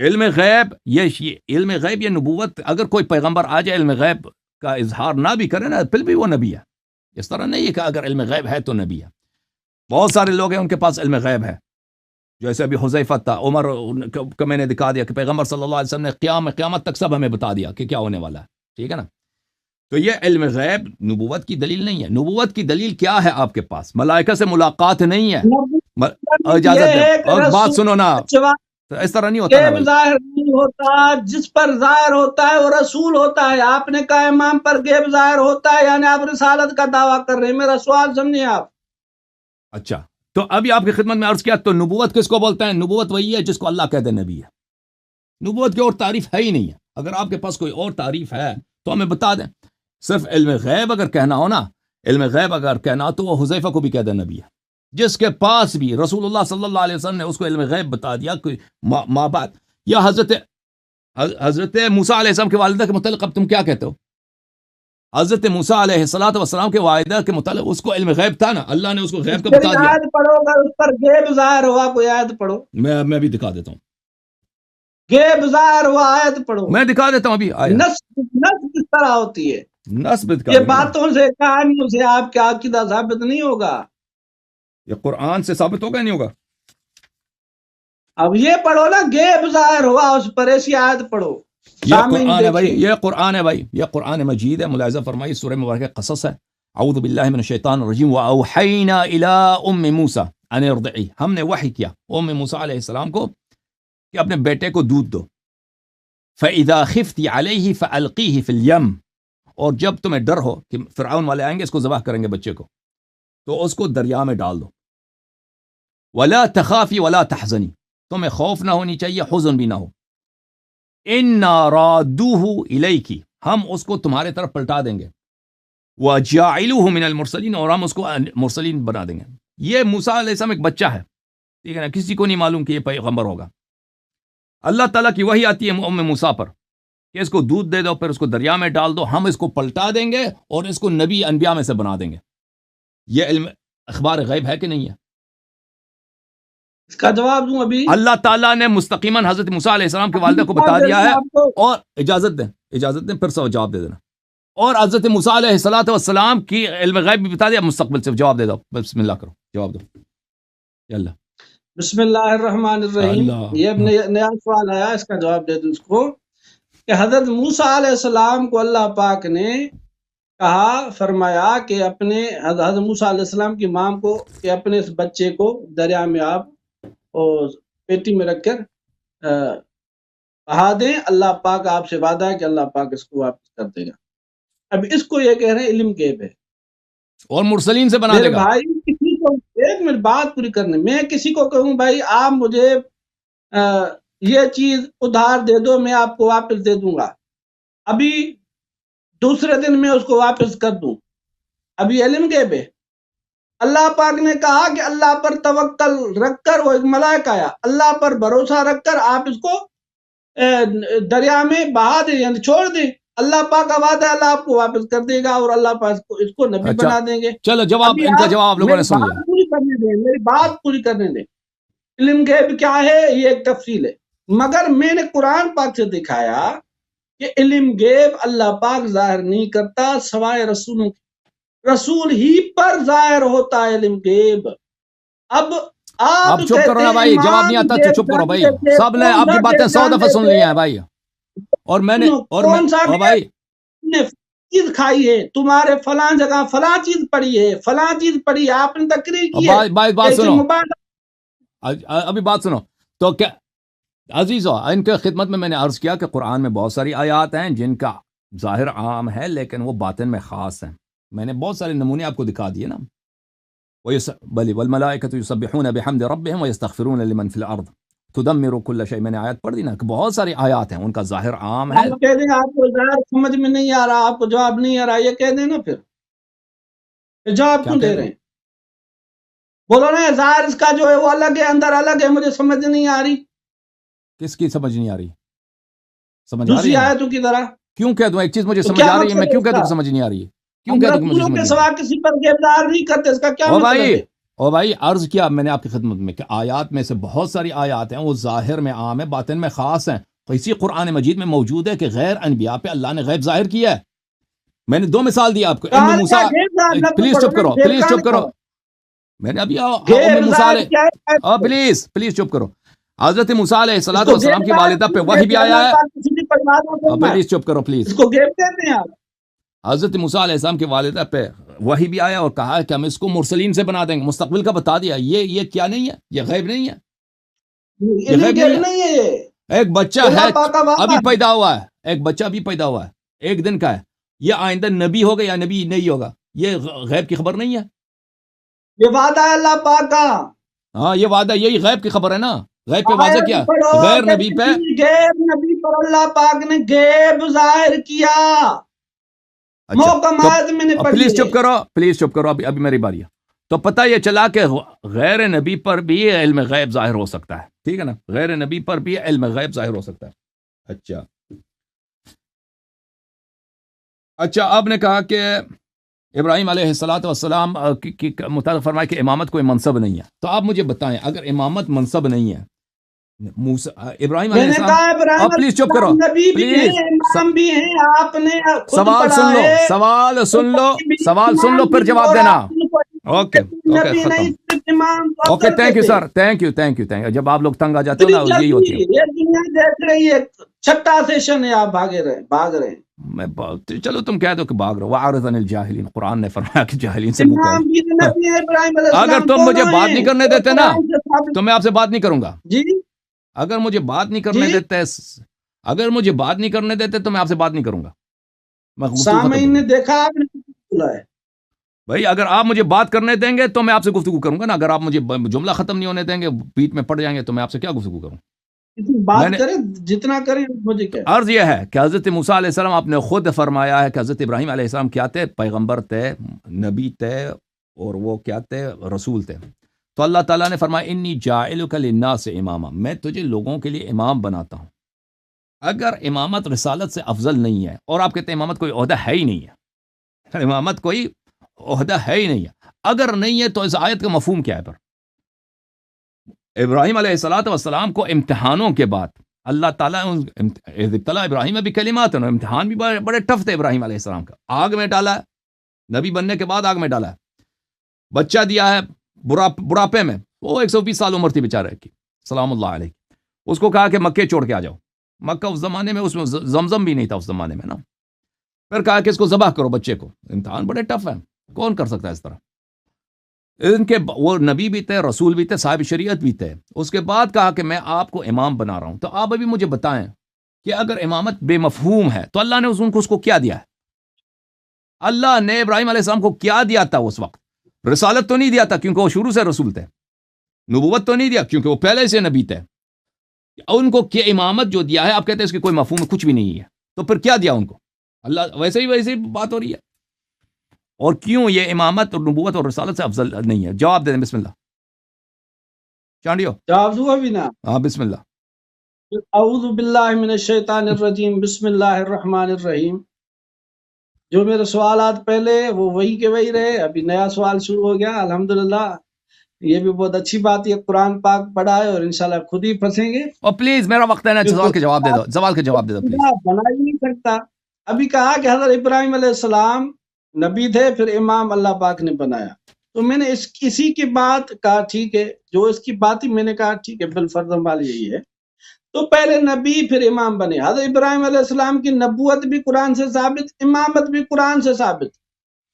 علم غیب یہ علم غیب، یہ نبوت، اگر کوئی پیغمبر آ جائے علم غیب کا اظہار نہ بھی کرے نا پھر بھی وہ نبی ہے. اس طرح نہیں ہے کہ اگر علم غیب ہے تو نبی ہے. بہت سارے لوگ ہیں ان کے پاس علم غیب ہے، جیسے ابھی حذیفہ تھا، عمر کو میں نے دکھا دیا کہ پیغمبر صلی اللہ علیہ وسلم نے قیامت تک سب ہمیں بتا دیا کہ کیا ہونے والا ہے. ٹھیک ہے نا. تو یہ علم غیب نبوت کی دلیل نہیں ہے. نبوت کی دلیل کیا ہے آپ کے پاس؟ ملائکہ سے ملاقات نہیں ہے. اجازت دیں اور بات سنو نا، تو اس طرح نہیں ہوتا نا بھائی. ظاہر نہیں ہوتا، جس پر ظاہر ہوتا ہے وہ رسول ہوتا ہے. آپ نے کہا امام پر غیب ظاہر ہوتا ہے، یعنی آپ رسالت کا دعویٰ کر رہے ہیں. میرا سوال سمجھیں آپ. اچھا، تو ابھی آپ کی خدمت میں عرض کیا، تو نبوت کس کو بولتے ہیں؟ نبوت وہی ہے جس کو اللہ کہتے ہیں نبی ہے. نبوت کی اور تعریف ہے ہی نہیں ہے. اگر آپ کے پاس کوئی اور تعریف ہے تو ہمیں بتا دیں. صرف علم غیب اگر کہنا ہو نا، علم غیب اگر کہنا تو وہ حذیفہ کو بھی کہہ دیں نبی ہے، جس کے پاس بھی رسول اللہ صلی اللہ علیہ وسلم نے اس کو علم غیب بتا دیا کہ ماں باپ. یا حضرت موسیٰ علیہ السلام کے والدہ کے متعلق اب تم کیا کہتے ہو؟ حضرت موسیٰ علیہ السلام کے والدہ کے متعلق اس کو علم غیب تھا نا، اللہ نے اس کو غیب کا بتا دیا. آیت پڑھو، اگر اس پر غیب ظاہر ہوا کوئی آیت پڑھو. میں بھی دکھا دیتا ہوں. غیب ظاہر ہوا آیت پڑھو. میں دکھا دیتا ہوں ابھی. نصب کس طرح ہوتی ہے؟ نصب یہ باتوں سے کہانیوں سے آپ کا عقیدہ ثابت نہیں ہوگا. یہ قرآن سے ثابت ہوگا نہیں ہوگا؟ اب یہ پڑھو نا، غیب ظاہر ہوا اس پر، ایسی آیت پڑھو. یہ قرآن ہے بھائی، یہ قرآن ہے بھائی، یہ قرآن مجید ہے. ملاحظہ فرمائی سورہ مبارکہ قصص ہے. اعوذ باللہ من الشیطان الرجیم. واوحینا الی ام موسیٰ ان ارضعی، ہم نے وحی کیا ام موسیٰ علیہ السلام کو کہ اپنے بیٹے کو دودھ دو. فاذا خفتی علیہ فالقیہ فی الیم، اور جب تمہیں ڈر ہو کہ فرعون والے آئیں گے اس کو ذبح کریں گے بچے کو، تو اس کو دریا میں ڈال دو. ولا تخافی ولا تحزنی، تمہیں خوف نہ ہونی چاہیے، حزن بھی نہ ہو. انا رادوہ الیکی، ہم اس کو تمہارے طرف پلٹا دیں گے. وجاعلوہ من المرسلین، اور ہم اس کو مرسلین بنا دیں گے. یہ موسیٰ علیہ السلام ایک بچہ ہے، ٹھیک ہے نا، کسی کو نہیں معلوم کہ یہ پیغمبر ہوگا. اللہ تعالیٰ کی وحی آتی ہے ام موسیٰ پر کہ اس کو دودھ دے دو، پھر اس کو دریا میں ڈال دو، ہم اس کو پلٹا دیں گے اور اس کو نبی انبیاء میں سے بنا دیں گے. یہ علم اخبار غیب ہے کہ نہیں ہے؟ اس کا جواب دوں ابھی. اللہ تعالیٰ نے مستقیماً حضرت موسیٰ علیہ السلام کے والدہ کو بتا دیا ہے. اور اجازت دیں پھر سے جواب دے دینا. اور حضرت موسیٰ علیہ السلام کی علم غیب بھی بتا دیا مستقبل سے. جواب دے دو، بسم اللہ کرو، جواب دو. اللہ بسم اللہ الرحمن الرحیم. یہ نیا سوال آیا، اس کا جواب دے دوں اس کو، کہ حضرت موسیٰ علیہ السلام کو اللہ پاک نے کہا، فرمایا کہ اپنے حضرت موسیٰ علیہ السلام کی ماں کو کہ اپنے اس بچے کو دریا میں آپ اور پیٹی میں رکھ کر بہا دیں. اللہ پاک آپ سے وعدہ ہے کہ اللہ پاک اس کو واپس کر دے گا. اب اس کو یہ کہہ رہے ہیں علم غیب ہے اور مرسلین سے بنا دے گا. بھائی کسی کو ایک منٹ بات پوری کرنے، میں کسی کو کہوں بھائی آپ مجھے یہ چیز ادھار دے دو، میں آپ کو واپس دے دوں گا، ابھی دوسرے دن میں اس کو واپس کر دوں، ابھی علم غیب ہے. اللہ پاک نے کہا کہ اللہ پر توکل رکھ کر، وہ ایک ملائک آیا، اللہ پر بھروسہ رکھ کر آپ اس کو دریا میں بہا دیں، یعنی چھوڑ دیں. اللہ پاک کا وعدہ ہے، اللہ آپ کو واپس کر دے گا اور اللہ پاک اس کو نبی بنا دیں گے. چلو جواب، ان کا جواب لوگوں نے سن لیا. میری بات پوری کرنے دیں. علم غیب کیا ہے یہ ایک تفصیل ہے، مگر میں نے قرآن پاک سے دکھایا کہ علم غیب اللہ پاک ظاہر نہیں کرتا سوائے رسولوں کی، رسول ہی پر ظاہر ہوتا ہے علم غیب. اب آپ چپ کرو نا بھائی، جواب نہیں آتا تو چپ کرو بھائی. سب نے آپ کی باتیں 100 دفعہ سن لی ہیں بھائی. اور میں نے بھائی چیز کھائی ہے، تمہارے فلاں جگہ فلاں چیز پڑی ہے، فلاں چیز پڑی ہے، آپ نے تقریر کی ہے. بات سنو، ابھی بات سنو. تو کیا عزیزو، ان کے خدمت میں نے عرض کیا کہ قرآن میں بہت ساری آیات ہیں جن کا ظاہر عام ہے لیکن وہ باطن میں خاص ہیں. میں نے بہت سارے نمونے آپ کو دکھا دیے نا. بلی والملائکۃ یسبحون بحمد ربہم ویستغفرون لمن فی الارض تدمر کل شیء. میں نے آیات پڑھ دی نا کہ بہت ساری آیات ہیں، ان کا ظاہر عام ہے. آپ کہہ دیں آپ کو ظاہر سمجھ میں نہیں آ رہا، آپ کو جواب نہیں آ رہا، یہ کہہ دیں نا. پھر جواب کیوں دے رہے ہیں؟ بولو نا ظاہر اس کا جو ہے وہ الگ ہے، اندر الگ ہے، مجھے سمجھ نہیں آ رہی. کس کی سمجھ نہیں آ رہی؟ سمجھ آ رہی دوسری آیتوں کی طرح. کیوں کہہ دوں ایک چیز مجھے سمجھ آ رہی ہے، میں کیوں کہہ دوں سمجھ نہیں آ رہی ہے؟ کیوں کہہ دوں مجھے سمجھ کے سوا کسی پر گرفتار نہیں کرتے، اس کا کیا مطلب ہے؟ اور بھائی عرض کیا میں نے آپ کی خدمت میں کہ آیات میں سے بہت ساری آیات ہیں وہ ظاہر میں عام ہے، باطن میں خاص ہیں. تو اسی قرآن مجید میں موجود ہے کہ غیر انبیاء پہ اللہ نے غیب ظاہر کیا ہے. میں نے 2 مثال دی آپ کو. ام موسیٰ، پلیز چپ کرو، پلیز چپ کرو. میں نے ابھی ام موسیٰ پلیز چپ کرو. حضرت موسیٰ علیہ السلام کی والدہ پہ وحی بھی آیا ہے. پلیز چپ کرو پلیز. حضرت موسیٰ علیہ السلام کی والدہ پہ وحی بھی آیا اور کہا کہ ہم اس کو مرسلین سے بنا دیں گے. مستقبل کا بتا دیا. یہ کیا نہیں ہے؟ یہ غیب نہیں ہے. یہ غیب نہیں ہے. ایک بچہ ہے ابھی پیدا ہوا ہے، ایک بچہ ابھی پیدا ہوا ہے، 1 دن کا ہے. یہ آئندہ نبی ہوگا یا نبی نہیں ہوگا، یہ غیب کی خبر نہیں ہے. یہ وعدہ ہے اللہ پاک کا. ہاں یہ وعدہ، یہی غیب کی خبر ہے نا. غیب پہ واضح کیا؟ غیر نبی پہ، غیر نبی پر اللہ پاک نے غیب ظاہر کیا. پلیز چپ کرو، پلیز چپ کرو. ابھی میری باری ہے. تو پتہ یہ چلا کہ غیر نبی پر بھی علم غیب ظاہر ہو سکتا ہے. ٹھیک ہے نا، غیر نبی پر بھی علم غیب ظاہر ہو سکتا ہے. اچھا آپ نے کہا کہ ابراہیم علیہ السلام کی متعلق فرمایا کہ امامت کوئی منصب نہیں ہے. تو آپ مجھے بتائیں اگر امامت منصب نہیں ہے، ابراہیم علیہ السلام، پلیز چپ کرو پلیز. سوال سن لو پھر جواب دینا. اوکے ختم. Okay thank you sir, thank you. جب آپ لوگ تنگ آ جاتے ہو نا، یہی ہوتی ہے. چھٹا سیشن ہے، آپ بھاگ رہے ہیں. میں چلو تم کہہ دو کہ بھاگ رہو. وَأَعْرِضْ عَنِ الْجَاهِلِينَ، قرآن نے فرمایا کہ جاہلین سے منہ پھیر. اگر تم مجھے بات نہیں کرنے دیتے نا تو میں آپ سے بات نہیں کروں گا. جی اگر مجھے بات نہیں کرنے دیتے تو میں آپ سے بات نہیں کروں گا. سامعین نے دیکھا آپ نے بولا ہے بھائی، اگر آپ مجھے بات کرنے دیں گے تو میں آپ سے گفتگو کروں گا نا. اگر آپ مجھے جملہ ختم نہیں ہونے دیں گے، بیچ میں پڑ جائیں گے، تو میں آپ سے کیا گفتگو کروں؟ بات کریں جتنا کریں مجھے کیا. عرض یہ ہے کہ حضرت موسیٰ علیہ السلام آپ نے خود فرمایا ہے کہ حضرت ابراہیم علیہ السلام کیا تھے؟ پیغمبر تھے، نبی تھے، اور وہ کیا تھے؟ رسول تھے. تو اللہ تعالیٰ نے فرمایا انی جاعلک للناس اماما، میں تجھے لوگوں کے لیے امام بناتا ہوں. اگر امامت رسالت سے افضل نہیں ہے، اور آپ کہتے ہیں امامت کوئی عہدہ ہے ہی نہیں ہے، امامت کوئی عہدہ ہے ہی نہیں ہے، اگر نہیں ہے تو اس آیت کا مفہوم کیا ہے؟ پر ابراہیم علیہ السلام کو امتحانوں کے بعد اللہ تعالیٰ ابتلا ابراہیم ابھی کلمات ہیں، امتحان بھی بڑے ٹف تھے ابراہیم علیہ السلام کا. آگ میں ڈالا ہے، نبی بننے کے بعد آگ میں ڈالا ہے. بچہ دیا ہے بڑھاپے میں، وہ 120 سال عمر تھی بیچارے کی، سلام اللہ علیہ. اس کو کہا کہ مکے چھوڑ کے آ جاؤ. مکہ اس زمانے میں، اس میں زمزم بھی نہیں تھا اس زمانے میں نا. پھر کہا کہ اس کو ذبح کرو بچے کو. امتحان بڑے ٹف ہیں، کون کر سکتا ہے اس طرح؟ ان کے وہ نبی بھی تھے، رسول بھی تھے، صاحب شریعت بھی تھے. اس کے بعد کہا کہ میں آپ کو امام بنا رہا ہوں. تو آپ ابھی مجھے بتائیں کہ اگر امامت بے مفہوم ہے تو اللہ نے اس کو کیا دیا ہے؟ اللہ نے ابراہیم علیہ السلام کو کیا دیا تھا اس وقت؟ رسالت تو نہیں دیا تھا کیونکہ وہ شروع سے رسول تھے. نبوت تو نہیں دیا کیونکہ وہ پہلے سے نبی تھے. ان کو کیا امامت جو دیا ہے، آپ کہتے ہیں اس کی کوئی مفہوم کچھ بھی نہیں ہے، تو پھر کیا دیا ان کو؟ اللہ ویسے ہی بات ہو رہی ہے. اور کیوں یہ امامت اور نبوت اور رسالت سے افضل نہیں ہے؟ جواب دے دیں. بسم اللہ چانڈیو، جواب ہوا بھی نا. ہاں بسم اللہ. اعوذ باللہ من الشیطان الرجیم، بسم اللہ الرحمن الرحیم. جو میرے سوالات پہلے وہ وہی کے وہی رہے، ابھی نیا سوال شروع ہو گیا. الحمدللہ، یہ بھی بہت اچھی بات ہے. قرآن پاک پڑھا ہے اور انشاءاللہ خود ہی پھنسیں گے. اور پلیز میرا وقت ہے نا، سوال کے جواب دے دو، سوال کے جواب دے دو پلیز. بنا ہی نہیں سکتا. ابھی کہا کہ حضرت ابراہیم علیہ السلام نبی تھے، پھر امام اللہ پاک نے بنایا. تو میں نے اسی کی بات کہا ٹھیک ہے، جو اس کی بات ہی میں نے کہا ٹھیک ہے، بالفرض والی یہی ہے. تو پہلے نبی پھر امام بنے. حضرت ابراہیم علیہ السلام کی نبوت بھی قرآن سے ثابت، امامت بھی قرآن سے ثابت.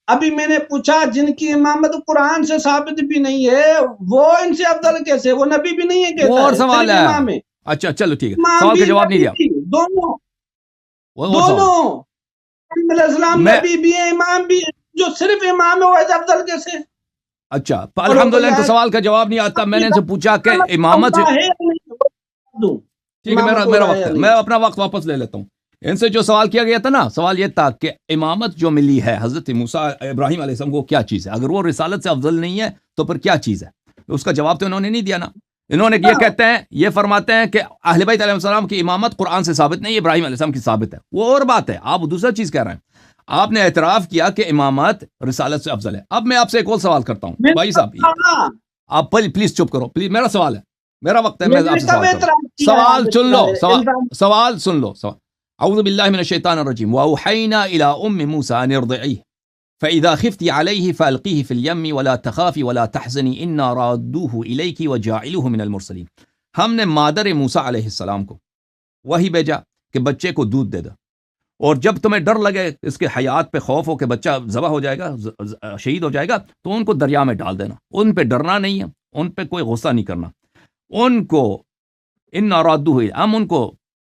ابھی میں نے پوچھا جن کی امامت قرآن سے ثابت بھی نہیں ہے وہ ان سے افضل کیسے؟ وہ نبی بھی نہیں ہے کہتا اور ہے، سوال ہے. امام ہے. اچھا چلو ٹھیک ہے، سوال کا جواب نہیں دیا. دونوں دونوں علیہ السلام نبی بھی ہے، امام بھی ہے. جو صرف امام ہے وہ افضل کیسے؟ اچھا الحمدللہ، ان کو سوال کا جواب نہیں آتا. میں نے ان سے پوچھا کہ امامت، ٹھیک ہے میرا وقت ہے، میں اپنا وقت واپس لے لیتا ہوں. ان سے جو سوال کیا گیا تھا نا، سوال یہ تھا کہ امامت جو ملی ہے حضرت موسیٰ ابراہیم علیہ السلام کو کیا چیز ہے؟ اگر وہ رسالت سے افضل نہیں ہے تو پھر کیا چیز ہے؟ اس کا جواب تو انہوں نے نہیں دیا نا. انہوں نے یہ کہتے ہیں، یہ فرماتے ہیں کہ اہل بیت علیہ السلام کی امامت قرآن سے ثابت نہیں، ابراہیم علیہ السلام کی ثابت ہے. وہ اور بات ہے، آپ دوسرا چیز کہہ رہے ہیں. آپ نے اعتراف کیا کہ امامت رسالت سے افضل ہے. اب میں آپ سے ایک اور سوال کرتا ہوں بھائی صاحب, آپ پلیز چپ کرو پلیز, میرا سوال ہے, میرا وقت ہے, میں آپ سے سوال کروں. سوال سن لو, سوال سن لو. اعوذ باللہ من الشیطان الرجیم. واوحینا الی ام موسی ان ارضعیہ فاذا خفتی علیہ فالقیہ فی الیم ولا تخافی ولا تحزنی انا رادوہ الیک وجاعلوہ من المرسلین. ہم نے مادر موسیٰ علیہ السلام کو وہی بھیجا کہ بچے کو دودھ دے دو, اور جب تمہیں ڈر لگے, اس کے حیات پہ خوف ہو کہ بچہ ذبح ہو جائے گا, شہید ہو جائے گا, تو ان کو دریا میں ڈال دینا. ان پہ ڈرنا نہیں ہے, ان پہ کوئی غصہ نہیں کرنا. ان کو انا رادوہ, ہم ان کو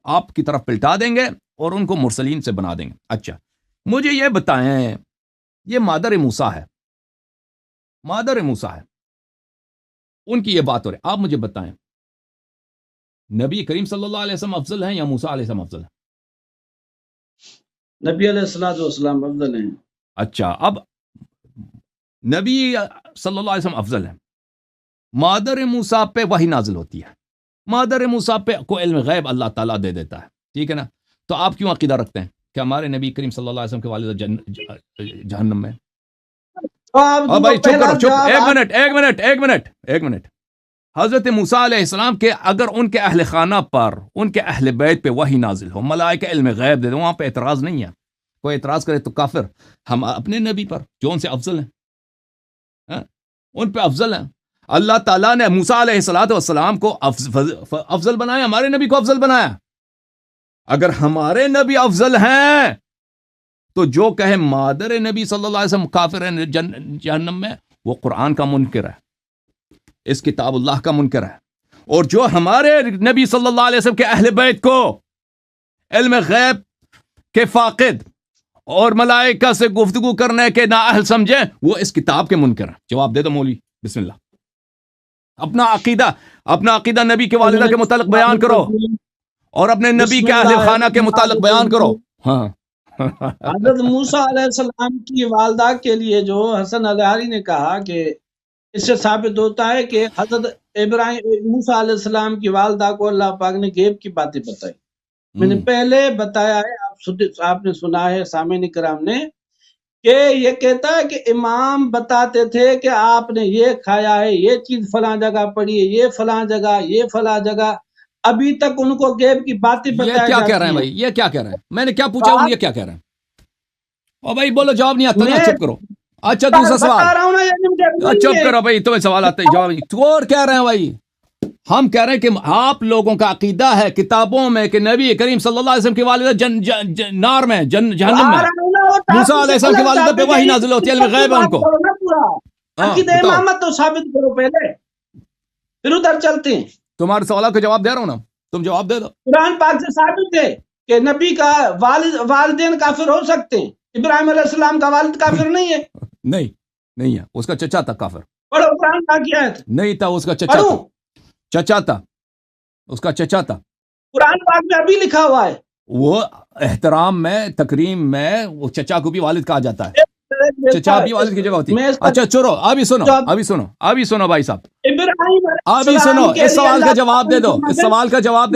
آپ کی طرف پلٹا دیں گے اور ان کو مرسلین سے بنا دیں گے. اچھا مجھے یہ بتائیں, یہ مادر موسیٰ ہے, مادر موسیٰ ہے, ان کی یہ بات ہو رہی, آپ مجھے بتائیں نبی کریم صلی اللہ علیہ وسلم افضل ہیں یا موسیٰ علیہ السلام افضل ہیں؟ نبی علیہ الصلوۃ والسلام افضل ہیں. اچھا, اب نبی صلی اللہ علیہ وسلم افضل ہیں, مادر موسیٰ پہ وحی نازل ہوتی ہے, مادر موسیٰ پہ کو علم غیب اللہ تعالیٰ دے دیتا ہے, ٹھیک ہے نا. تو آپ کیوں عقیدہ رکھتے ہیں کہ ہمارے نبی کریم صلی اللہ علیہ وسلم کے والد جہنم میں؟ بھائی چپ کرو, چپ, ایک منٹ. حضرت موسیٰ علیہ السلام کے اگر ان کے اہل خانہ پر, ان کے اہل بیت پہ وحی نازل ہو, ملائکہ علم غیب دے دیں, وہاں پہ اعتراض نہیں ہے. کوئی اعتراض کرے تو کافر. ہم اپنے نبی پر جو ان سے افضل ہیں, ان پہ افضل ہیں. اللہ تعالیٰ نے موسیٰ علیہ السلام کو افضل بنایا, ہمارے نبی کو افضل بنایا. اگر ہمارے نبی افضل ہیں تو جو کہے مادر نبی صلی اللہ علیہ وسلم کافر ہے جہنم میں, وہ قرآن کا منکر ہے, اس کتاب اللہ کا منکر ہے. اور جو ہمارے نبی صلی اللہ علیہ وسلم کے اہل بیت کو علم غیب کے فاقد اور ملائکہ سے گفتگو کرنے کے نااہل سمجھے, وہ اس کتاب کے منکر ہے. جواب دے دو مولوی, بسم اللہ. اپنا عقیدہ نبی کے والدہ کے متعلق بیان کرو, اور اپنے نبی کے اہل خانہ کے متعلق بیان کرو. ہاں حضرت موسیٰ علیہ السلام کی والدہ کے لیے جو حسن الہاری نے کہا کہ اس سے ثابت ہوتا ہے کہ حضرت موسیٰ علیہ السلام کی والدہ کو اللہ پاک نے غیب کی باتیں بتائی. میں نے پہلے بتایا ہے, آپ نے سنا ہے سامعین کرام نے, کہ یہ کہتا ہے کہ امام بتاتے تھے کہ آپ نے یہ کھایا ہے, یہ چیز فلاں جگہ پڑی ہے, یہ فلاں جگہ, یہ فلاں جگہ. ابھی تک ان کو غیب کی باتیں بتائی جاتی ہیں. یہ کیا کہہ رہے ہیں بھائی, یہ کیا کہہ رہے ہیں؟ میں نے کیا پوچھا, یہ کیا کہہ رہے ہیں؟ او بھائی بولو, جواب نہیں آتا نا, چپ کرو. اچھا دوسرا سوال, چپ کرو بھائی, تمہیں سوال آتا ہے جواب نہیں. اور کہہ رہے ہیں بھائی, ہم کہہ رہے ہیں کہ آپ لوگوں کا عقیدہ ہے کتابوں میں کہ نبی کریم صلی اللہ علیہ وسلم کی والدہ نار میں, جہنم میں, موسیٰ علیہ السلام کی والدہ پہ وحی نازل ہوتی ہے, علم غیب ہے ان کو. عقیدہ امامت تو ثابت کرو پہلے, پھر ادھر چلتے ہیں. تمہارے سوالوں کا جواب دے رہا ہوں نا, تم جواب دے دو. قرآن پاک سے ثابت ہے کہ نبی کا والدین کافر ہو سکتے ہیں. ابراہیم علیہ السلام کا والد کافر نہیں ہے. نہیں ہے, اس کا چچا تھا کافر. پڑھو قرآن پاک کی آیت. نہیں تھا, اس کا چچا تھا, اس کا چچا تھا. قرآن پاک میں ابھی لکھا ہوا ہے. وہ احترام میں, تقریم میں, وہ چچا کو بھی والد کہا جاتا ہے. چچا بھی والد کی جگہ ہوتی ہے. اچھا چلو ابھی سنو بھائی صاحب, ابھی سنو, اس سوال کا جواب دے دو, اس سوال کا جواب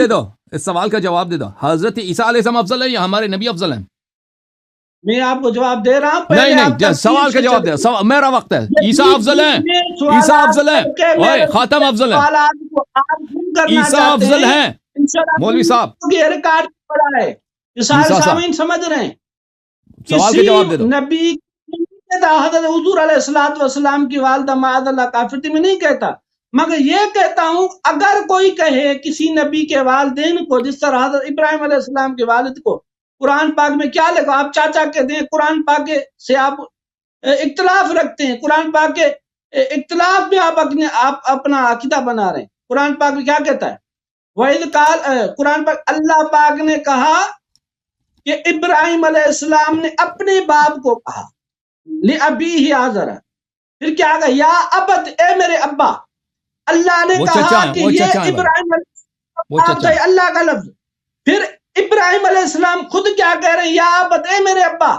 دے دو. حضرت عیسیٰ علیہ السلام افضل ہے یا ہمارے نبی افضل ہیں؟ میں آپ کو جواب دے رہا ہوں. نہیں, سوال کا جواب دے, میرا وقت ہے. عیسیٰ افضل ہیں, عیسیٰ افضل ہیں, خاتم افضل ہیں, عیسیٰ افضل ہیں. مولوی صاحب ریکارڈ پڑا ہے, سامعین سمجھ رہے ہیں. سوال کا جواب دے دو. نبی حضرت حضور علیہ الصلوۃ والسلام کی والدہ معاذ اللہ کافر تھی, میں نہیں کہتا, مگر یہ کہتا ہوں اگر کوئی کہے کسی نبی کے والدین کو, جس طرح حضرت ابراہیم علیہ السلام کے والد کو قرآن پاک میں کیا لکھا, آپ چاچا کہتے ہیں, قرآن پاک سے آپ اختلاف رکھتے ہیں, قرآن پاک کے اختلاف میں آپ اپنا عقیدہ بنا رہے ہیں. قرآن پاک میں کیا کہتا ہے, وَإِذْ قَالَ, قرآن پاک اللہ پاک نے کہا کہ ابراہیم علیہ السلام نے اپنے باپ کو کہا لِأَبِيهِ آزَرَ, پھر کیا کہا, یا ابت, اے میرے ابا. اللہ نے کہا کہ یہ ابراہیم علیہ السلام, اللہ کا لفظ. پھر ابراہیم علیہ السلام خود کیا کہہ رہے ہیں, یا ابت, اے میرے ابا.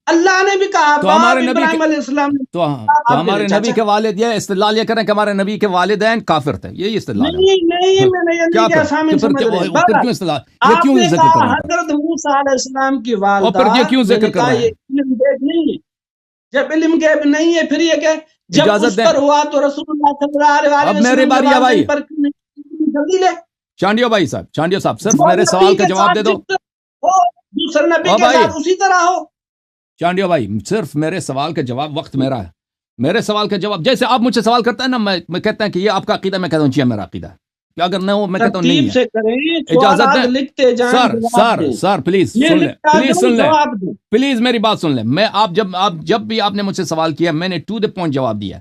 اللہ نے بھی کہا تو ہمارے نبی ابراہیم علیہ السلام نے تو ہمارے نبی کے والد یہ استدلال یہ کریں کہ ہمارے نبی کے والدین کافر تھے، یہی استدلال ہے؟ نہیں میں یہ نہیں کہا سامنے سمجھ رہے ہیں، پھر کیوں استدلال، یہ آپ کیوں نے ذکر کہا کرنا پڑا؟ حضرت موسیٰ علیہ السلام کی اور والدہ، پھر یہ کیوں میں نے ذکر کر کہا رہے یہ ہیں؟ علم غیب نہیں ہے، جب علم غیب نہیں ہے پھر یہ کہ جب اجازت اس دیں، پر ہوا تو رسول اللہ صلی اللہ علیہ اب میری وسلم کے باری ہے بھائی، والدین پر کیوں نہیں جلدی لے؟ چانڈیو بھائی صاحب، چانڈیو صاحب صرف جو میرے نبی سوال کا کے جواب دے ساتھ دو۔ جس طرح ہو دوسرے نبی او کے بھائی ساتھ اسی طرح ہو۔ چانڈیو بھائی صرف میرے سوال کا جواب، وقت میرا ہے، میرے سوال کا جواب جیسے آپ مجھ سے سوال کرتے ہیں نا، میں کہتا ہے کہ یہ آپ کا عقیدہ، میں کہتا ہوں جی میرا عقیدہ ہے، کہ اگر نہ ہو میں کہتا ہوں نہیں ترتیب ہے۔ سے کریں، اجازت سوالات دیں لکھتے جائیں، جواب دیں، سر پلیز یہ سن لیں، لکھتا پلیز جاؤں سن لیں، جواب دیں۔ پلیز میری بات سن لیں۔ میں جب بھی آپ نے مجھ سے سوال کیا میں نے ٹو دا پوائنٹ جواب دیا،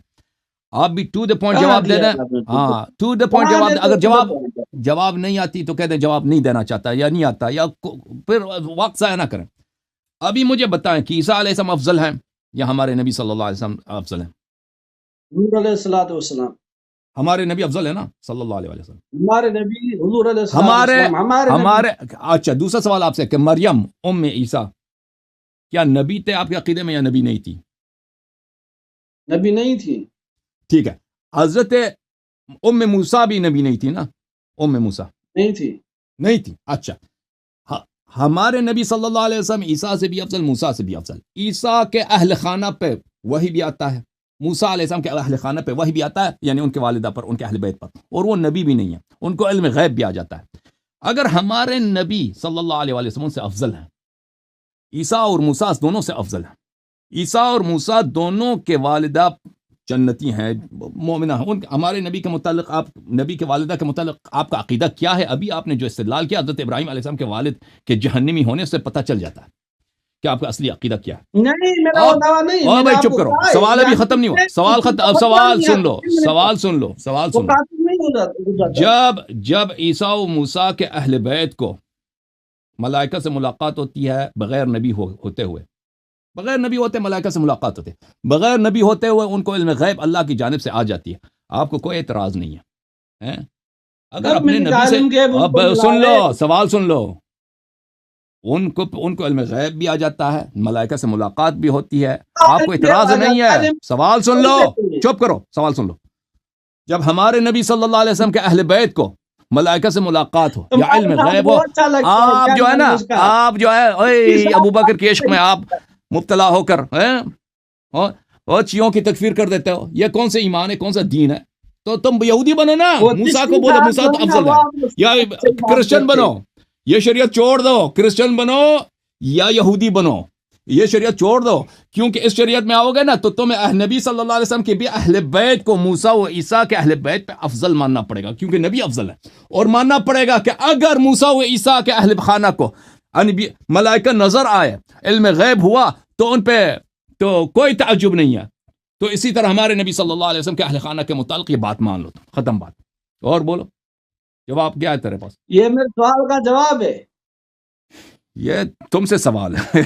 آپ بھی ٹو دا پوائنٹ کہاں جواب دے دیا دیں۔ ہے آپ نے؟ ہاں ٹو دا پوائنٹ قرآن جواب ہے دیں، تو اگر تو جواب نہیں آتی تو کہہ دیں جواب نہیں دینا چاہتا یا نہیں آتا، یا پھر وقت ضائع نہ کریں۔ ابھی مجھے بتائیں کہ عیسیٰ علیہ السلام افضل ہیں یا ہمارے نبی صلی اللہ علیہ وسلم افضل ہیں؟ حضور علیہ الصلوۃ والسلام، ہمارے نبی افضل ہے نا صلی اللہ علیہ وسلم، ہمارے نبی حضور علیہ الصلوۃ والسلام، ہمارے اچھا دوسرا سوال آپ سے کہ مریم ام عیسیٰ کیا نبی تھے آپ کے عقیدے میں یا نبی نہیں تھی؟ نبی نہیں تھی۔ ٹھیک ہے، حضرت ام موسیٰ بھی نبی نہیں تھی نا؟ ام موسیٰ نہیں تھی۔ نہیں تھی، اچھا ہمارے نبی صلی اللہ علیہ وسلم عیسیٰ سے بھی افضل، موسیٰ سے بھی افضل۔ عیسیٰ کے اہل خانہ پہ وہی بھی آتا ہے، موسیٰ علیہ السلام کے اہل خانہ پہ وہی بھی آتا ہے، یعنی ان کے والدہ پر، ان کے اہل بیت پر، اور وہ نبی بھی نہیں ہے، ان کو علم غیب بھی آ جاتا ہے۔ اگر ہمارے نبی صلی اللہ علیہ وسلم سے افضل ہیں، عیسیٰ اور موسیٰ دونوں سے افضل ہیں، عیسیٰ اور موسیٰ دونوں کے والدہ جنتی ہیں، مومنہ ہیں، ہمارے نبی کے متعلق، آپ نبی کے والدہ کے متعلق آپ کا عقیدہ کیا ہے؟ ابھی آپ نے جو استدلال کیا حضرت ابراہیم علیہ السلام کے والد کے جہنمی ہونے سے پتہ چل جاتا ہے کہ آپ کا اصلی عقیدہ کیا ہے۔ نہیں، میرا وہ دعویٰ نہیں۔ اور بھائی چپ کرو، سوال ابھی ختم نہیں ہوا، سوال ختم، اب سوال سن لو، سوال سن لو، سوال سن لو۔ جب عیسیٰ و موسیٰ کے اہل بیت کو ملائکہ سے ملاقات ہوتی ہے بغیر نبی ہوتے ہوئے، بغیر نبی ہوتے ملائکہ سے ملاقات ہوتے، بغیر نبی ہوتے ہوئے ان کو علم غیب اللہ کی جانب سے آ جاتی ہے، آپ کو کوئی اعتراض نہیں ہے؟ اگر اپنے نبی سے سن لو، سوال سن لو، ان کو علم غیب بھی آ جاتا ہے، ملائکہ سے ملاقات بھی ہوتی ہے، آپ کو اعتراض نہیں ہے؟ سوال سن لو، چپ کرو، سوال سن لو۔ جب ہمارے نبی صلی اللہ علیہ وسلم کے اہل بیت کو ملائکہ سے ملاقات ہو یا علم غیب ہو، آپ جو ہے نا، آپ جو ہے ابو بکر کے عشق میں آپ مبتلا ہو کر اور چیوں کی تکفیر کر دیتے ہو، یہ کون سے ایمان ہے، کون سا دین ہے؟ تو تم یہودی بنو نا، موسیٰ کو بولو موسیٰ تو افضل ہے، یا کرسچن بنو، یہ شریعت چھوڑ دو، کرسچن بنو یا یہودی بنو، یہ شریعت چھوڑ دو، کیونکہ اس شریعت میں آؤ گے نا تو تمہیں نبی صلی اللہ علیہ وسلم کے بھی اہل بیت کو موسیٰ و عیسیٰ کے اہل بیت پہ افضل ماننا پڑے گا، کیونکہ نبی افضل ہے، اور ماننا پڑے گا کہ اگر موسیٰ و عیسیٰ کے اہل خانہ کو ملائکہ نظر آئے، علم غیب ہوا، تو ان پہ تو کوئی تعجب نہیں ہے۔ تو اسی طرح ہمارے نبی صلی اللہ علیہ وسلم کے اہل خانہ کے متعلق یہ بات مان لو، ختم بات۔ اور بولو، جواب کیا ہے تیرے پاس؟ یہ میرے سوال کا جواب ہے۔ یہ تم سے سوال ہے،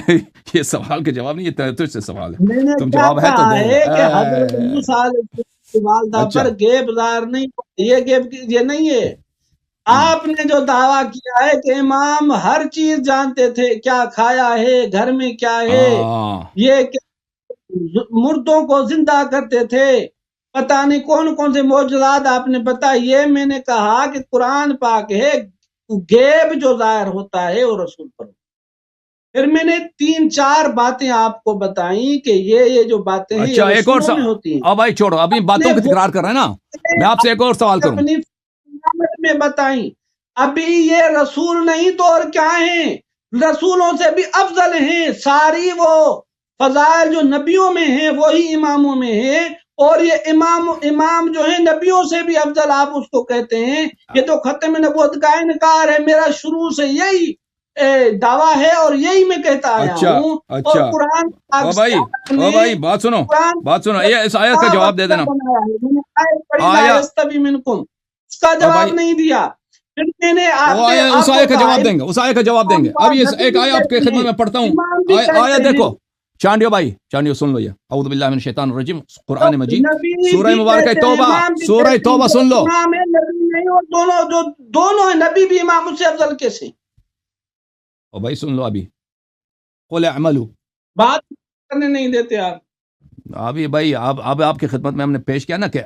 یہ سوال کے جواب نہیں، یہ تجھ سے سوال ہے، تم جواب ہے تو دے۔ کہ حضرت موسیٰ علیہ السلام کی والدہ پر غیب ظاہر نہیں، یہ غیب یہ نہیں ہے۔ آپ نے جو دعویٰ کیا ہے کہ امام ہر چیز جانتے تھے، کیا کھایا ہے، گھر میں کیا ہے، یہ کہ مردوں کو زندہ کرتے تھے، پتہ نہیں کون کون سے معجزات آپ نے بتایا، یہ میں نے کہا کہ قرآن پاک ہے، غیب جو ظاہر ہوتا ہے وہ رسول پر۔ پھر میں نے 3-4 باتیں آپ کو بتائیں کہ یہ جو باتیں ہیں اچھا، ایک اور میں ہوتی ہیں۔ اب بھائی چھوڑو، ابھی باتوں کی تکرار کر رہے ہیں نا، میں آپ سے ایک اور سوال کروں اپنی میں بتائیں، ابھی یہ رسول نہیں تو اور کیا ہیں؟ رسولوں سے بھی افضل ہیں، ساری وہ فضائل جو نبیوں میں ہیں وہی اماموں میں ہیں، اور یہ امام جو ہیں نبیوں سے بھی افضل آپ اس کو کہتے ہیں۔ یہ تو ختم نبوت کا انکار ہے، میرا شروع سے یہی دعویٰ ہے اور یہی میں کہتا آیا ہوں۔ اور قرآن بھائی بات سنو، یہ اس آیت کا جواب دے دینا۔ اس کا جواب نہیں دیا، اس آیت کا جواب دیں گے، اس آیت کا جواب دیں گے۔ اب یہ ایک آیت آپ کے خدمت میں پڑھتا ہوں، آیت دیکھو، چانڈیو بھائی، چانڈیو سن لو، یہ اعوذ باللہ من الشیطان الرجیم، قرآن مجید سورہ مبارکہ توبہ، سورہ توبہ سن لو۔ دونوں ہیں، نبی بھی امام سے افضل کیسے؟ اور بھائی سن لو، ابھی قل اعملوا، بات کرنے نہیں دیتے آپ؟ ابھی بھائی اب آپ کی خدمت میں ہم نے پیش کیا نا کہ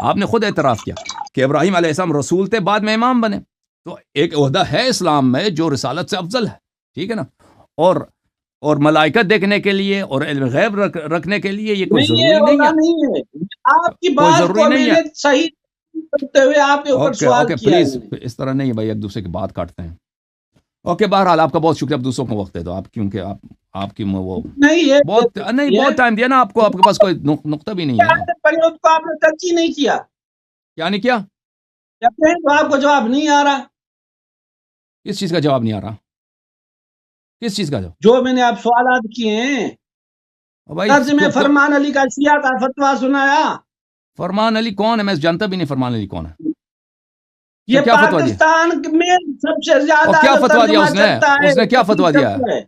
آپ نے خود اعتراف کیا کہ ابراہیم علیہ السلام رسول تھے، بعد میں امام بنے، تو ایک عہدہ ہے اسلام میں جو رسالت سے افضل ہے، ٹھیک ہے نا، اور ملائکہ دیکھنے کے لیے اور علم غیب رکھنے کے لیے یہ کوئی نہیں، یہ ضروری نہیں ہوگا ہے، نہیں ہے، آپ کی کوئی بات ضروری کو نہیں میں ہے۔ نے صحیح کرتے ہوئے آپ کے اوپر اوکے سوال اوکے کیا ہے پلیز میں نے۔ اس طرح نہیں ہے بھائی، ایک دوسرے کی بات کاٹتے ہیں۔ اوکے بہرحال آپ کا بہت شکریہ، اب دوسروں کو وقت دے دو آپ، کیونکہ آپ کی وہ نہیں، بہت ٹائم دیا نا آپ کو، آپ کے پاس کوئی نقطہ بھی نہیں ہے نا۔ پہلے اس کو آپ نے ترقی نہیں کیا، کیا نہیں کیا؟ کہتے ہیں تو آپ کو جواب نہیں آ رہا، کس چیز کا جواب نہیں آ رہا؟ کس چیز کا جواب؟ جو میں نے آپ سوالات کیے ہیں۔ بھائی طرز میں فرمان علی کا شیعہ کا فتویٰ سنایا، فرمان علی کون ہے؟ میں جانتا بھی نہیں فرمان علی کون ہے، یہ کیا فتویٰ دیا؟ پاکستان میں سب سے اور زیادہ کیا جو فتویٰ دیا ترجمہ چلتا ہے اس نے کیا فتویٰ دیا؟ ہے،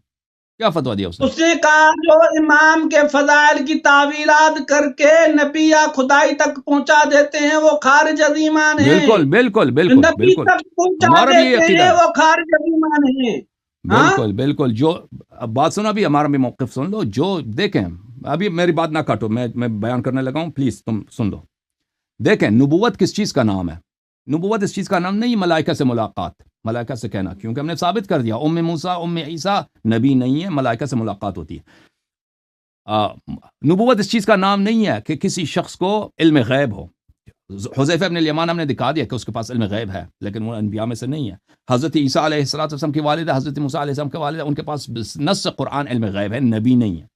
کیا فتویٰ دیا اس نے کہا جو امام کے فضائل کی تعویلات کر کے نبی یا خدائی تک پہنچا دیتے ہیں وہ خارج از ایمان ہیں، بالکل بالکل جو بالکل نبی بالکل تک پہنچا ہمارا بھی یہ دیتے عقیدہ ہیں ہے، وہ خارج از ایمان ہیں۔ ہاں، بالکل بالکل۔ جو اب بات سنا بھی، ہمارا بھی موقف سن لو، جو دیکھیں ابھی میری بات نہ کاٹو، میں بیان کرنے لگا ہوں، پلیز تم سن لو۔ دیکھیں نبوت کس چیز کا نام ہے؟ نبوت اس چیز کا نام نہیں، ملائکہ سے ملاقات، ملائکہ سے کہنا، کیونکہ ہم نے ثابت کر دیا ام موسیٰ ام عیسیٰ نبی نہیں ہے، ملائکہ سے ملاقات ہوتی ہے۔ نبوت اس چیز کا نام نہیں ہے کہ کسی شخص کو علم غیب ہو۔ حذیفہ ابن الیمان ہم نے دکھا دیا کہ اس کے پاس علم غیب ہے، لیکن وہ انبیاء میں سے نہیں ہے۔ حضرت عیسیٰ علیہ السلام کی والدہ، حضرت موسیٰ علیہ السلام کی والدہ، ان کے پاس نص قرآن علم غیب ہے، نبی نہیں ہے۔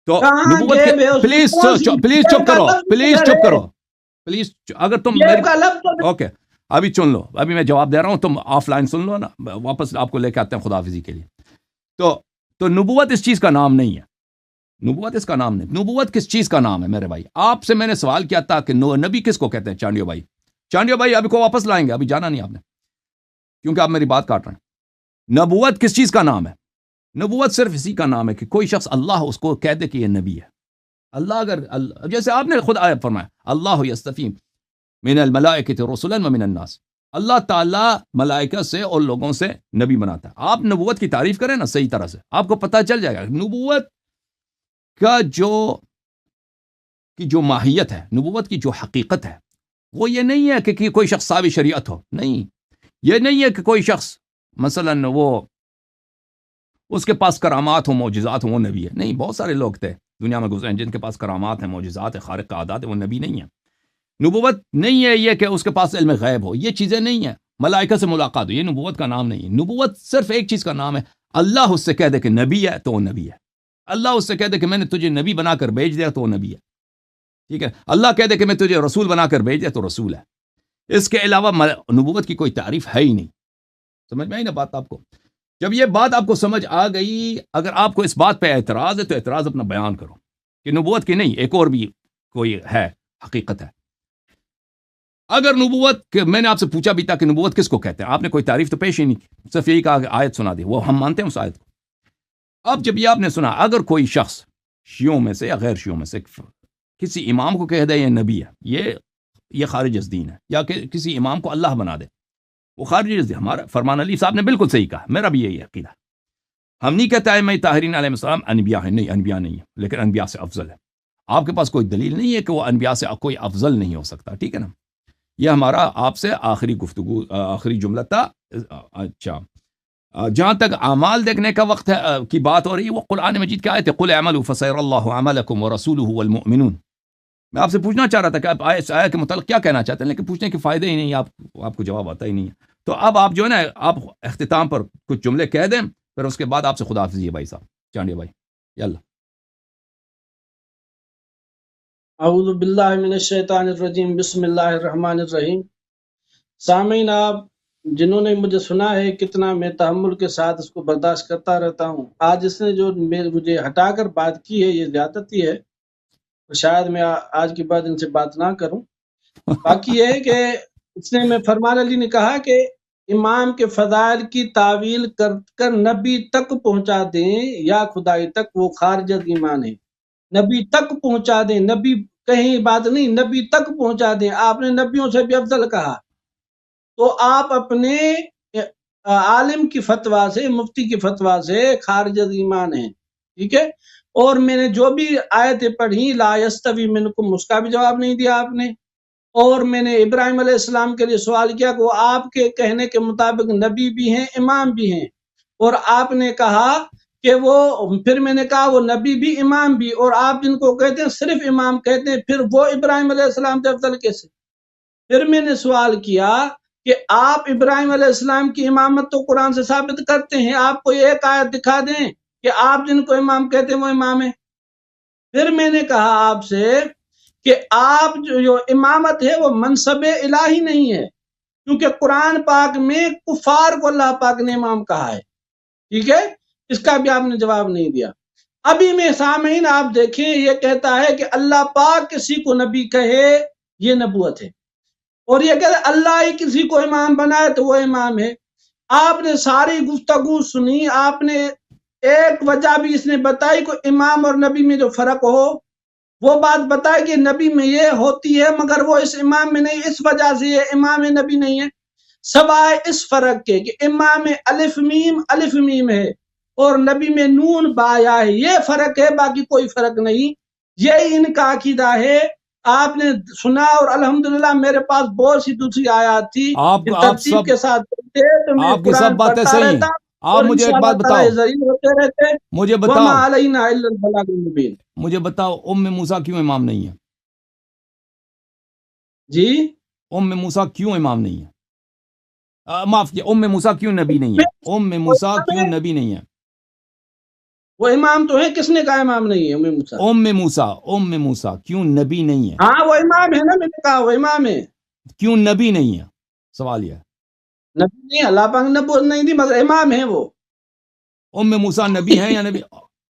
تو کہاں نبوت غیب ہے؟ اس میں پلیز کون سی پلیز غیب چپ کا کرو، لفظ پلیز ذکر چپ ہے؟ کرو، پلیز اگر تم غیب میری کا لفظ تو اوکے ابھی چن لو، ابھی میں جواب دے رہا ہوں، تم آف لائن سن لو نا، واپس آپ کو لے کے آتے ہیں خدا حافظی کے لیے۔ تو نبوت اس چیز کا نام نہیں ہے، نبوت اس کا نام نہیں۔ نبوت کس چیز کا نام ہے میرے بھائی؟ آپ سے میں نے سوال کیا تھا کہ نبی کس کو کہتے ہیں؟ چانڈیو بھائی ابھی کو واپس لائیں گے، ابھی جانا نہیں آپ نے، کیونکہ آپ میری بات کاٹ رہے ہیں۔ نبوت کس چیز کا نام ہے؟ نبوت صرف اسی کا نام ہے کہ کوئی شخص اللہ اس کو کہہ دے کہ یہ نبی ہے۔ اللہ جیسے آپ نے خود آیت فرمایا، اللہ یستفی من الملائکۃ رسلا ومن الناس، اللہ تعالیٰ ملائکہ سے اور لوگوں سے نبی بناتا ہے۔ آپ نبوت کی تعریف کریں نا صحیح طرح سے، آپ کو پتہ چل جائے گا نبوت کا جو ماہیت ہے، نبوت کی جو حقیقت ہے، وہ یہ نہیں ہے کہ کوئی شخص صاحب شریعت ہو، نہیں، یہ نہیں ہے کہ کوئی شخص مثلا وہ اس کے پاس کرامات ہوں، معجزات ہوں، وہ نبی ہے، نہیں۔ بہت سارے لوگ تھے دنیا میں گزرے ہیں جن کے پاس کرامات ہیں، معجزات ہیں، خارق عادات ہیں، وہ نبی نہیں ہیں۔ نبوت نہیں ہے یہ کہ اس کے پاس علم غیب ہو، یہ چیزیں نہیں ہیں، ملائکہ سے ملاقات ہو، یہ نبوت کا نام نہیں ہے۔ نبوت صرف ایک چیز کا نام ہے، اللہ اس سے کہہ دے کہ نبی ہے تو وہ نبی ہے، اللہ اس سے کہہ دے کہ میں نے تجھے نبی بنا کر بھیج دیا تو وہ نبی ہے، ٹھیک ہے؟ اللہ کہہ دے کہ میں تجھے رسول بنا کر بھیج دیا تو رسول ہے۔ اس کے علاوہ نبوت کی کوئی تعریف ہے ہی نہیں۔ سمجھ میں آئی نا بات آپ کو؟ جب یہ بات آپ کو سمجھ آ گئی، اگر آپ کو اس بات پہ اعتراض ہے تو اعتراض اپنا بیان کرو کہ نبوت کی نہیں، ایک اور بھی کوئی ہے، حقیقت ہے۔ اگر نبوت کہ میں نے آپ سے پوچھا بھی تھا کہ نبوت کس کو کہتے ہیں، آپ نے کوئی تعریف تو پیش ہی نہیں کی، صرف یہی کہا کہ آیت سنا دی، وہ ہم مانتے ہیں اس آیت کو۔ اب جب یہ آپ نے سنا، اگر کوئی شخص شیعوں میں سے یا غیر شیعوں میں سے کسی امام کو کہہ دے یہ نبی ہے، یہ خارج از دین ہے، یا کہ کسی امام کو اللہ بنا دے، وہ خارج از دین۔ ہمارا فرمان علی صاحب نے بالکل صحیح کہا، میرا بھی یہی عقیدہ۔ ہم نہیں کہتا ہے میں طاہرین علیہ السلام انبیاء ہیں، نہیں، انبیاء نہیں ہے، لیکن انبیاء سے افضل ہے۔ آپ کے پاس کوئی دلیل نہیں ہے کہ وہ انبیاء سے کوئی افضل نہیں ہو سکتا، ٹھیک ہے نا؟ یہ ہمارا آپ سے آخری گفتگو، آخری جملہ تھا۔ اچھا، جہاں تک اعمال دیکھنے کا وقت ہے کی بات ہو رہی ہے، وہ قرآن مجید کی آیت ہے، قل اعملوا فسيرى الله عملكم ورسوله والمؤمنون۔ میں آپ سے پوچھنا چاہ رہا تھا کہ آپ آیت کے متعلق کیا کہنا چاہتے ہیں، لیکن پوچھنے کے فائدے ہی نہیں، آپ کو جواب آتا ہی نہیں ہے۔ تو اب آپ جو ہے نا، آپ اختتام پر کچھ جملے کہہ دیں، پھر اس کے بعد آپ سے خدا حافظ بھائی صاحب، چانڈیا بھائی، یلا۔ اعوذ باللہ من الشیطان الرجیم، بسم اللہ الرحمن الرحیم۔ سامعین، آپ جنہوں نے مجھے سنا ہے کتنا میں تحمل کے ساتھ اس کو برداشت کرتا رہتا ہوں، آج اس نے جو مجھے ہٹا کر بات کی ہے یہ زیادتی ہے، شاید میں آج کے بعد ان سے بات نہ کروں۔ باقی یہ ہے کہ اس نے، میں فرمان علی نے کہا کہ امام کے فضائل کی تعویل کر نبی تک پہنچا دیں یا خدائی تک، وہ خارج از ایمان ہے۔ نبی تک پہنچا دیں، نبی کہیں بات نہیں، نبی تک پہنچا دیں۔ آپ نے نبیوں سے بھی افضل کہا، تو آپ اپنے عالم کی فتویٰ سے، مفتی کی فتویٰ سے خارج از ایمان ہیں۔ ٹھیک ہے، اور میں نے جو بھی آیتیں پڑھی لا یستوی منکم، اس کا بھی جواب نہیں دیا آپ نے، اور میں نے ابراہیم علیہ السلام کے لیے سوال کیا کہ وہ آپ کے کہنے کے مطابق نبی بھی ہیں امام بھی ہیں، اور آپ نے کہا کہ وہ، پھر میں نے کہا وہ نبی بھی امام بھی، اور آپ جن کو کہتے ہیں صرف امام کہتے ہیں، پھر وہ ابراہیم علیہ السلام سے افضل کیسے؟ پھر میں نے سوال کیا کہ آپ ابراہیم علیہ السلام کی امامت تو قرآن سے ثابت کرتے ہیں، آپ کو ایک آیت دکھا دیں کہ آپ جن کو امام کہتے ہیں وہ امام ہیں۔ پھر میں نے کہا آپ سے کہ آپ جو امامت ہے وہ منصب الہی نہیں ہے، کیونکہ قرآن پاک میں کفار کو اللہ پاک نے امام کہا ہے، ٹھیک ہے، اس کا بھی آپ نے جواب نہیں دیا۔ ابھی میں سامعین آپ دیکھیں، یہ کہتا ہے کہ اللہ پاک کسی کو نبی کہے یہ نبوت ہے، اور یہ کہتا ہے اللہ ہی کسی کو امام بنائے تو وہ امام ہے۔ آپ نے ساری گفتگو سنی، آپ نے ایک وجہ بھی اس نے بتائی کہ امام اور نبی میں جو فرق ہو، وہ بات بتائے کہ نبی میں یہ ہوتی ہے مگر وہ اس امام میں نہیں، اس وجہ سے یہ امام نبی نہیں ہے، سوائے اس فرق کے کہ امام الف میم ہے اور نبی میں نون با یا ہے، یہ فرق ہے، باقی کوئی فرق نہیں۔ یہی ان کا عقیدہ ہے۔ آپ نے سنا، اور الحمدللہ میرے پاس بہت سی دوسری آیات تھی آپ کہ آپ ترتیب سب کے ساتھ پڑھتے تو میں آپ کی سب قرآن باتیں پڑھتا صحیح ہیں، رہتا، آپ اور مجھے ایک انشاءاللہ بات تعالیٰ بتاؤ، ذریع ہوتے رہتے۔ مجھے وما بتاؤ، علینا الا البلاغ المبین۔ مجھے بتاؤ ام موسیٰ کیوں امام نہیں ہے؟ جی، ام موسیٰ کیوں امام نہیں ہے؟ معاف کیجیے، ام موسیٰ کیوں نبی نہیں ہے؟ ام وہ موسیٰ امام کیوں ہے، نبی نہیں ہے؟ وہ امام تو ہے، کس نے کہا امام نہیں ہے امام موسیٰ؟ ام موسیٰ کیوں نبی نہیں ہے؟ ہاں وہ امام ہے نا، میں نے کہا وہ امام ہے، کیوں نبی نہیں ہے؟ سوال یہ ہے۔ نبی نہیں، اللہ پاک نے نبوت نہیں دی مگر امام ہے وہ، ام موسیٰ نبی ہے یا نبی؟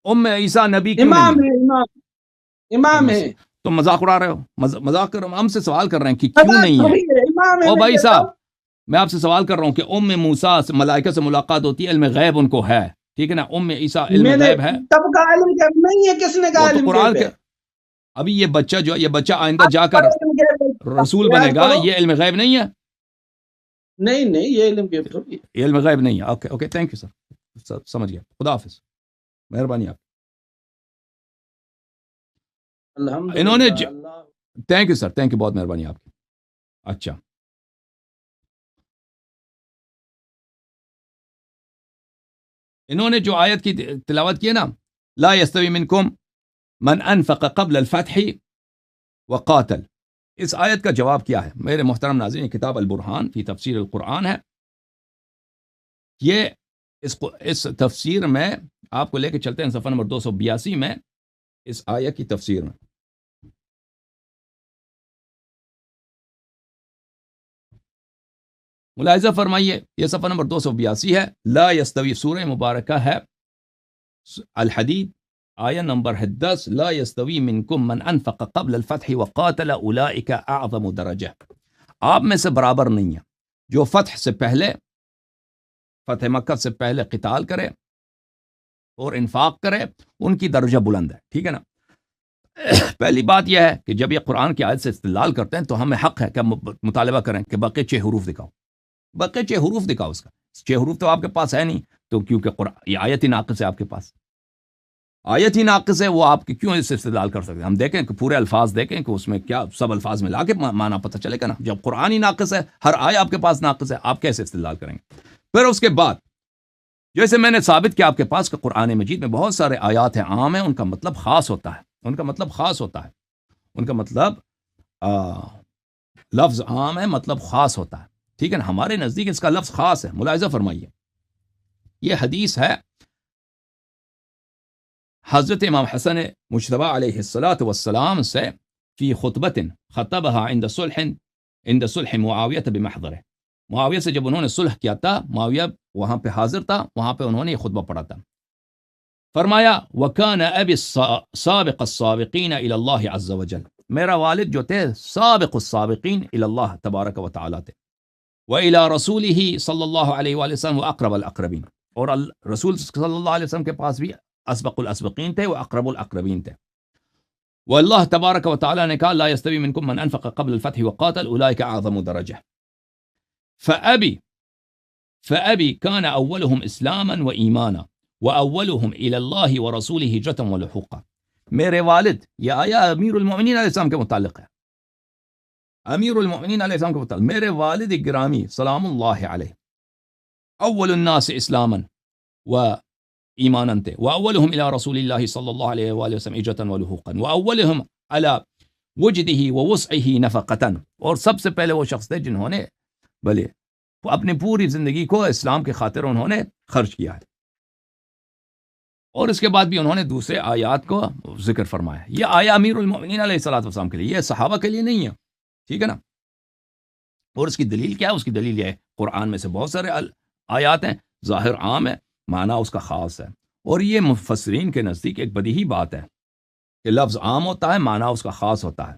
ام عیسیٰ نبی کیوں نہیں امام ہے؟ ہے، امام ہے۔ تم مذاق اڑا رہے ہو، مذاق کر رہے ہو، ہم سے سوال کر رہے ہیں کہ کیوں مذاق نہیں ہے؟ تھوڑی ہے، امام ہے او میں بھائی کہتا صاحب، ہوں۔ میں آپ سے سوال کر رہا ہوں کہ ام موسیٰ سے ملائکہ سے ملاقات ہوتی ہے، علم غیب ان کو ہے، ٹھیک ہے نا؟ ام عیسیٰ علم میں نے غیب ہے، تب کا علم غیب نہیں ہے، کس نے وہ کہا تو علم قرآن غیب کے، ہے؟ ابھی یہ بچہ جو ہے، یہ بچہ آئندہ اب جا کر پڑھو علم غیب ہے، رسول بنے آیات گا، پڑھو۔ یہ علم غیب نہیں ہے؟ نہیں نہیں، یہ علم غیب تھوڑی ہے۔ یہ علم غیب نہیں ہے۔ Okay okay, thank you sir, سمجھ گیا، خدا حافظ، مہربانی آپ۔ انہوں نے الحمدللہ اللہ۔ Thank you sir, thank you, بہت مہربانی آپ کی۔ اچھا، انہوں نے جو آیت کی تلاوت کی ہے نا، لا یستوی منکم من انفق قبل الفتح وقاتل، اس آیت کا جواب کیا ہے؟ میرے محترم ناظرین، کتاب البرہان فی تفسیر القرآن ہے، یہ اس تفسیر میں آپ کو لے کے چلتے ہیں صفحہ نمبر 282 میں، اس آیت کی تفسیر میں۔ ملاحظہ فرمائیے، یہ صفحہ نمبر 282 ہے، لا یستوی، سورہ مبارکہ ہے الحدید، آیہ نمبر 10، لا یستوی منکم من انفق قبل الفتح وقاتل اولئک اعظم درجہ، آپ میں سے برابر نہیں ہے جو فتح سے پہلے، فتح مکہ سے پہلے قتال کرے اور انفاق کرے، ان کی درجہ بلند ہے، ٹھیک ہے نا؟ پہلی بات یہ ہے کہ جب یہ قرآن کی آیت سے استدلال کرتے ہیں تو ہمیں حق ہے کہ ہم مطالبہ کریں کہ باقی 6 حروف دکھاؤ، باقی 6 حروف دکھاؤ، اس کا 6 حروف تو آپ کے پاس ہے نہیں، تو کیونکہ یہ آیت ہی ناقص ہے آپ کے پاس، آیت ہی ناقص ہے، وہ آپ کی کیوں اس سے استدلال کر سکتے ہیں؟ ہم دیکھیں کہ پورے الفاظ دیکھیں کہ اس میں کیا سب الفاظ ملا کے معنی پتہ چلے گا نا۔ جب قرآن ہی ناقص ہے، ہر آیہ آپ کے پاس ناقص ہے، آپ کیسے استدلال کریں گے؟ پھر اس کے بعد جیسے میں نے ثابت کیا آپ کے پاس کہ قرآن مجید میں بہت سارے آیات ہیں عام ہیں، ان کا مطلب خاص ہوتا ہے، ان کا مطلب خاص ہوتا ہے، ان کا مطلب لفظ عام ہے، مطلب خاص ہوتا ہے، ٹھیک ہے نا؟ ہمارے نزدیک اس کا لفظ خاص ہے۔ ملاحظہ فرمائیے، یہ حدیث ہے حضرت امام حسن مجتبی علیہ السلام سے فی خطبۃ خطبها عند صلح معاویہ بمحضرہ، معاویہ سے جب انہوں نے صلح کیا تھا، معاویہ وہاں پہ حاضر تھا، وہاں پہ انہوں نے یہ خطبہ پڑھا تھا۔ فرمایا وَكَانَ أَبِي السَّابِقَ السَّابِقِينَ إِلَى اللَّهِ عَزَّ وَجَلَ، میرا والد جو تھے سابق السابقین إِلَى اللَّهِ تبارک و تعالیٰ تھے، وَإِلَى رَسُولِهِ صلی اللہ علیہ وآلہ وسلم وَأَقْرَبَ الْأَقْرَبِينَ، اور رسول صلی اللہ علیہ وسلم کے پاس بھی اسبق الاسبقین تھے، وہ اقرب الاقربین تھے۔ واللہ تبارک و تعالیٰ نے کہا لا یستوی منکم من انفق قبل الفتح وقاتل اولئک اعظم درجہ، فأبی كان اولهم اسلاما و ایمانا وَأَوَّلُهُمْ إِلَى اللَّهِ وَرَسُولِهِ هِجْرَةً وَلُحُوقًا. میرے والد، یہ آیا امیر المؤمنین علیہ السلام کے متعلق ہے. امیر المؤمنین علیہ السلام کے متعلق میرے والد گرامی سلام اللہ علیہ اول الناس اسلاما و ایمانا تھے، واولهم الى رسول اللہ صلی اللہ علیہ وآلہ وسلم ہجرة ولحوقا، واولهم على وجده ووسعه نفقة، اور سب سے پہلے وہ شخص تھے جنہوں نے بھلے اپنی پوری زندگی کو اسلام کے خاطر انہوں نے خرچ کیا ہے. اور اس کے بعد بھی انہوں نے دوسرے آیات کو ذکر فرمایا. یہ آیا امیر المؤمنین علیہ الصلوۃ والسلام کے لیے، یہ صحابہ کے لیے نہیں ہے، ٹھیک ہے نا. اور اس کی دلیل کیا ہے؟ اس کی دلیل یہ ہے قرآن میں سے بہت سارے آیات ہیں، ظاہر عام ہے، معنی اس کا خاص ہے. اور یہ مفسرین کے نزدیک ایک بدیہی بات ہے کہ لفظ عام ہوتا ہے، معنی اس کا خاص ہوتا ہے.